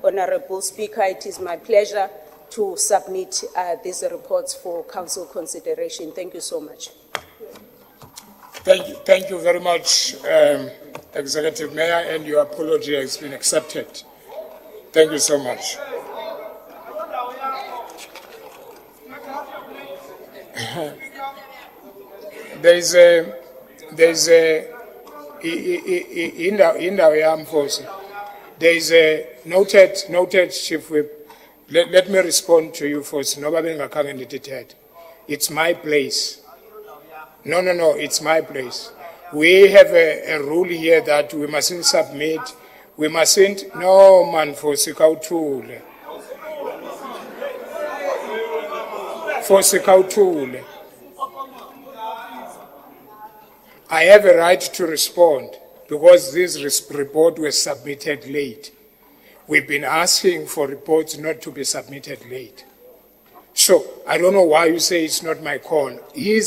O: Honorable Speaker, it is my pleasure to submit these reports for Council consideration. Thank you so much.
B: Thank you very much, Executive Mayor, and your apology has been accepted. Thank you so much. There's a noted Chief Whip. Let me respond to you first. It's my place. No, it's my place. We have a rule here that we mustn't submit. We mustn't. No, man, for Sikautul. For Sikautul. I have a right to respond because this report was submitted late. We've been asking for reports not to be submitted late. So I don't know why you say it's not my call. He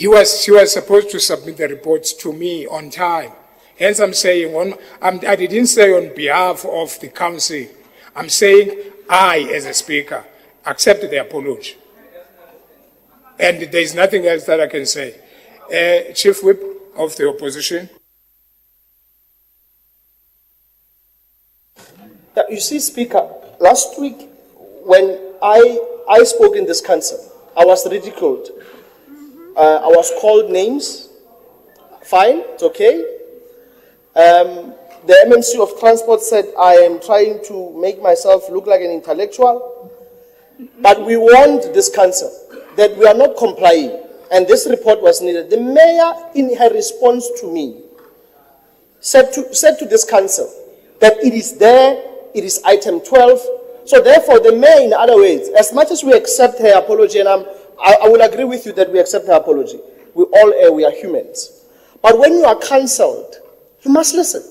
B: was supposed to submit the reports to me on time. Hence I'm saying, I didn't say on behalf of the council. I'm saying I, as a speaker, accept the apology. And there's nothing else that I can say. Chief Whip of the opposition.
H: You see, Speaker, last week when I spoke in this council, I was ridiculed. I was called names. Fine, it's okay. The MMC of Transport said I am trying to make myself look like an intellectual. But we warned this council that we are not complying, and this report was needed. The mayor, in her response to me, said to this council that it is there, it is item 12. So therefore, the mayor, in other words, as much as we accept her apology, and I will agree with you that we accept her apology, we all err, we are humans. But when you are cancelled, you must listen.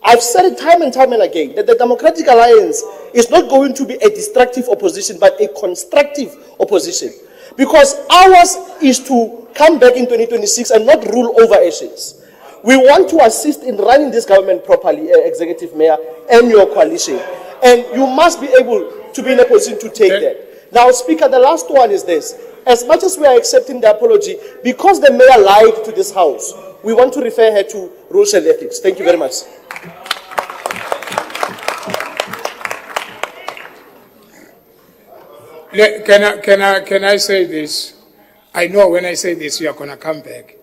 H: I've said it time and time and again that the Democratic Alliance is not going to be a destructive opposition, but a constructive opposition. Because ours is to come back in 2026 and not rule over issues. We want to assist in running this government properly, Executive Mayor, and your coalition. And you must be able to be in a position to take that. Now, Speaker, the last one is this. As much as we are accepting the apology, because the mayor lied to this House, we want to refer her to rules and ethics. Thank you very much.
B: Can I say this? I know when I say this, you are going to come back.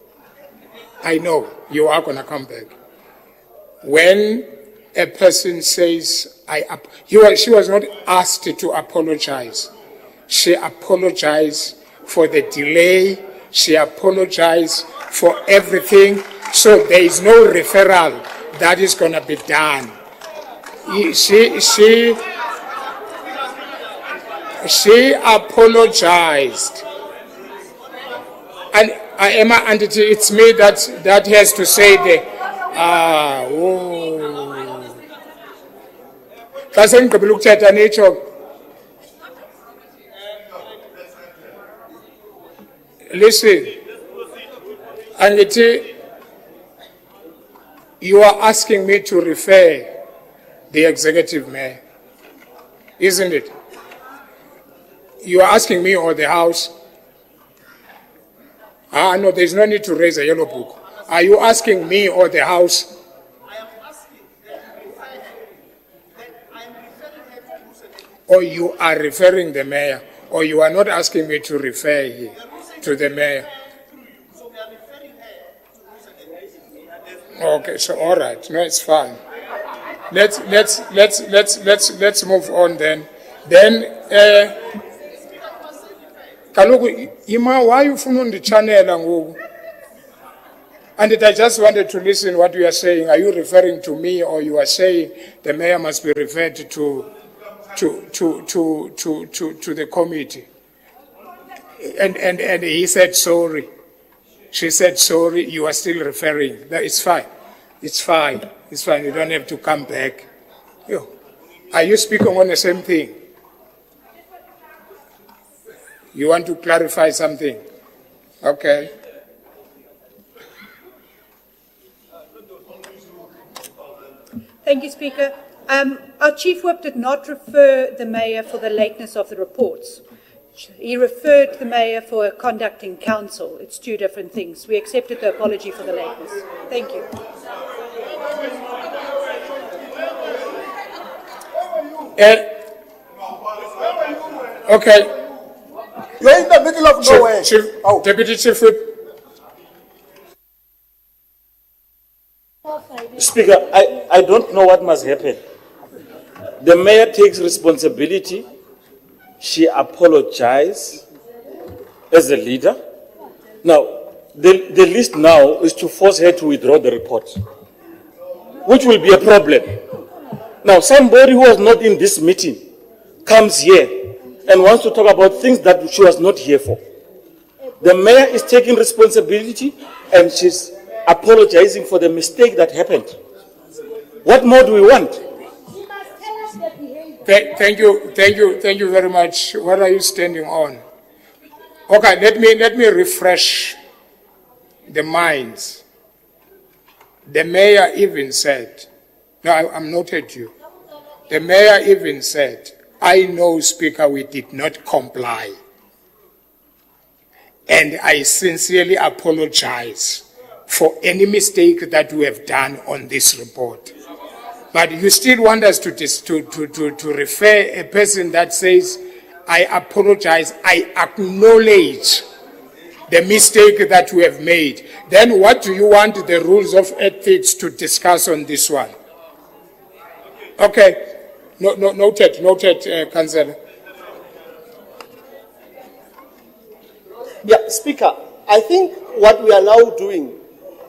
B: I know you are going to come back. When a person says, she was not asked to apologize. She apologized for the delay. She apologized for everything. So there is no referral that is going to be done. She apologized. And it's me that has to say listen, and you are asking me to refer the executive mayor, isn't it? You are asking me or the House? No, there's no need to raise a yellow book. Are you asking me or the House? Or you are referring the mayor, or you are not asking me to refer here to the mayor? Okay, so all right, no, it's fine. Let's move on then. Kaloku, Ima, why you from the channel? And I just wanted to listen what you are saying. Are you referring to me, or you are saying the mayor must be referred to the committee? And he said sorry. She said sorry. You are still referring. It's fine. It's fine. It's fine. You don't have to come back. Are you speaking on the same thing? You want to clarify something? Okay.
U: Thank you, Speaker. Our Chief Whip did not refer the Mayor for the lateness of the reports. He referred the Mayor for conducting counsel. It's two different things. We accepted the apology for the lateness. Thank you.
B: Okay.
D: You're in the middle of nowhere.
B: Deputy Chief Whip.
J: Speaker, I don't know what must happen. The mayor takes responsibility. She apologized as a leader. Now, the list now is to force her to withdraw the report, which will be a problem. Now, somebody who was not in this meeting comes here and wants to talk about things that she was not here for. The mayor is taking responsibility and she's apologizing for the mistake that happened. What more do we want?
B: Thank you very much. What are you standing on? Okay, let me refresh the minds. The mayor even said, no, I'm noted you. The mayor even said, I know, Speaker, we did not comply. And I sincerely apologize for any mistake that we have done on this report. But you still want us to refer a person that says, I apologize, I acknowledge the mistake that we have made. Then what do you want the rules of ethics to discuss on this one? Okay. Noted, Councillor.
H: Yeah, Speaker, I think what we are now doing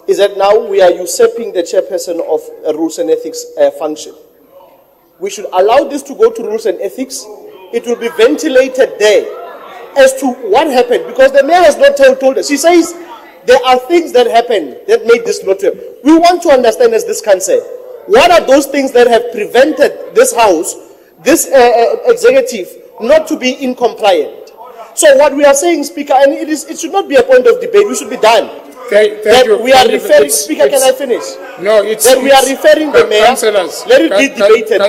H: is that now we are usurping the chairperson of Rules and Ethics function. We should allow this to go to Rules and Ethics. It will be ventilated there as to what happened, because the mayor has not told us. She says there are things that happened that made this not happen. We want to understand as this council, what are those things that have prevented this House, this executive, not to be in compliant? So what we are saying, Speaker, and it should not be a point of debate, we should be done.
B: Thank you.
H: We are referring, Speaker, can I finish?
B: No, it's...
H: That we are referring the mayor,
B: Councillors,
H: let it be debated.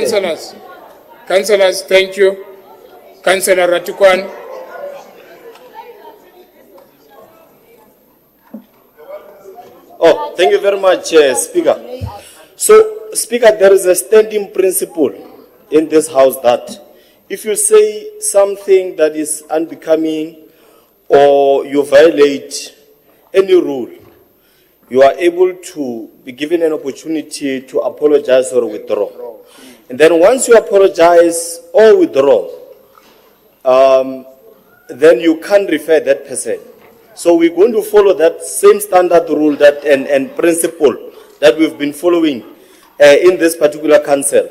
B: Councillors, thank you. Councillor Ratukwan.
E: Oh, thank you very much, Speaker. So, Speaker, there is a standing principle in this House that if you say something that is unbecoming or you violate any rule, you are able to be given an opportunity to apologize or withdraw. And then once you apologize or withdraw, then you can't refer that person. So we're going to follow that same standard rule that and principle that we've been following in this particular council.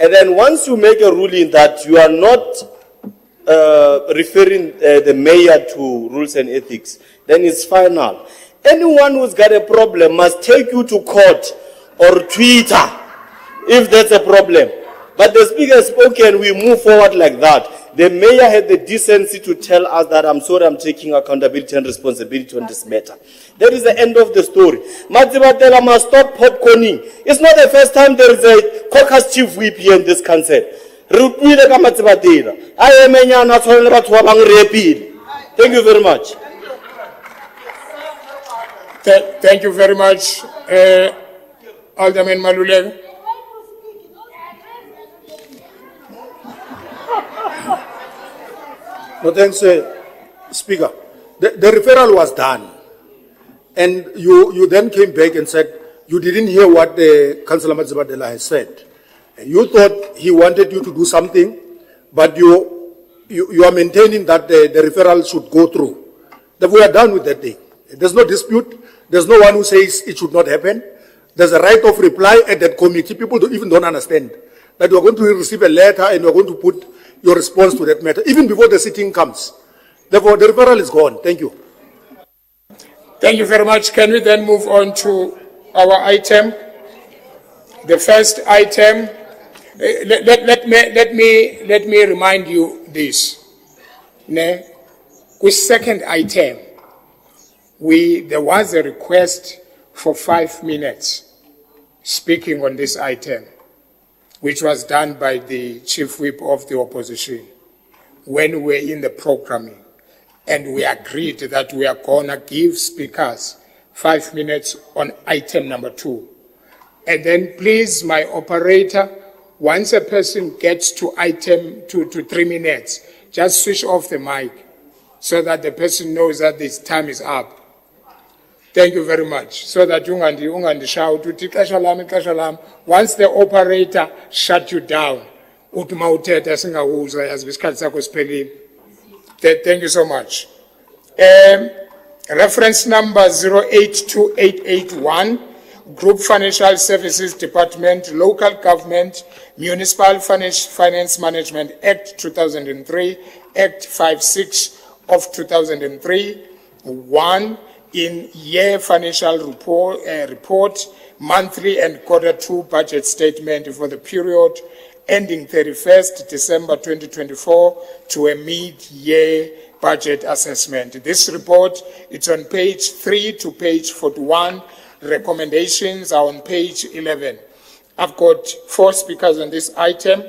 E: And then once you make a ruling that you are not referring the mayor to rules and ethics, then it's final. Anyone who's got a problem must take you to court or Twitter if that's a problem. But the Speaker has spoken, we move forward like that. The mayor had the decency to tell us that I'm sorry, I'm taking accountability and responsibility on this matter. That is the end of the story. Matsibatela must stop popcorning. It's not the first time there is a caucus chief whip here in this council. Thank you very much.
B: Thank you very much, Alderman Maluleka.
G: No, thanks, Speaker. The referral was done. And you then came back and said you didn't hear what the Councillor Matsibadela has said. You thought he wanted you to do something, but you are maintaining that the referral should go through. That we are done with that thing. There's no dispute. There's no one who says it should not happen. There's a right of reply at that committee. People even don't understand that you are going to receive a letter and you are going to put your response to that matter, even before the sitting comes. Therefore, the referral is gone. Thank you.
B: Thank you very much. Can we then move on to our item? The first item, let me remind you this. With second item, there was a request for 5 minutes speaking on this item, which was done by the chief whip of the opposition when we were in the programming. And we agreed that we are going to give speakers 5 minutes on item number 2. And then please, my operator, once a person gets to item 2 to 3 minutes, just switch off the mic so that the person knows that this time is up. Thank you very much. So that ungandi shout, once the operator shut you down, thank you so much. Reference number 082881, Group Financial Services Department, Local Government, Municipal Finance Management Act 2003, Act 56 of 2003, 1 in year financial report, monthly and quarter 2 budget statement for the period ending 31st December 2024 to a mid-year budget assessment. This report, it's on page 3 to page 41. Recommendations are on page 11. I've got 4 speakers on this item.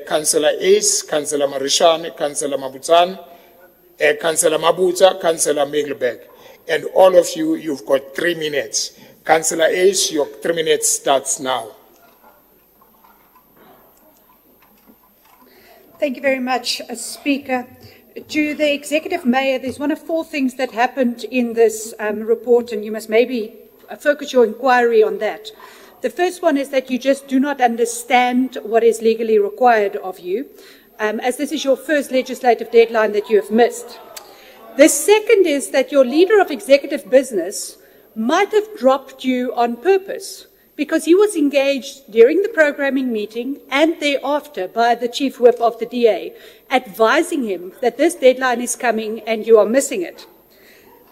B: Councillor Ace, Councillor Marishan, Councillor Mabutsan, Councillor Mabuta, Councillor Miglberg. And all of you, you've got 3 minutes. Councillor Ace, your 3 minutes starts now.
U: Thank you very much, Speaker. To the Executive Mayor, there's one of 4 things that happened in this report, and you must maybe focus your inquiry on that. The first one is that you just do not understand what is legally required of you, as this is your first legislative deadline that you have missed. The second is that your leader of executive business might have dropped you on purpose because he was engaged during the programming meeting and thereafter by the chief whip of the DA, advising him that this deadline is coming and you are missing it.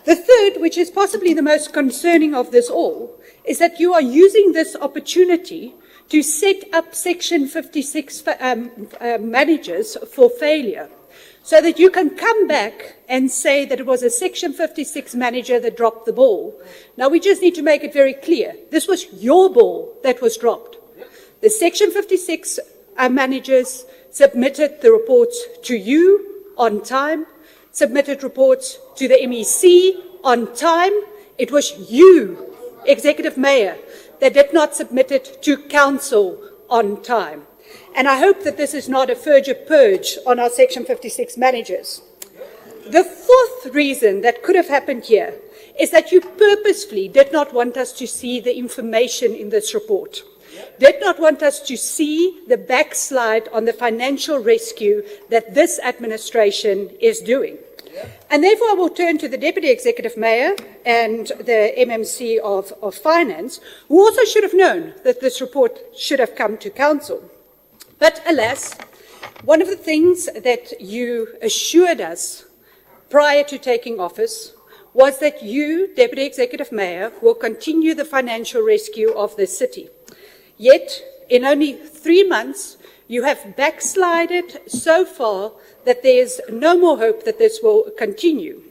U: The third, which is possibly the most concerning of this all, is that you are using this opportunity to set up Section 56 managers for failure, so that you can come back and say that it was a Section 56 manager that dropped the ball. Now, we just need to make it very clear. This was your ball that was dropped. The Section 56 managers submitted the reports to you on time, submitted reports to the MEC on time. It was you, Executive Mayor, that did not submit it to Council on time. And I hope that this is not a further purge on our Section 56 managers. The fourth reason that could have happened here is that you purposefully did not want us to see the information in this report, did not want us to see the backslide on the financial rescue that this administration is doing. And therefore, I will turn to the Deputy Executive Mayor and the MMC of Finance, who also should have known that this report should have come to Council. But alas, one of the things that you assured us prior to taking office was that you, Deputy Executive Mayor, will continue the financial rescue of the city. Yet, in only 3 months, you have backslided so far that there's no more hope that this will continue.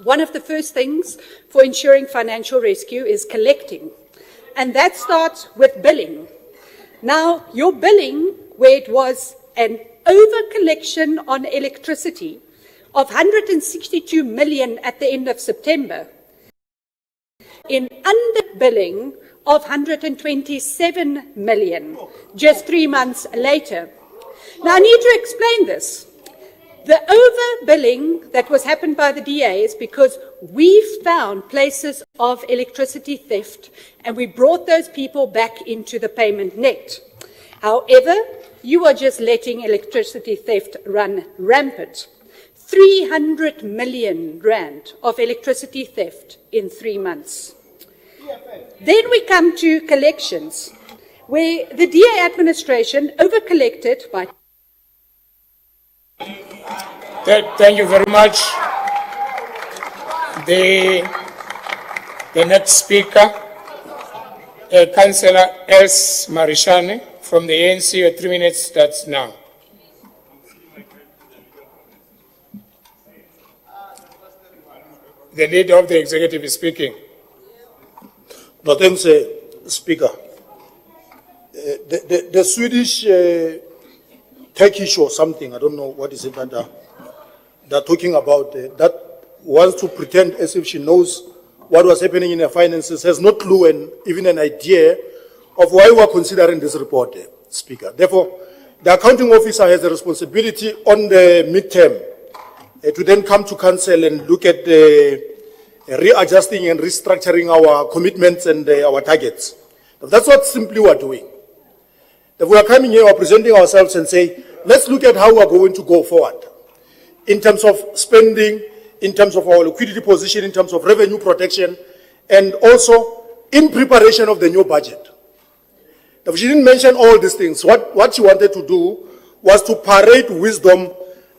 U: One of the first things for ensuring financial rescue is collecting, and that starts with billing. Now, your billing, where it was an over-collection on electricity of 162 million at the end of September, in under-billing of 127 million just 3 months later. Now, I need to explain this. The overbilling that was happened by the DA is because we found places of electricity theft and we brought those people back into the payment net. However, you are just letting electricity theft run rampant. 300 million rand of electricity theft in 3 months. Then we come to collections, where the DA administration over-collected by...
B: Thank you very much. The next speaker, Councillor S. Marishane from the ANC. Your 3 minutes starts now. The leader of the executive is speaking.
G: No, thanks, Speaker. The Swedish Turkish or something, I don't know what is it that they're talking about, that wants to pretend as if she knows what was happening in her finances, has no clue and even an idea of why we are considering this report, Speaker. Therefore, the accounting officer has a responsibility on the midterm to then come to council and look at readjusting and restructuring our commitments and our targets. That's what simply we are doing. If we are coming here, we are presenting ourselves and say, let's look at how we are going to go forward in terms of spending, in terms of our liquidity position, in terms of revenue protection, and also in preparation of the new budget. If she didn't mention all these things, what she wanted to do was to parade wisdom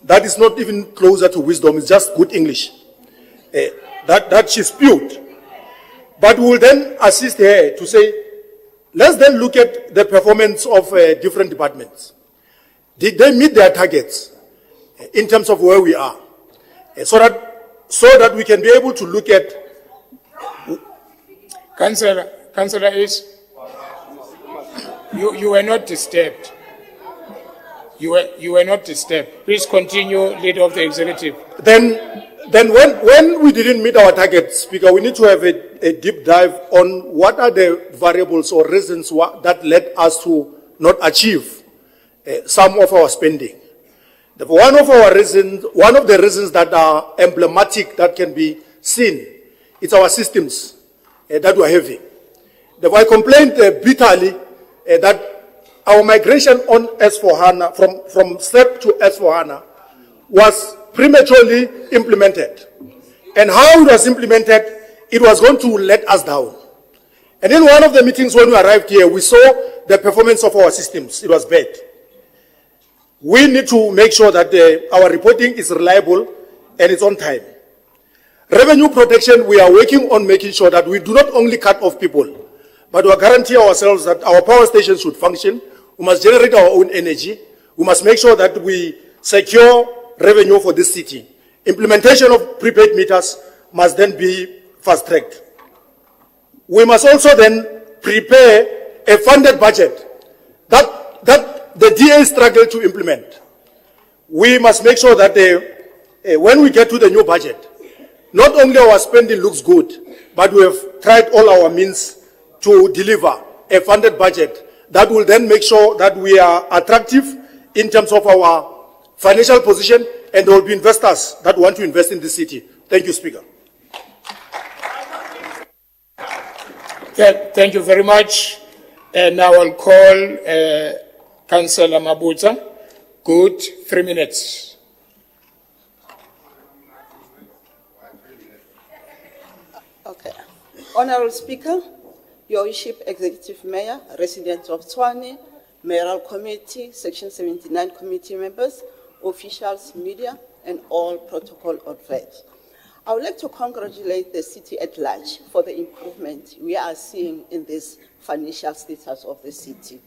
G: that is not even closer to wisdom, it's just good English, that she spewed. But we will then assist her to say, let's then look at the performance of different departments. Did they meet their targets in terms of where we are? So that we can be able to look at...
B: Councillor is, you were not disturbed. You were not disturbed. Please continue, leader of the executive.
G: Then when we didn't meet our targets, Speaker, we need to have a deep dive on what are the variables or reasons that led us to not achieve some of our spending. One of the reasons that are emblematic that can be seen, it's our systems that we're having. I complained bitterly that our migration on S4HANA, from STEP to S4HANA, was prematurely implemented. And how it was implemented, it was going to let us down. And in one of the meetings when we arrived here, we saw the performance of our systems. It was bad. We need to make sure that our reporting is reliable and it's on time. Revenue protection, we are working on making sure that we do not only cut off people, but we guarantee ourselves that our power stations should function. We must generate our own energy. We must make sure that we secure revenue for this city. Implementation of prepaid meters must then be fast-tracked. We must also then prepare a funded budget that the DA struggled to implement. We must make sure that when we get to the new budget, not only our spending looks good, but we have tried all our means to deliver a funded budget that will then make sure that we are attractive in terms of our financial position, and there will be investors that want to invest in the city. Thank you, Speaker.
B: Thank you very much. And now I'll call Councillor Mabuza. Good, 3 minutes.
F: Okay. Honorable Speaker, Your Worship, Executive Mayor, residents of Tshwane, Mayoral Committee, Section 79 committee members, officials, media, and all protocol observers. I would like to congratulate the city at large for the improvement we are seeing in this financial status of the city.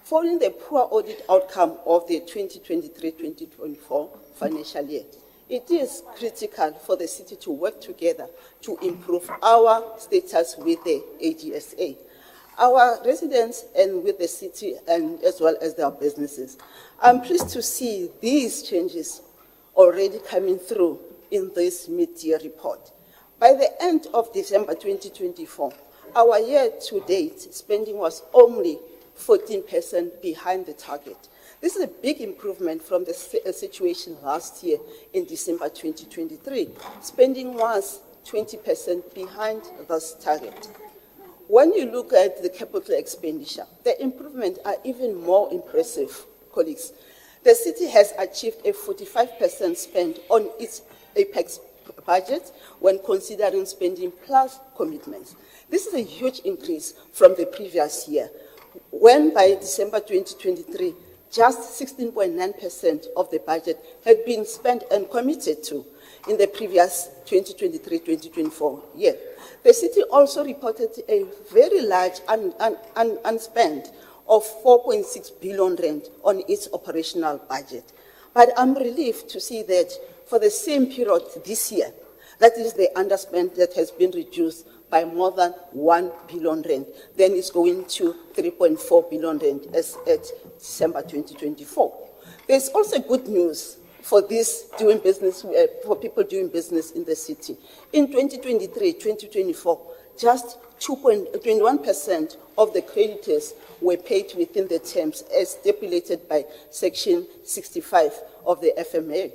F: Following the poor audit outcome of the 2023-2024 financial year, it is critical for the city to work together to improve our status with the AGSA, our residents, and with the city, and as well as their businesses. I'm pleased to see these changes already coming through in this mid-year report. By the end of December 2024, our year-to-date spending was only 14% behind the target. This is a big improvement from the situation last year in December 2023. Spending was 20% behind this target. When you look at the capital expenditure, the improvements are even more impressive, colleagues. The city has achieved a 45% spend on its Apex budget when considering spending plus commitments. This is a huge increase from the previous year, when by December 2023, just 16.9% of the budget had been spent and committed to in the previous 2023-2024 year. The city also reported a very large unspent of 4.6 billion rand on its operational budget. But I'm relieved to see that for the same period this year, that is the underspend that has been reduced by more than 1 billion rand. Then it's going to 3.4 billion rand as at December 2024. There's also good news for this doing business, for people doing business in the city. In 2023-2024, just 2.21% of the creditors were paid within the terms as stipulated by Section 65 of the FMA.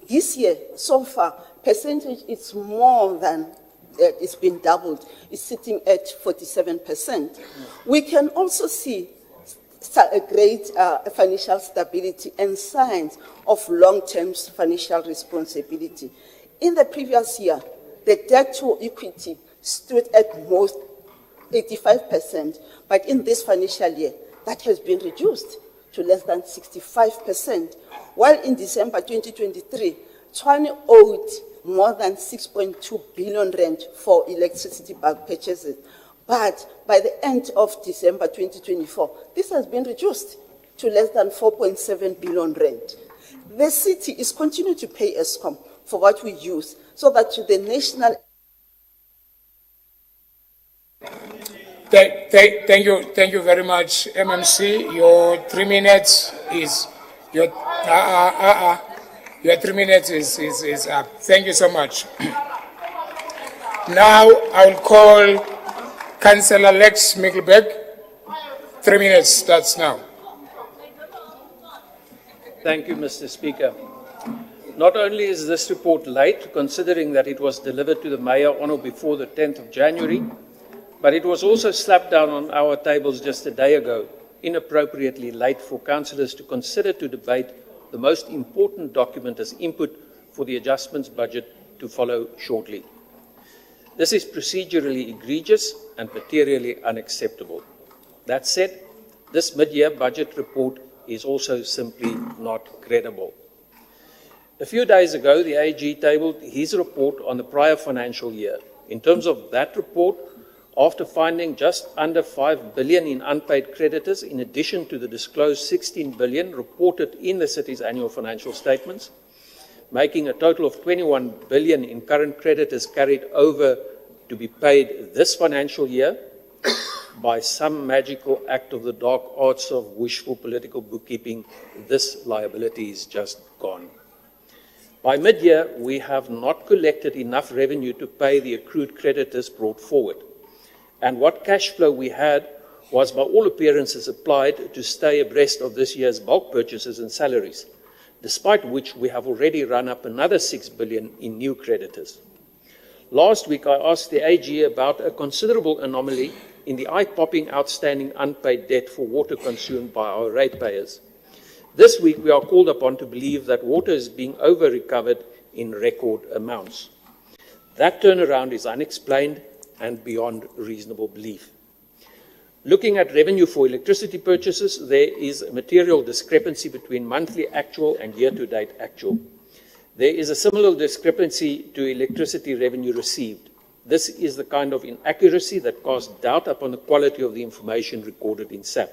F: This year, so far, percentage is more than it's been doubled. It's sitting at 47%. We can also see a great financial stability and signs of long-term financial responsibility. In the previous year, the debt to equity stood at most 85%, but in this financial year, that has been reduced to less than 65%. While in December 2023, Tshwane owed more than 6.2 billion rand for electricity bulk purchases. But by the end of December 2024, this has been reduced to less than 4.7 billion rand. The city is continuing to pay ESCOM for what we use so that the national...
B: Thank you very much, MMC. Your 3 minutes is your 3 minutes is up. Thank you so much. Now I'll call Councillor Lex Mikkelberg. 3 minutes starts now.
Q: Thank you, Mr. Speaker. Not only is this report late, considering that it was delivered to the Mayor on or before the 10th of January, but it was also slapped down on our tables just a day ago, inappropriately late for councillors to consider to debate the most important document as input for the adjustments budget to follow shortly. This is procedurally egregious and materially unacceptable. That said, this mid-year budget report is also simply not credible. A few days ago, the AG tabled his report on the prior financial year. In terms of that report, after finding just under 5 billion in unpaid creditors, in addition to the disclosed 16 billion reported in the city's annual financial statements, making a total of 21 billion in current creditors carried over to be paid this financial year, by some magical act of the dark arts of wishful political bookkeeping, this liability is just gone. By mid-year, we have not collected enough revenue to pay the accrued creditors brought forward. And what cash flow we had was by all appearances applied to stay abreast of this year's bulk purchases and salaries, despite which we have already run up another 6 billion in new creditors. Last week, I asked the AG about a considerable anomaly in the eye-popping outstanding unpaid debt for water consumed by our ratepayers. This week, we are called upon to believe that water is being over-recovered in record amounts. That turnaround is unexplained and beyond reasonable belief. Looking at revenue for electricity purchases, there is a material discrepancy between monthly actual and year-to-date actual. There is a similar discrepancy to electricity revenue received. This is the kind of inaccuracy that casts doubt upon the quality of the information recorded in SAP.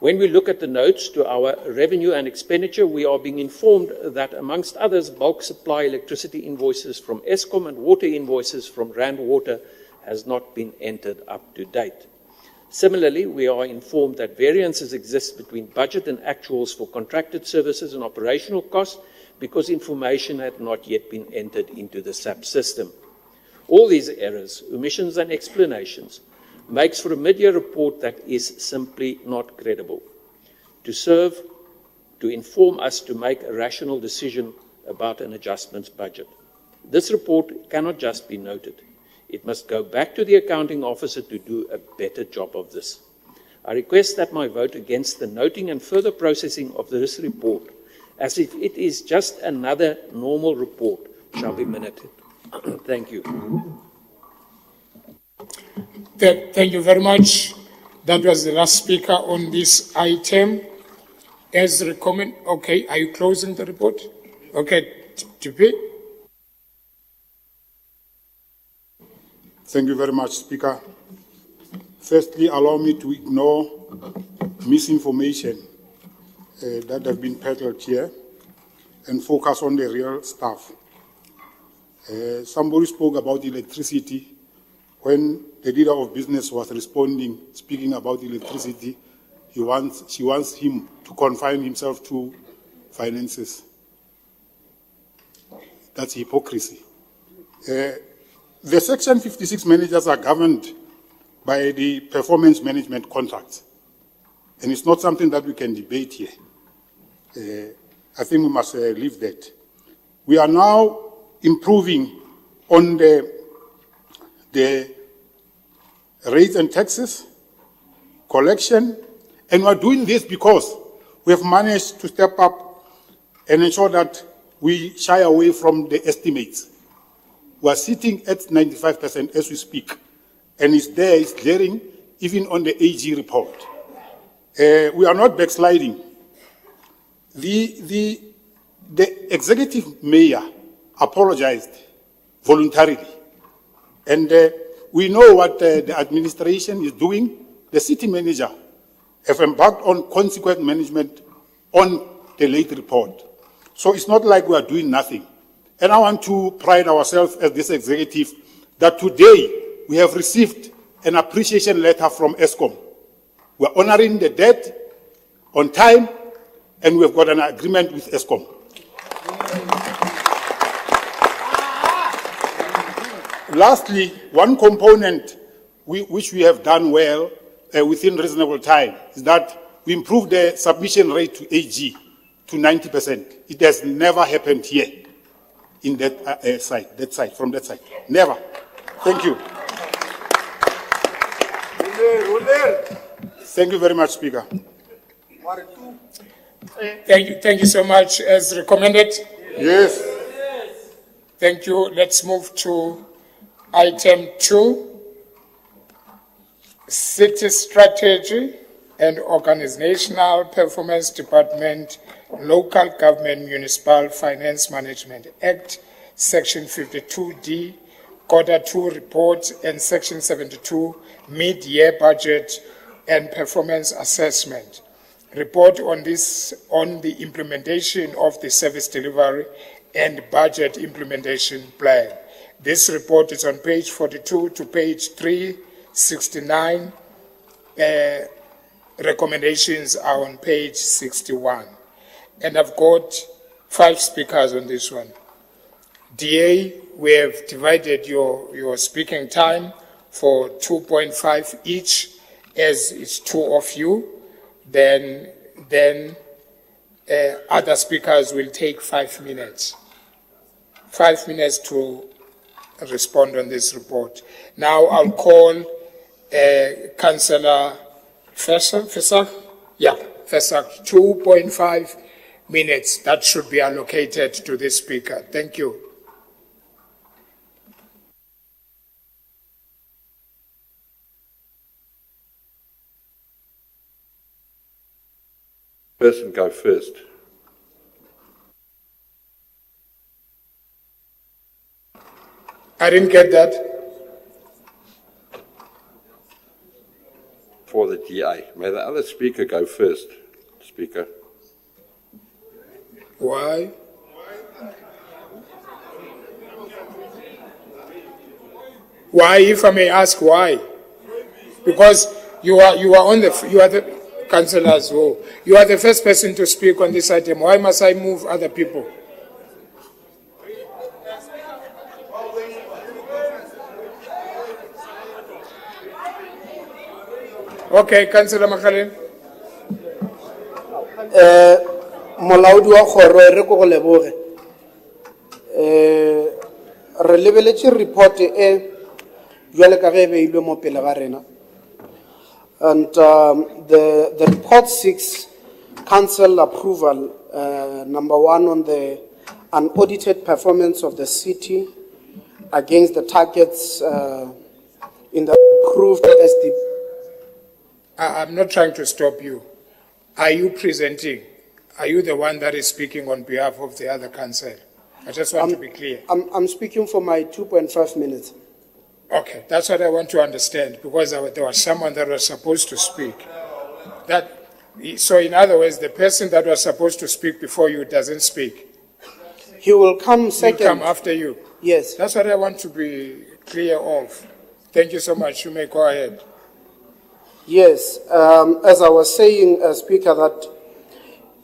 Q: When we look at the notes to our revenue and expenditure, we are being informed that, amongst others, bulk supply electricity invoices from Eskom and water invoices from Rand Water has not been entered up to date. Similarly, we are informed that variances exist between budget and actuals for contracted services and operational costs because information had not yet been entered into the SAP system. All these errors, omissions and explanations makes for a mid-year report that is simply not credible. To serve, to inform us to make a rational decision about an adjustments budget. This report cannot just be noted. It must go back to the accounting officer to do a better job of this. I request that my vote against the noting and further processing of this report, as if it is just another normal report, shall be minuted. Thank you.
B: Thank you very much. That was the last speaker on this item. As recommended, okay, are you closing the report? Okay, TP.
A: Thank you very much, Speaker. Firstly, allow me to ignore misinformation that have been peddled here and focus on the real stuff. Somebody spoke about electricity. When the leader of business was responding, speaking about electricity, she wants him to confine himself to finances. That's hypocrisy. The Section 56 managers are governed by the performance management contracts, and it's not something that we can debate here. I think we must leave that. We are now improving on the rates and taxes, collection, and we're doing this because we have managed to step up and ensure that we shy away from the estimates. We are sitting at 95% as we speak, and it's there, it's glaring, even on the AG report. We are not backsliding. The executive mayor apologized voluntarily, and we know what the administration is doing. The city manager have embarked on consequent management on the late report. So it's not like we are doing nothing. And I want to pride ourselves as this executive that today we have received an appreciation letter from Eskom. We're honoring the debt on time, and we've got an agreement with Eskom. Lastly, one component which we have done well within reasonable time is that we improved the submission rate to AG to 90%. It has never happened here in that side, from that side. Never. Thank you. Thank you very much, Speaker.
B: Thank you so much. As recommended?
A: Yes.
B: Thank you. Let's move to item 2, City Strategy and Organizational Performance Department, Local Government Municipal Finance Management Act, Section 52D, Quarter 2 Report, and Section 72, Mid-Year Budget and Performance Assessment. Report on the implementation of the Service Delivery and Budget Implementation Plan. This report is on page 42 to page 369 recommendations are on page 61. And I've got 5 speakers on this one. DA, we have divided your speaking time for 2.5 each, as it's 2 of you. Then other speakers will take 5 minutes. 5 minutes to respond on this report. Now I'll call Councillor Fesak? Yeah, Fesak, 2.5 minutes. That should be allocated to this speaker. Thank you.
I: Person go first.
B: I didn't get that.
I: For the DA. May the other speaker go first, Speaker.
B: Why? Why, if I may ask why? Because you are the councillors who, you are the first person to speak on this item. Why must I move other people? Okay, Councillor Makhaleni.
M: Molaodi wa kgoro re go leboge. Re lebeletse report e jwale ka ge beilwe mo pele ga rena. And the report seeks council approval, number 1 on the unaudited performance of the city against the targets in the approved SDP.
B: I'm not trying to stop you. Are you presenting? Are you the one that is speaking on behalf of the other council? I just want to be clear.
M: I'm speaking for my 2.5 minutes.
B: Okay, that's what I want to understand, because there was someone that was supposed to speak. So in other words, the person that was supposed to speak before you doesn't speak.
M: He will come second.
B: He'll come after you.
M: Yes.
B: That's what I want to be clear of. Thank you so much. You may go ahead.
M: Yes, as I was saying, Speaker, that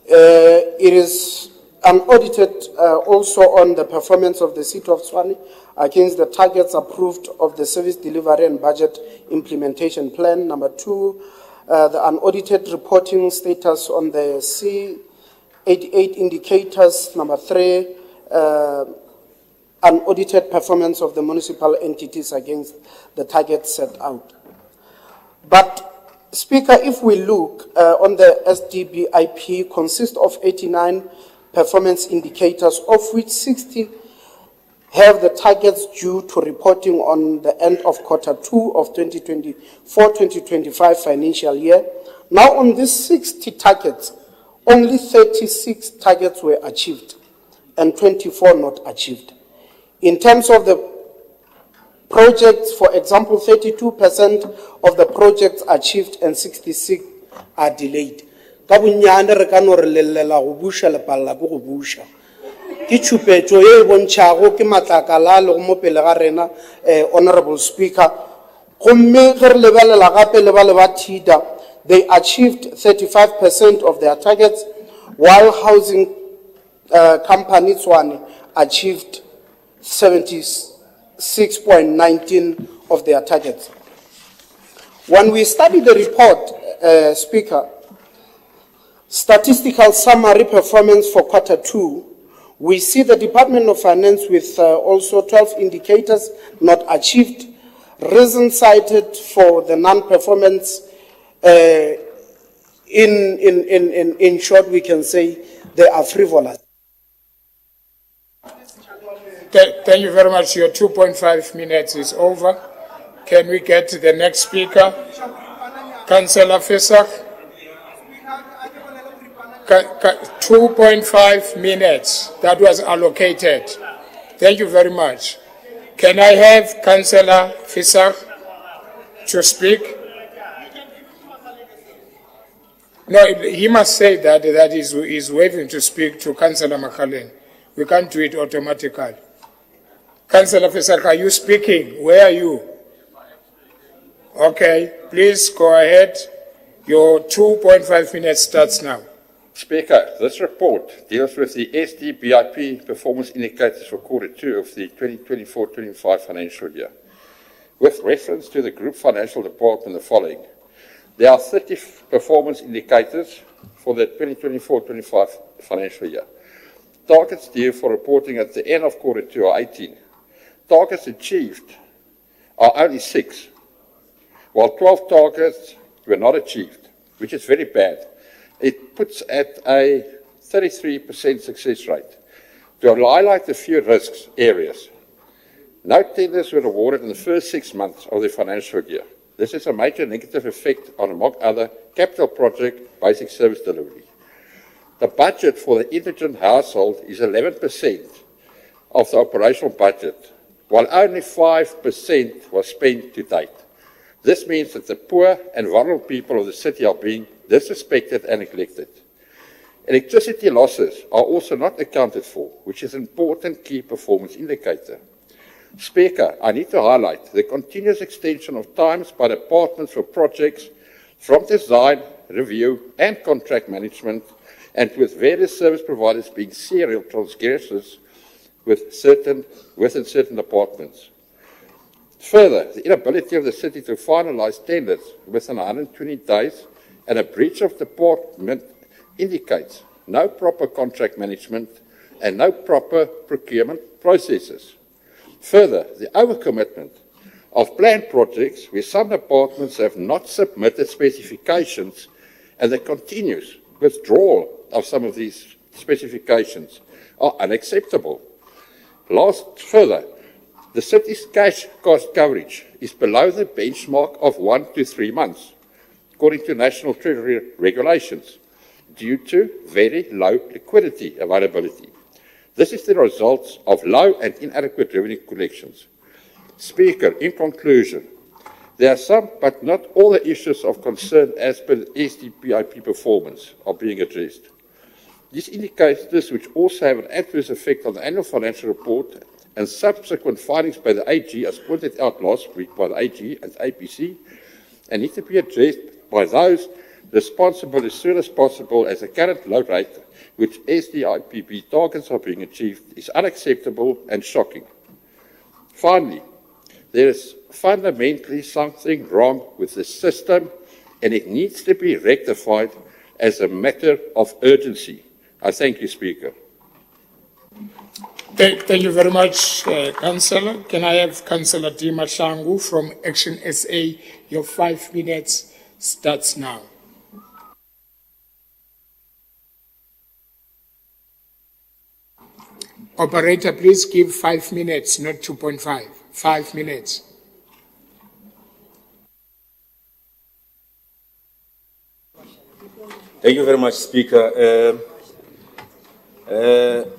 M: it is unaudited also on the performance of the City of Tshwane against the targets approved of the Service Delivery and Budget Implementation Plan. Number 2, the unaudited reporting status on the C88 indicators. Number 3, unaudited performance of the municipal entities against the targets set out. But Speaker, if we look on the SDBIP, consists of 89 performance indicators, of which 60 have the targets due to reporting on the end of Q2 of 2024-2025 financial year. Now, on these 60 targets, only 36 targets were achieved and 24 not achieved. In terms of the projects, for example, 32% of the projects achieved and 66 are delayed. Ka bonyane re ka no re lelela go busha le palla go busha. Ke tshupetso e bontšhago ke matlakala le go mo pele ga rena, Honorable Speaker. Gomme ge re lebelela gape le ba le ba TIDA, they achieved 35% of their targets, while housing company Tshwane achieved 76.19 of their targets. When we study the report, Speaker, statistical summary performance for Q2, we see the Department of Finance with also 12 indicators not achieved. Reasons cited for the non-performance, in short, we can say they are frivolous.
B: Thank you very much. Your 2.5 minutes is over. Can we get to the next speaker? Councillor Fesak. 2.5 minutes. That was allocated. Thank you very much. Can I have Councillor Fesak to speak? No, he must say that he's waiting to speak to Councillor Makhaleni. We can't do it automatically. Councillor Fesak, are you speaking? Where are you? Okay, please go ahead. Your 2.5 minutes starts now.
I: Speaker, this report deals with the SDBIP performance indicators for Q2 of the 2024-25 financial year. With reference to the Group Financial Department, the following. There are 30 performance indicators for the 2024-25 financial year. Targets due for reporting at the end of Q2 are 18. Targets achieved are only 6, while 12 targets were not achieved, which is very bad. It puts at a 33% success rate. To highlight a few risks areas, no tenders were awarded in the first 6 months of the financial year. This has a major negative effect on, among other, capital project basic service delivery. The budget for the indigent household is 11% of the operational budget, while only 5% was spent to date. This means that the poor and vulnerable people of the city are being disrespected and neglected. Electricity losses are also not accounted for, which is an important key performance indicator. Speaker, I need to highlight the continuous extension of times by departments for projects from design, review and contract management, and with various service providers being serial transgressors within certain departments. Further, the inability of the city to finalize tenders within 120 days and a breach of department indicates no proper contract management and no proper procurement processes. Further, the overcommitment of planned projects where some departments have not submitted specifications and the continuous withdrawal of some of these specifications are unacceptable. Further, the city's cash cost coverage is below the benchmark of 1 to 3 months, according to National Treasury regulations, due to very low liquidity availability. This is the result of low and inadequate revenue collections. Speaker, in conclusion, there are some, but not all the issues of concern as per the SDPIP performance are being addressed. These indicators, which also have an adverse effect on the annual financial report and subsequent findings by the AG, as pointed out last week by the AG and APC, and need to be addressed by those responsible as soon as possible, as the current low rate, which SDIPP targets are being achieved, is unacceptable and shocking. Finally, there is fundamentally something wrong with the system, and it needs to be rectified as a matter of urgency. I thank you, Speaker.
B: Thank you very much, Councillor. Can I have Councillor Dima Shangu from Action SA? Your 5 minutes starts now. Operator, please give 5 minutes, not 2.5. 5 minutes.
K: Thank you very much, Speaker.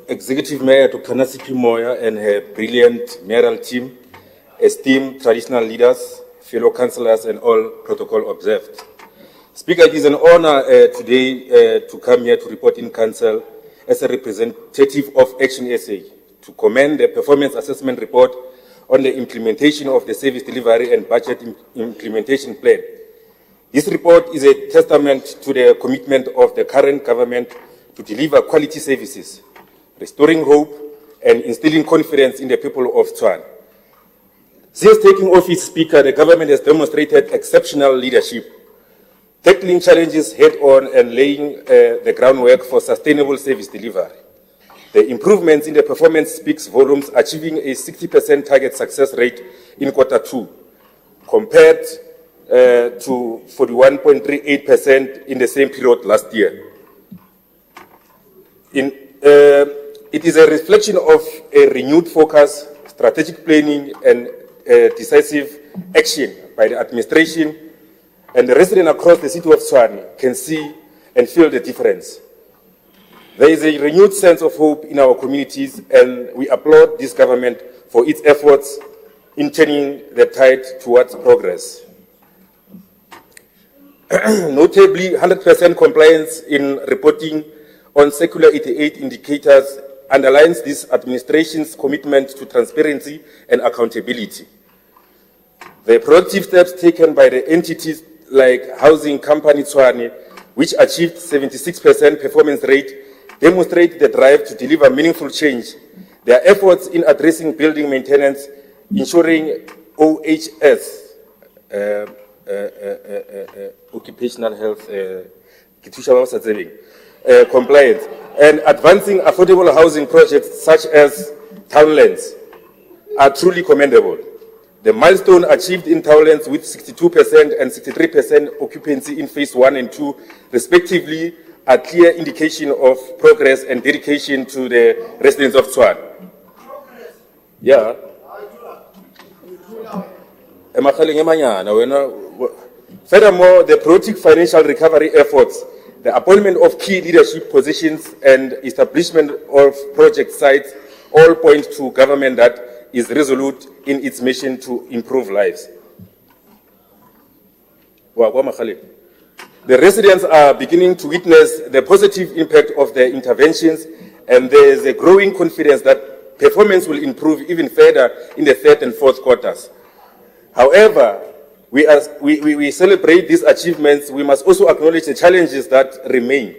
K: Executive Mayor Dr. Nasipi Moya and her brilliant mayoral team, esteemed traditional leaders, fellow councillors, and all protocol observed. Speaker, it is an honor today to come here to report in council as a representative of Action SA to commend the performance assessment report on the implementation of the service delivery and budget implementation plan. This report is a testament to the commitment of the current government to deliver quality services, restoring hope and instilling confidence in the people of Tshwane. Since taking office, Speaker, the government has demonstrated exceptional leadership, tackling challenges head-on and laying the groundwork for sustainable service delivery. The improvements in the performance speaks volumes, achieving a 60% target success rate in Q2, compared to 41.38% in the same period last year. It is a reflection of a renewed focus, strategic planning, and decisive action by the administration, and the residents across the city of Tshwane can see and feel the difference. There is a renewed sense of hope in our communities, and we applaud this government for its efforts in turning the tide towards progress. Notably, 100% compliance in reporting on Circular 88 indicators underlines this administration's commitment to transparency and accountability. The proactive steps taken by the entities like Housing Company Tshwane, which achieved 76% performance rate, demonstrate the drive to deliver meaningful change. Their efforts in addressing building maintenance, ensuring OHS, occupational health, compliance, and advancing affordable housing projects such as townlands are truly commendable. The milestone achieved in townlands with 62% and 63% occupancy in phase 1 and 2, respectively, are clear indication of progress and dedication to the residents of Tshwane. Yeah. Furthermore, the proactive financial recovery efforts, the appointment of key leadership positions, and establishment of project sites all point to government that is resolute in its mission to improve lives. The residents are beginning to witness the positive impact of their interventions, and there is a growing confidence that performance will improve even further in the third and fourth quarters. However, we celebrate these achievements. We must also acknowledge the challenges that remain.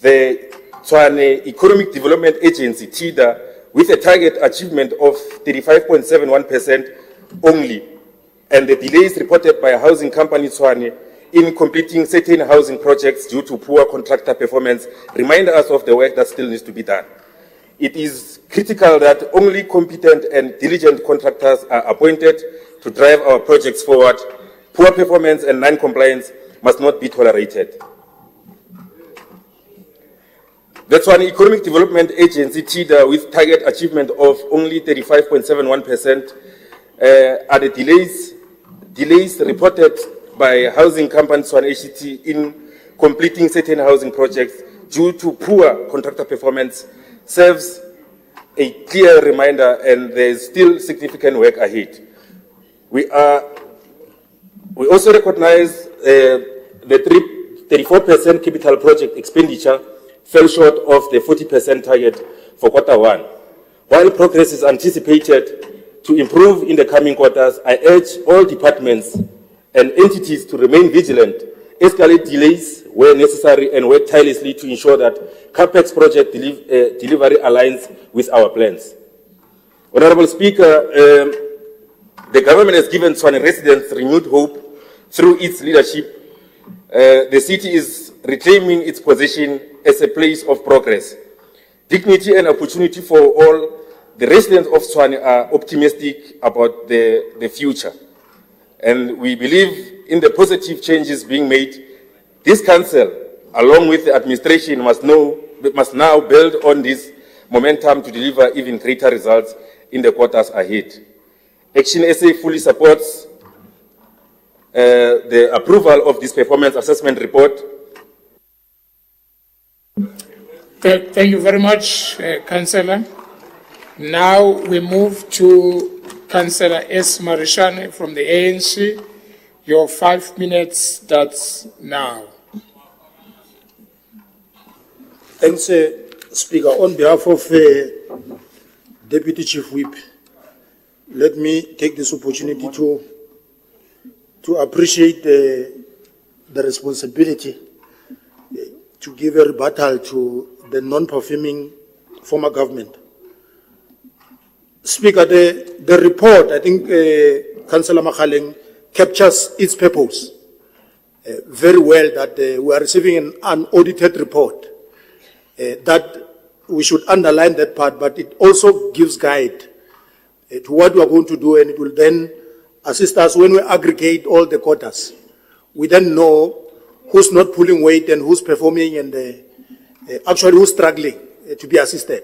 K: The Tshwane Economic Development Agency, TIDA, with a target achievement of 35.71% only, and the delays reported by Housing Company Tshwane in completing certain housing projects due to poor contractor performance, remind us of the work that still needs to be done. It is critical that only competent and diligent contractors are appointed to drive our projects forward. Poor performance and non-compliance must not be tolerated. The Tshwane Economic Development Agency, TIDA, with target achievement of only 35.71%, are the delays reported by Housing Company Tshwane HCT in completing certain housing projects due to poor contractor performance serves a clear reminder, and there is still significant work ahead. We also recognize the 34% capital project expenditure fell short of the 40% target for quarter 1. While progress is anticipated to improve in the coming quarters, I urge all departments and entities to remain vigilant, escalate delays where necessary, and work tirelessly to ensure that CAPEX project delivery aligns with our plans. Honorable Speaker, the government has given Tshwane residents renewed hope through its leadership. The city is reclaiming its position as a place of progress, dignity, and opportunity for all. The residents of Tshwane are optimistic about the future, and we believe in the positive changes being made. This council, along with the administration, must now build on this momentum to deliver even greater results in the quarters ahead. Action SA fully supports the approval of this performance assessment report.
B: Thank you very much, Councillor. Now we move to Councillor S. Marishane from the ANC. Your 5 minutes starts now.
G: Thanks, Speaker. On behalf of Deputy Chief Whip, let me take this opportunity to appreciate the responsibility to give a rebuttal to the non-performing former government. Speaker, the report, I think Councillor Makhaleng captures its purpose very well, that we are receiving an unaudited report, that we should underline that part, but it also gives guide to what we are going to do, and it will then assist us when we aggregate all the quotas. We then know who's not pulling weight and who's performing, and actually who's struggling to be assisted.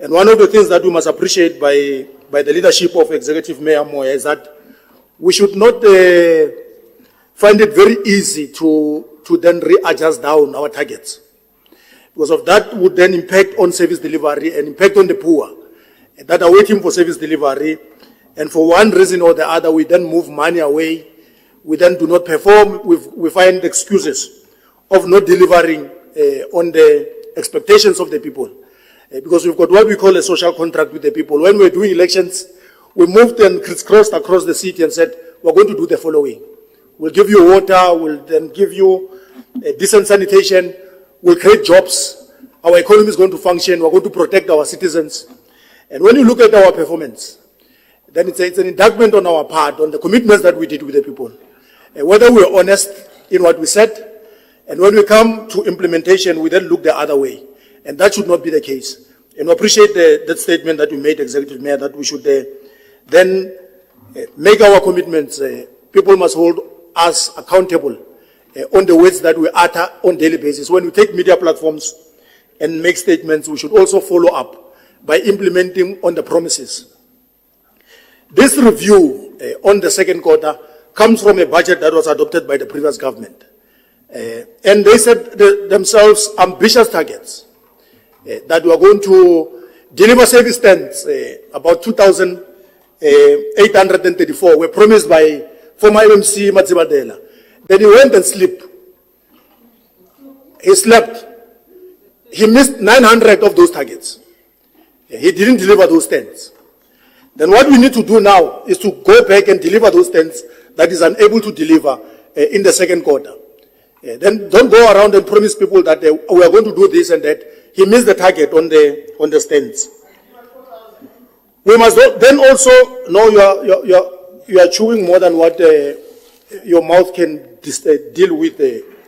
G: And one of the things that we must appreciate by the leadership of Executive Mayor Moya is that we should not find it very easy to then readjust down our targets, because of that would then impact on service delivery and impact on the poor that are waiting for service delivery. And for one reason or the other, we then move money away. We then do not perform. We find excuses of not delivering on the expectations of the people. Because we've got what we call a social contract with the people. When we're doing elections, we moved and crisscrossed across the city and said, we're going to do the following. We'll give you water, we'll then give you decent sanitation, we'll create jobs, our economy is going to function, we're going to protect our citizens. And when you look at our performance, then it's an indictment on our part, on the commitments that we did with the people. Whether we're honest in what we said, and when we come to implementation, we then look the other way. And that should not be the case. And we appreciate that statement that you made, Executive Mayor, that we should then make our commitments. People must hold us accountable on the words that we utter on a daily basis. When we take media platforms and make statements, we should also follow up by implementing on the promises. This review on the second quarter comes from a budget that was adopted by the previous government. And they set themselves ambitious targets that we are going to deliver service stands, about 2,834 were promised by former MMC Matsibadela. Then he went and slept. He slept. He missed 900 of those targets. He didn't deliver those stands. Then what we need to do now is to go back and deliver those stands that is unable to deliver in the second quarter. Then don't go around and promise people that we are going to do this and that. He missed the target on the stands. We must then also know you are chewing more than what your mouth can deal with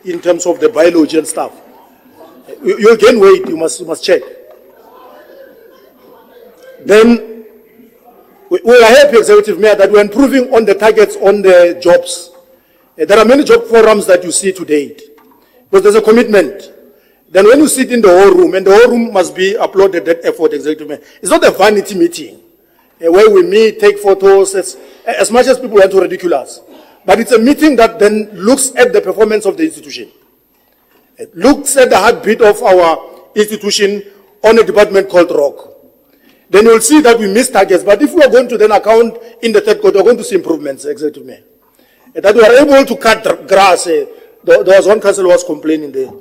G: in terms of the biology and stuff. You'll gain weight. You must check. Then we are happy, Executive Mayor, that we're improving on the targets on the jobs. There are many job forums that you see to date, but there's a commitment. Then when you sit in the whole room, and the whole room must be applauded that effort, Executive Mayor. It's not a vanity meeting where we meet, take photos, as much as people want to ridicule us. But it's a meeting that then looks at the performance of the institution. It looks at the heartbeat of our institution on a department called ROC. Then you'll see that we missed targets. But if we are going to then account in the third quarter, we're going to see improvements, Executive Mayor. That we are able to cut grass. There was one council who was complaining there.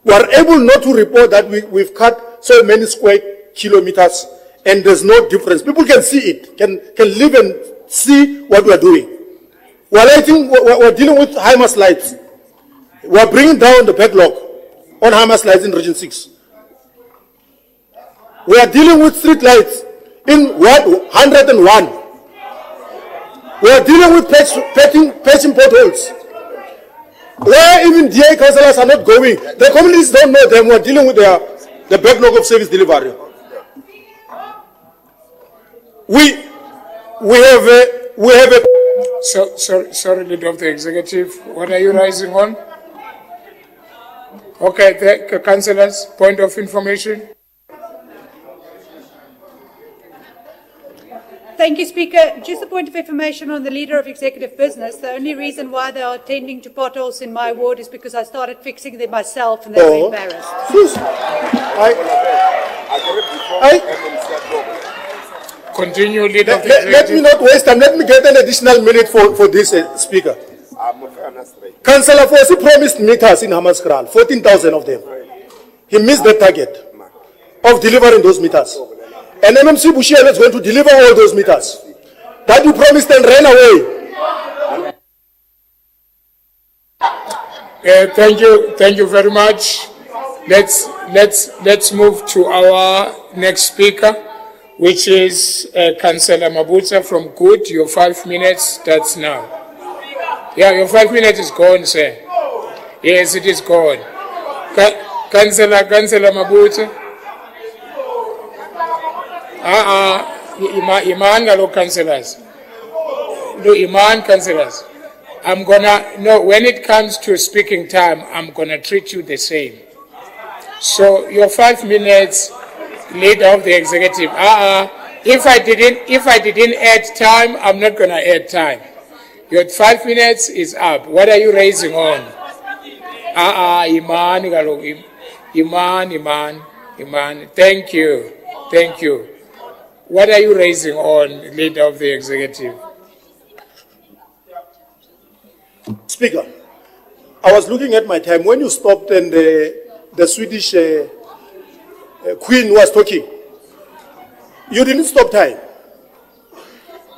G: We are able not to report that we've cut so many square kilometers and there's no difference. People can see it, can live and see what we are doing. We're dealing with HIMARS lights. We are bringing down the backlog on HIMARS lights in Region 6. We are dealing with street lights in Ward 101. We are dealing with patching potholes. Where even DA councillors are not going. The communities don't know them. We are dealing with the backlog of service delivery. We have a.
B: Sorry, Leader of the Executive. What are you rising on? Okay, councillors, point of information.
U: Thank you, Speaker. Just a point of information on the Leader of Executive Business. The only reason why they are attending to potholes in my ward is because I started fixing them myself and they were embarrassed.
B: Continue, Leader of the Executive.
G: Let me not waste time. Let me get an additional minute for this, Speaker. Councillor Fosu promised meters in Hammanskraal, 14,000 of them. He missed the target of delivering those meters. And MMC Bushiela is going to deliver all those meters that you promised and ran away.
B: Thank you very much. Let's move to our next speaker, which is Councillor Mabutsa from Good. Your 5 minutes starts now. Yeah, your 5 minutes is gone, sir. Yes, it is gone. Councillor Mabutsa. Iman galo councillors. No, Iman councillors. When it comes to speaking time, I'm gonna treat you the same. So your 5 minutes, Leader of the Executive. If I didn't add time, I'm not gonna add time. Your 5 minutes is up. What are you raising on? Iman galo, Iman. Thank you. What are you raising on, Leader of the Executive?
G: Speaker, I was looking at my time. When you stopped and the Swedish Queen was talking, you didn't stop time.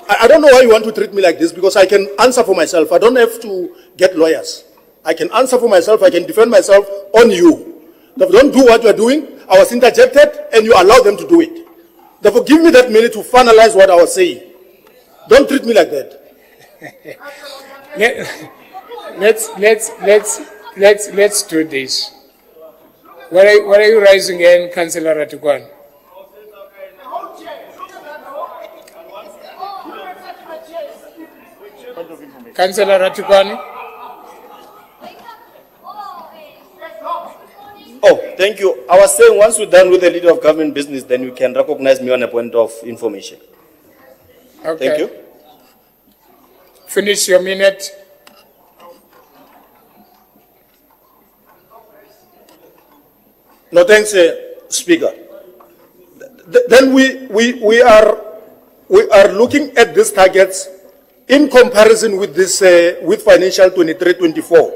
G: I don't know why you want to treat me like this, because I can answer for myself. I don't have to get lawyers. I can answer for myself. I can defend myself on you. Therefore, don't do what you are doing. I was interjected, and you allow them to do it. Therefore, give me that minute to finalize what I was saying. Don't treat me like that.
B: Let's do this. What are you raising in, Councillor Ratukwan? Councillor Ratukwan?
E: Oh, thank you. I was saying once we're done with the leader of government business, then you can recognize me on a point of information.
B: Okay.
E: Thank you.
B: Finish your minute.
G: No, thanks, Speaker. Then we are looking at these targets in comparison with this with financial 23-24.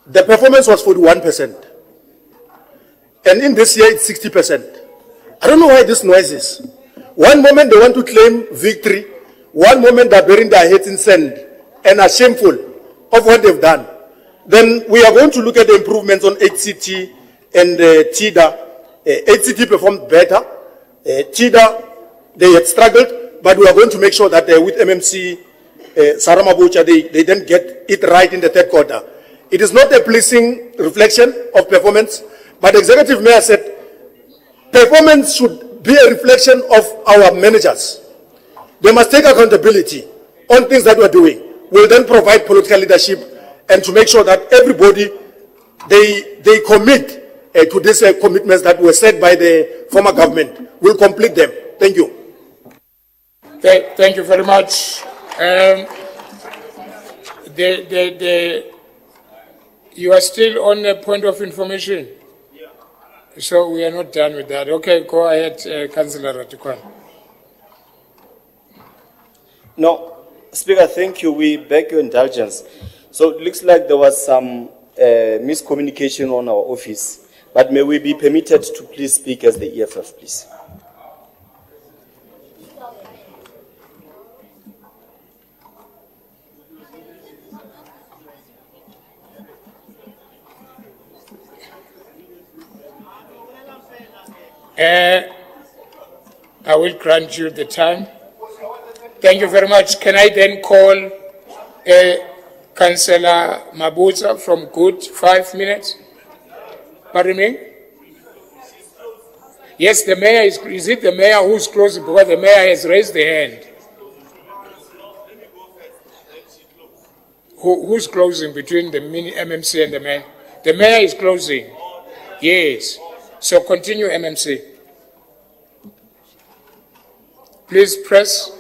G: The performance was 41%, and in this year it's 60%. I don't know why this noise is. One moment they want to claim victory, one moment they're burying their heads in sand and are shameful of what they've done. Then we are going to look at the improvements on HCT and TIDA. HCT performed better. TIDA, they had struggled, but we are going to make sure that with MMC Saramabucha, they didn't get it right in the third quarter. It is not a pleasing reflection of performance, but the Executive Mayor said performance should be a reflection of our managers. They must take accountability on things that we're doing. We'll then provide political leadership and to make sure that everybody, they commit to these commitments that were set by the former government. We'll complete them. Thank you.
B: Thank you very much. You are still on a point of information? So we are not done with that. Okay, go ahead, Councillor Ratukwan.
E: No, Speaker, thank you. We beg your indulgence. So it looks like there was some miscommunication on our office, but may we be permitted to please speak as the EFF, please?
B: I will grant you the time. Thank you very much. Can I then call Councillor Mabuza from Good, 5 minutes? Pardon me? Yes, the mayor is it the mayor who's closing? Because the mayor has raised the hand. Who's closing between the mini MMC and the mayor? The mayor is closing. Yes. So continue, MMC. Please press.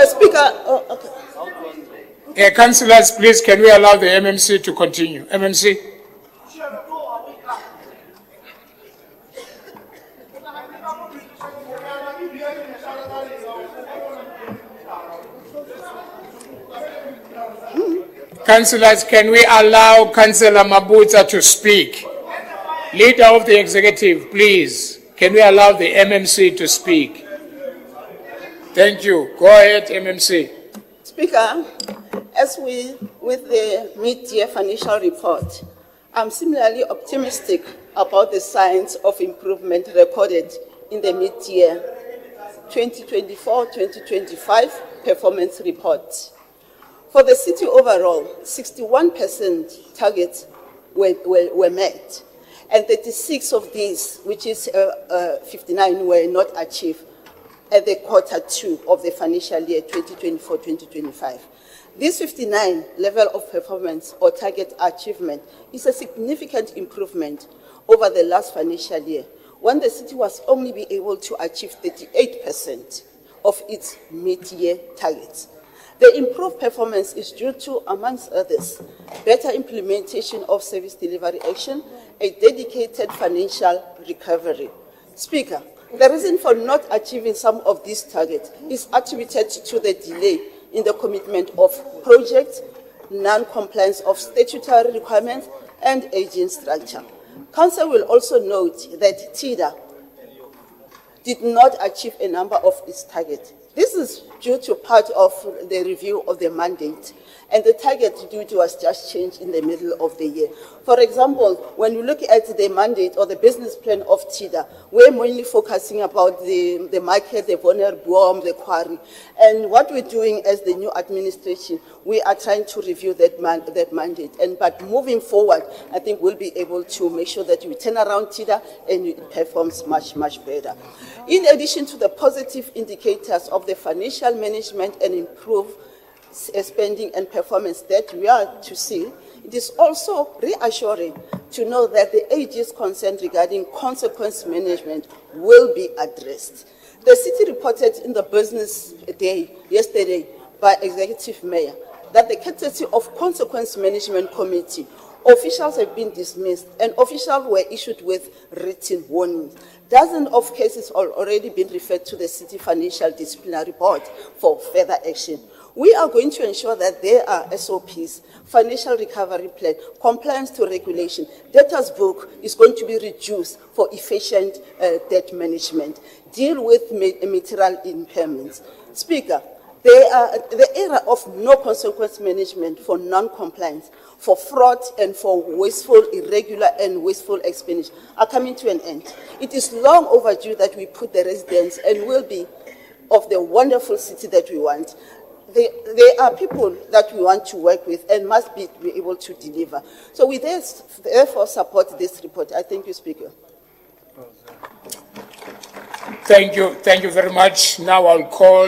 F: Speaker,
B: okay. Councillors, please, can we allow the MMC to continue? MMC. Councillors, can we allow Councillor Mabuza to speak? Leader of the executive, please. Can we allow the MMC to speak? Thank you. Go ahead, MMC.
F: Speaker, as with the mid-year financial report, I'm similarly optimistic about the signs of improvement recorded in the mid-year 2024-2025 performance report. For the city overall, 61% targets were met, and 36 of these, which is 59, were not achieved at the quarter 2 of the financial year 2024-2025. This 59 level of performance or target achievement is a significant improvement over the last financial year, when the city was only be able to achieve 38% of its mid-year targets. The improved performance is due to, amongst others, better implementation of service delivery action, a dedicated financial recovery. Speaker, the reason for not achieving some of these targets is attributed to the delay in the commitment of projects, non-compliance of statutory requirements, and aging structure. Council will also note that TIDA did not achieve a number of its targets. This is due to part of the review of the mandate, and the target due was just changed in the middle of the year. For example, when you look at the mandate or the business plan of TIDA, we're mainly focusing about the market, the vulnerable, the quarry. And what we're doing as the new administration, we are trying to review that mandate. But moving forward, I think we'll be able to make sure that we turn around TIDA and it performs much, much better. In addition to the positive indicators of the financial management and improve spending and performance that we are to see, it is also reassuring to know that the AG's concern regarding consequence management will be addressed. The city reported in the business day yesterday by Executive Mayor that the courtesy of Consequence Management Committee, officials have been dismissed and officials were issued with written warnings. Dozens of cases have already been referred to the City Financial Disciplinary Board for further action. We are going to ensure that there are SOPs, financial recovery plan, compliance to regulation. Debtors book is going to be reduced for efficient debt management. Deal with material impairments. Speaker, the era of no consequence management for non-compliance, for fraud and for wasteful, irregular and wasteful expenditure are coming to an end. It is long overdue that we put the residents and will be of the wonderful city that we want. They are people that we want to work with and must be able to deliver. So we therefore support this report. I thank you, Speaker.
B: Thank you very much. Now I'll call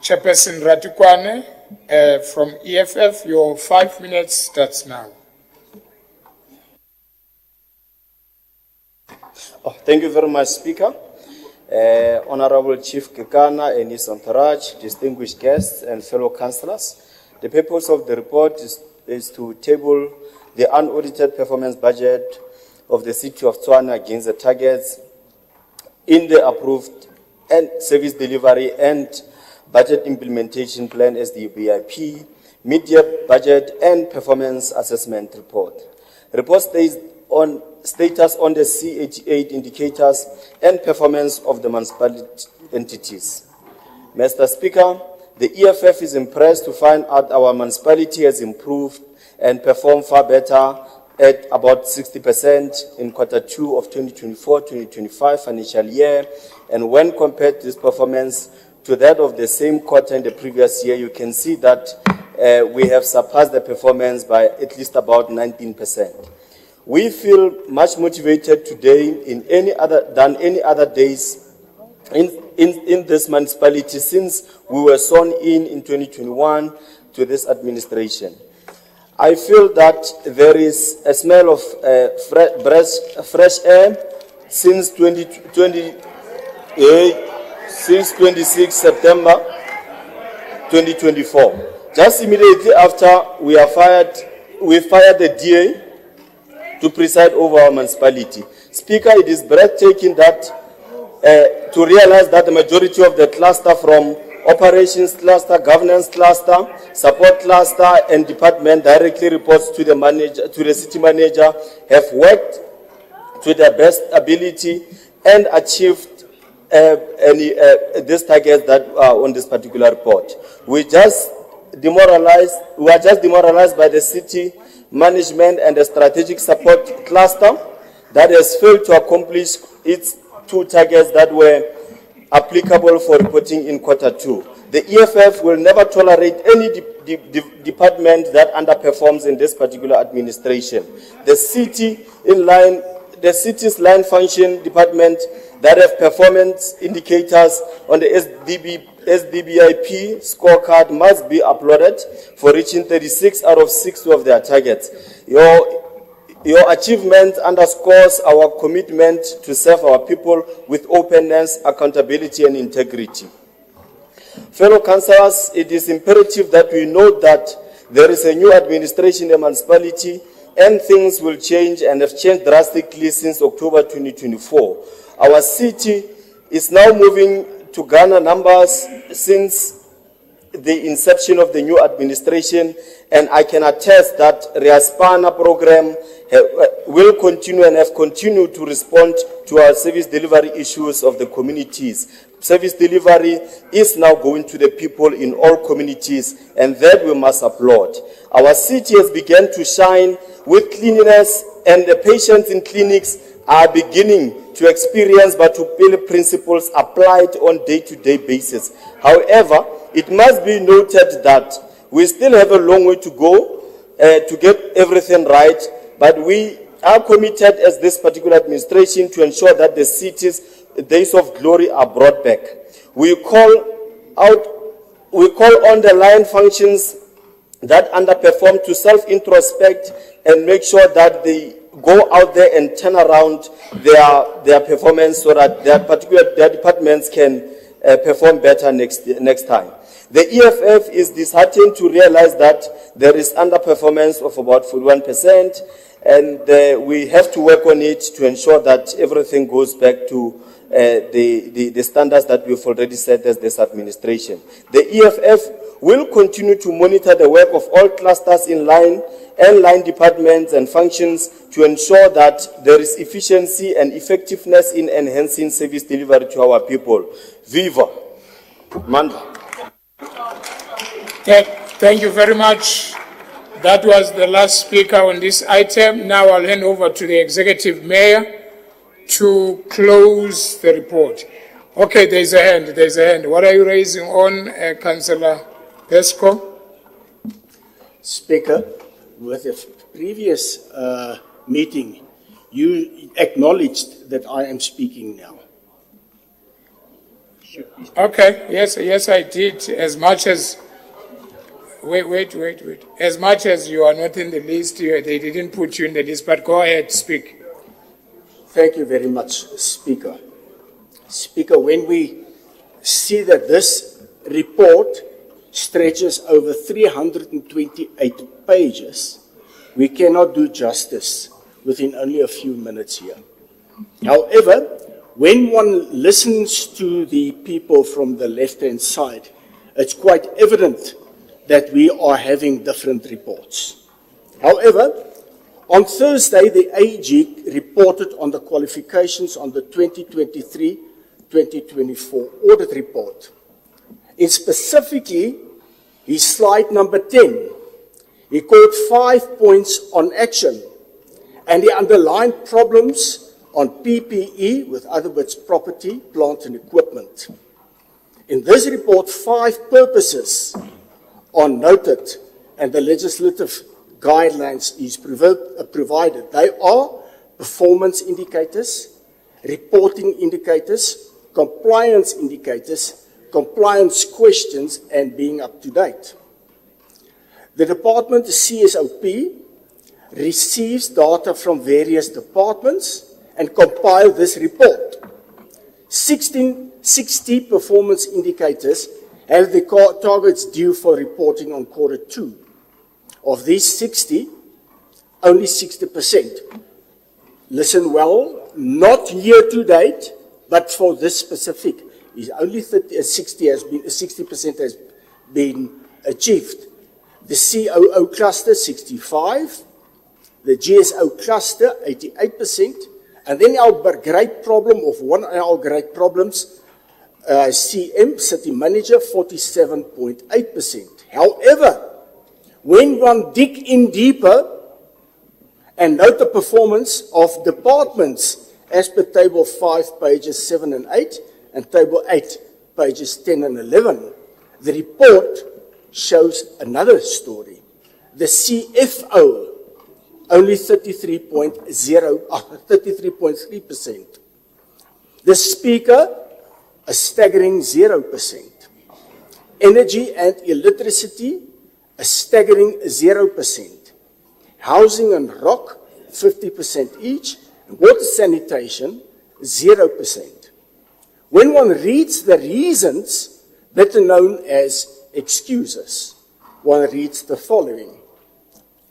B: Chairperson Ratikwane from EFF. Your 5 minutes starts now.
E: Thank you very much, Speaker. Honorable Chief Kekana and his entourage, distinguished guests and fellow councillors. The purpose of the report is to table the unaudited performance budget of the City of Tshwane against the targets in the approved and service delivery and budget implementation plan as the BIP, mid-year budget and performance assessment report. Report states on status on the C88 indicators and performance of the municipal entities. Mr. Speaker, the EFF is impressed to find out our municipality has improved and performed far better at about 60% in Q2 of 2024-2025 financial year. And when compared this performance to that of the same quarter in the previous year, you can see that we have surpassed the performance by at least about 19%. We feel much motivated today than any other days in this municipality since we were sworn in 2021 to this administration. I feel that there is a smell of fresh air since 26 September 2024. Just immediately after we fired the DA to preside over our municipality. Speaker, it is breathtaking that to realize that the majority of the cluster from operations cluster, governance cluster, support cluster, and department directly reports to the manager, to the city manager, have worked to their best ability and achieved these targets that are on this particular report. We are just demoralized by the city management and the strategic support cluster that has failed to accomplish its two targets that were applicable for reporting in Q2. The EFF will never tolerate any department that underperforms in this particular administration. The city's line function department that have performance indicators on the SDBIP scorecard must be applauded for reaching 36 out of 60 of their targets. Your achievement underscores our commitment to serve our people with openness, accountability, and integrity. Fellow councillors, it is imperative that we note that there is a new administration in the municipality and things will change and have changed drastically since October 2024. Our city is now moving to garner numbers since the inception of the new administration, and I can attest that Riaspana program will continue and have continued to respond to our service delivery issues of the communities. Service delivery is now going to the people in all communities, and that we must applaud. Our city has begun to shine with cleanliness, and the patients in clinics are beginning to experience Batupele principles applied on day-to-day basis. However, it must be noted that we still have a long way to go to get everything right, but we are committed as this particular administration to ensure that the city's days of glory are brought back. We call on the line functions that underperform to self-introspect and make sure that they go out there and turn around their performance so that their departments can perform better next time. The EFF is disheartened to realize that there is underperformance of about 41%, and we have to work on it to ensure that everything goes back to the standards that we've already set as this administration. The EFF will continue to monitor the work of all clusters in line and line departments and functions to ensure that there is efficiency and effectiveness in enhancing service delivery to our people. Viva! Manda.
B: Thank you very much. That was the last speaker on this item. Now I'll hand over to the Executive Mayor to close the report. Okay, there's a hand. What are you raising on, Councillor Pesco?
L: Speaker, with the previous meeting, you acknowledged that I am speaking now.
B: Okay, yes, I did. As much as, wait. As much as you are not in the list, they didn't put you in the list, but go ahead, speak.
L: Thank you very much, Speaker. Speaker, when we see that this report stretches over 328 pages, we cannot do justice within only a few minutes here. However, when one listens to the people from the left-hand side, it's quite evident that we are having different reports. However, on Thursday, the AG reported on the qualifications on the 2023-2024 audit report. In specifically, his slide number 10, he called 5 points on action, and he underlined problems on PPE, with other words, property, plant and equipment. In this report, 5 purposes are noted, and the legislative guidelines is provided. They are performance indicators, reporting indicators, compliance indicators, compliance questions, and being up to date. The department, the CSOP, receives data from various departments and compile this report. 60 performance indicators have the targets due for reporting on Q2. Of these 60, only 60%. Listen well, not year to date, but for this specific, is only 60% has been achieved. The COO cluster, 65, the GSO cluster, 88%, and then our great problem of one of our great problems, CM, city manager, 47.8%. However, when one dig in deeper and note the performance of departments as per table 5, pages 7 and 8, and table 8, pages 10 and 11, the report shows another story. The CFO, only 33.3%. The speaker, a staggering 0%. Energy and electricity, a staggering 0%. Housing and rock, 50% each. Water sanitation, 0%. When one reads the reasons, better known as excuses, one reads the following.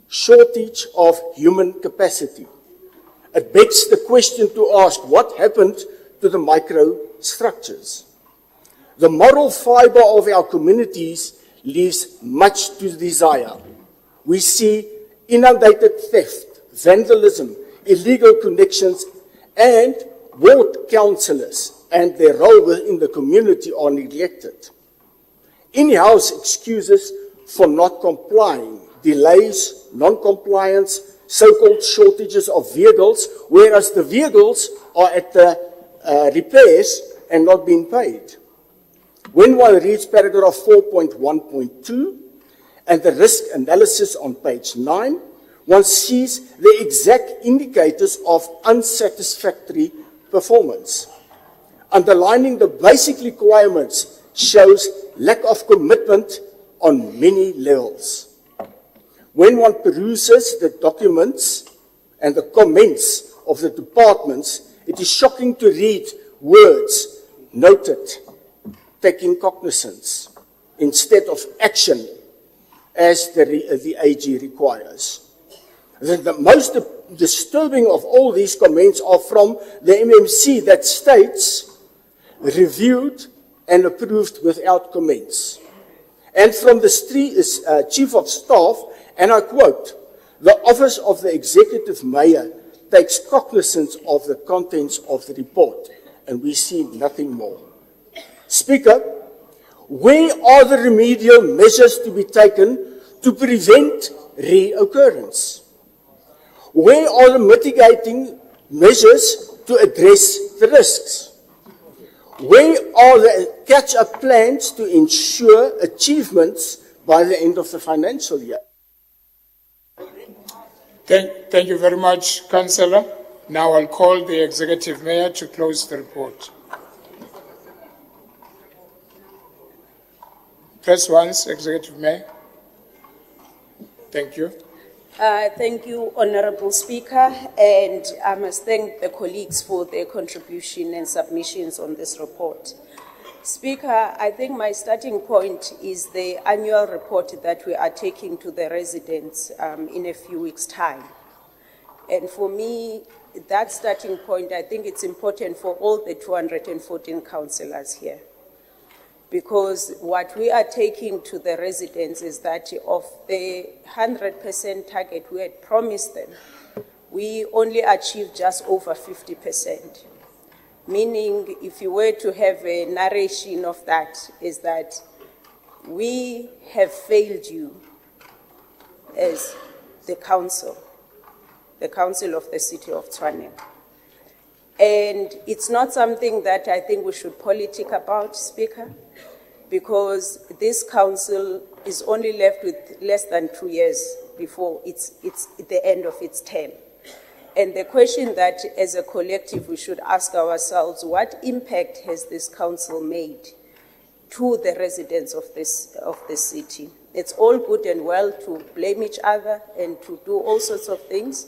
L: Shortage of human capacity. It begs the question to ask, what happened to the microstructures? The moral fiber of our communities leaves much to desire. We see inundated theft, vandalism, illegal connections, and ward councillors and their role within the community are neglected. In-house excuses for not complying, delays, non-compliance, so-called shortages of vehicles, whereas the vehicles are at the repairs and not being paid. When one reads paragraph 4.1.2 and the risk analysis on page 9, one sees the exact indicators of unsatisfactory performance. Underlining the basic requirements shows lack of commitment on many levels. When one peruses the documents and the comments of the departments, it is shocking to read words noted, taking cognizance, instead of action, as the AG requires. The most disturbing of all these comments are from the MMC that states, reviewed and approved without comments. And from the Chief of Staff, and I quote, the Office of the Executive Mayor takes cognizance of the contents of the report, and we see nothing more. Speaker, where are the remedial measures to be taken to prevent reoccurrence? Where are the mitigating measures to address the risks? Where are the catch-up plans to ensure achievements by the end of the financial year?
B: Thank you very much, Councillor. Now I'll call the Executive Mayor to close the report. Press once, Executive Mayor. Thank you.
O: Thank you, Honorable Speaker, and I must thank the colleagues for their contribution and submissions on this report. Speaker, I think my starting point is the annual report that we are taking to the residents in a few weeks' time. And for me, that starting point, I think it's important for all the 214 councillors here. Because what we are taking to the residents is that of the 100% target we had promised them, we only achieved just over 50%. Meaning, if you were to have a narration of that, is that we have failed you as the council of the city of Tshwane. And it's not something that I think we should politic about, Speaker, because this council is only left with less than 2 years before it's the end of its term. And the question that as a collective we should ask ourselves, what impact has this council made to the residents of this city? It's all good and well to blame each other and to do all sorts of things.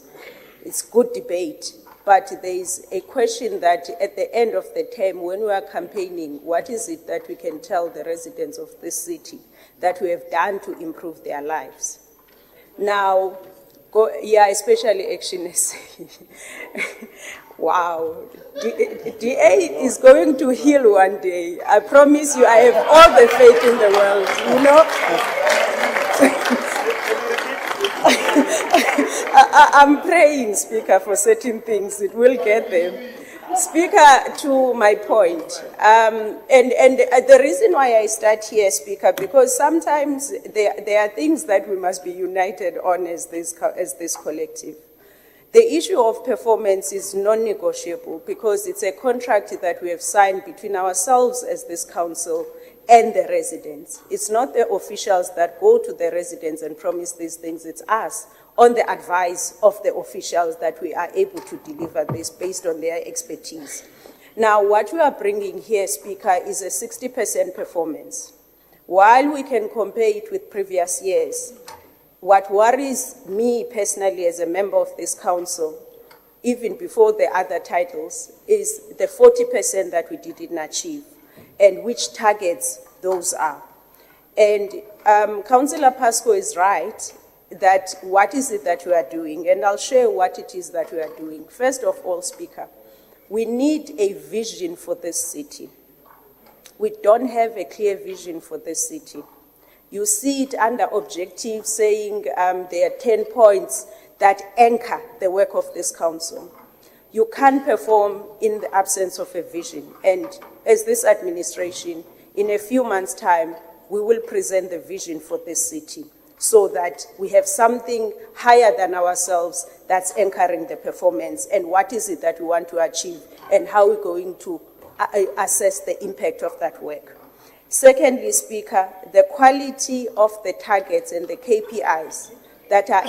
O: It's good debate. But there is a question that at the end of the term, when we are campaigning, what is it that we can tell the residents of this city that we have done to improve their lives? Now, especially Action SA. Wow. DA is going to heal one day. I promise you, I have all the faith in the world, you know? I'm praying, Speaker, for certain things. It will get there. Speaker, to my point, and the reason why I start here, Speaker, because sometimes there are things that we must be united on as this collective. The issue of performance is non-negotiable because it's a contract that we have signed between ourselves as this council and the residents. It's not the officials that go to the residents and promise these things, it's us, on the advice of the officials, that we are able to deliver this based on their expertise. Now, what we are bringing here, Speaker, is a 60% performance. While we can compare it with previous years, what worries me personally as a member of this council, even before the other titles, is the 40% that we didn't achieve and which targets those are. And Councillor Pasco is right that what is it that we are doing, and I'll share what it is that we are doing. First of all, Speaker, we need a vision for this city. We don't have a clear vision for this city. You see it under objective saying there are 10 points that anchor the work of this council. You can't perform in the absence of a vision. And as this administration, in a few months' time, we will present the vision for this city so that we have something higher than ourselves that's anchoring the performance and what is it that we want to achieve and how we're going to assess the impact of that work. Secondly, Speaker, the quality of the targets and the KPIs that are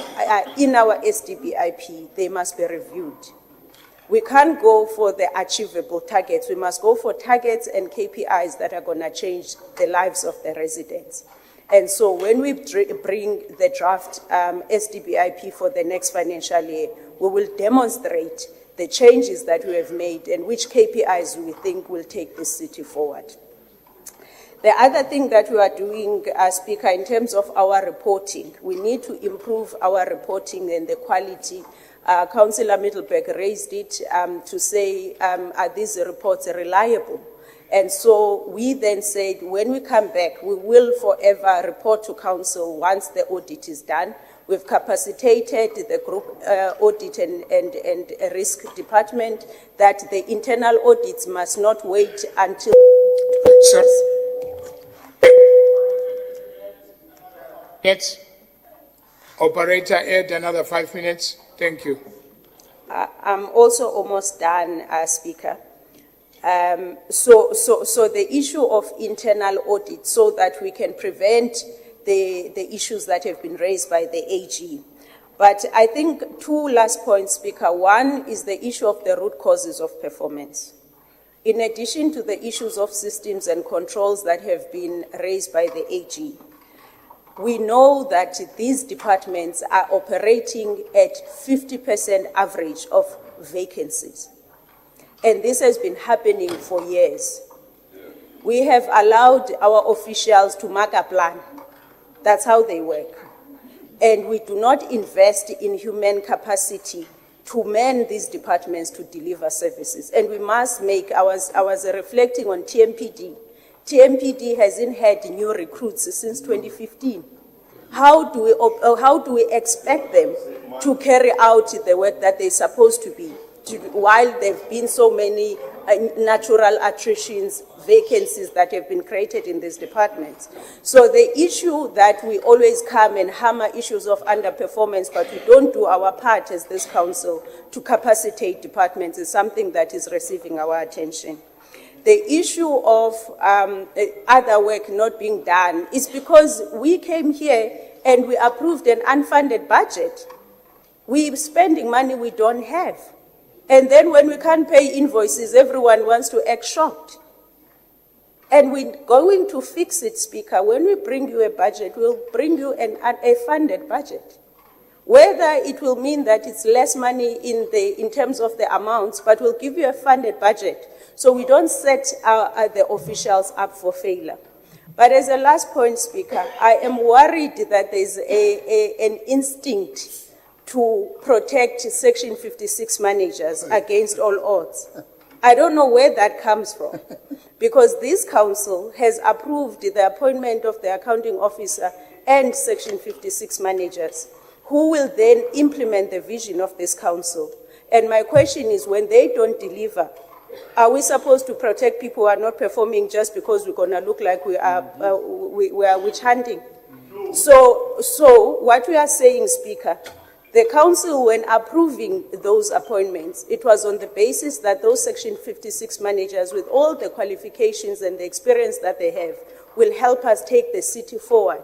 O: in our SDBIP, they must be reviewed. We can't go for the achievable targets. We must go for targets and KPIs that are going to change the lives of the residents. And so when we bring the draft SDBIP for the next financial year, we will demonstrate the changes that we have made and which KPIs we think will take this city forward. The other thing that we are doing, Speaker, in terms of our reporting, we need to improve our reporting and the quality. Councillor Middleburg raised it to say, are these reports reliable? And so we then said, when we come back, we will forever report to council once the audit is done. We've capacitated the group audit and risk department that the internal audits must not wait until...
B: Sir. Next. Operator, add another 5 minutes. Thank you.
O: I'm also almost done, Speaker. So the issue of internal audit so that we can prevent the issues that have been raised by the AG. But I think two last points, Speaker. One is the issue of the root causes of performance. In addition to the issues of systems and controls that have been raised by the AG, we know that these departments are operating at 50% average of vacancies. And this has been happening for years. We have allowed our officials to mark a plan. That's how they work. And we do not invest in human capacity to man these departments to deliver services. And we must make, I was reflecting on TMPD. TMPD hasn't had new recruits since 2015. How do we expect them to carry out the work that they're supposed to be, while there have been so many natural attritions, vacancies that have been created in these departments? So the issue that we always come and hammer issues of underperformance, but we don't do our part as this council to capacitate departments, is something that is receiving our attention. The issue of other work not being done is because we came here and we approved an unfunded budget. We're spending money we don't have. And then when we can't pay invoices, everyone wants to act shocked. And we're going to fix it, Speaker. When we bring you a budget, we'll bring you a funded budget. Whether it will mean that it's less money in terms of the amounts, but we'll give you a funded budget so we don't set the officials up for failure. But as a last point, Speaker, I am worried that there's an instinct to protect Section 56 managers against all odds. I don't know where that comes from, because this council has approved the appointment of the accounting officer and Section 56 managers, who will then implement the vision of this council. And my question is, when they don't deliver, are we supposed to protect people who are not performing just because we're going to look like we are witch hunting? So what we are saying, Speaker, the council, when approving those appointments, it was on the basis that those Section 56 managers, with all the qualifications and the experience that they have, will help us take the city forward.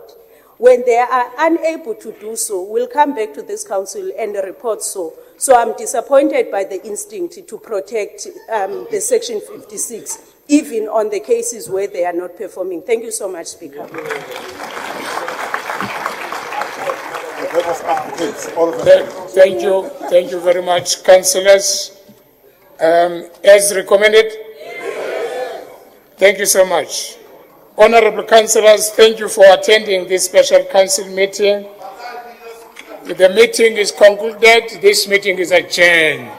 O: When they are unable to do so, we'll come back to this council and report so. So I'm disappointed by the instinct to protect the Section 56, even on the cases where they are not performing. Thank you so much, Speaker.
B: Thank you very much, councillors. As recommended? Thank you so much. Honorable councillors, thank you for attending this special council meeting. The meeting is concluded. This meeting is adjourned.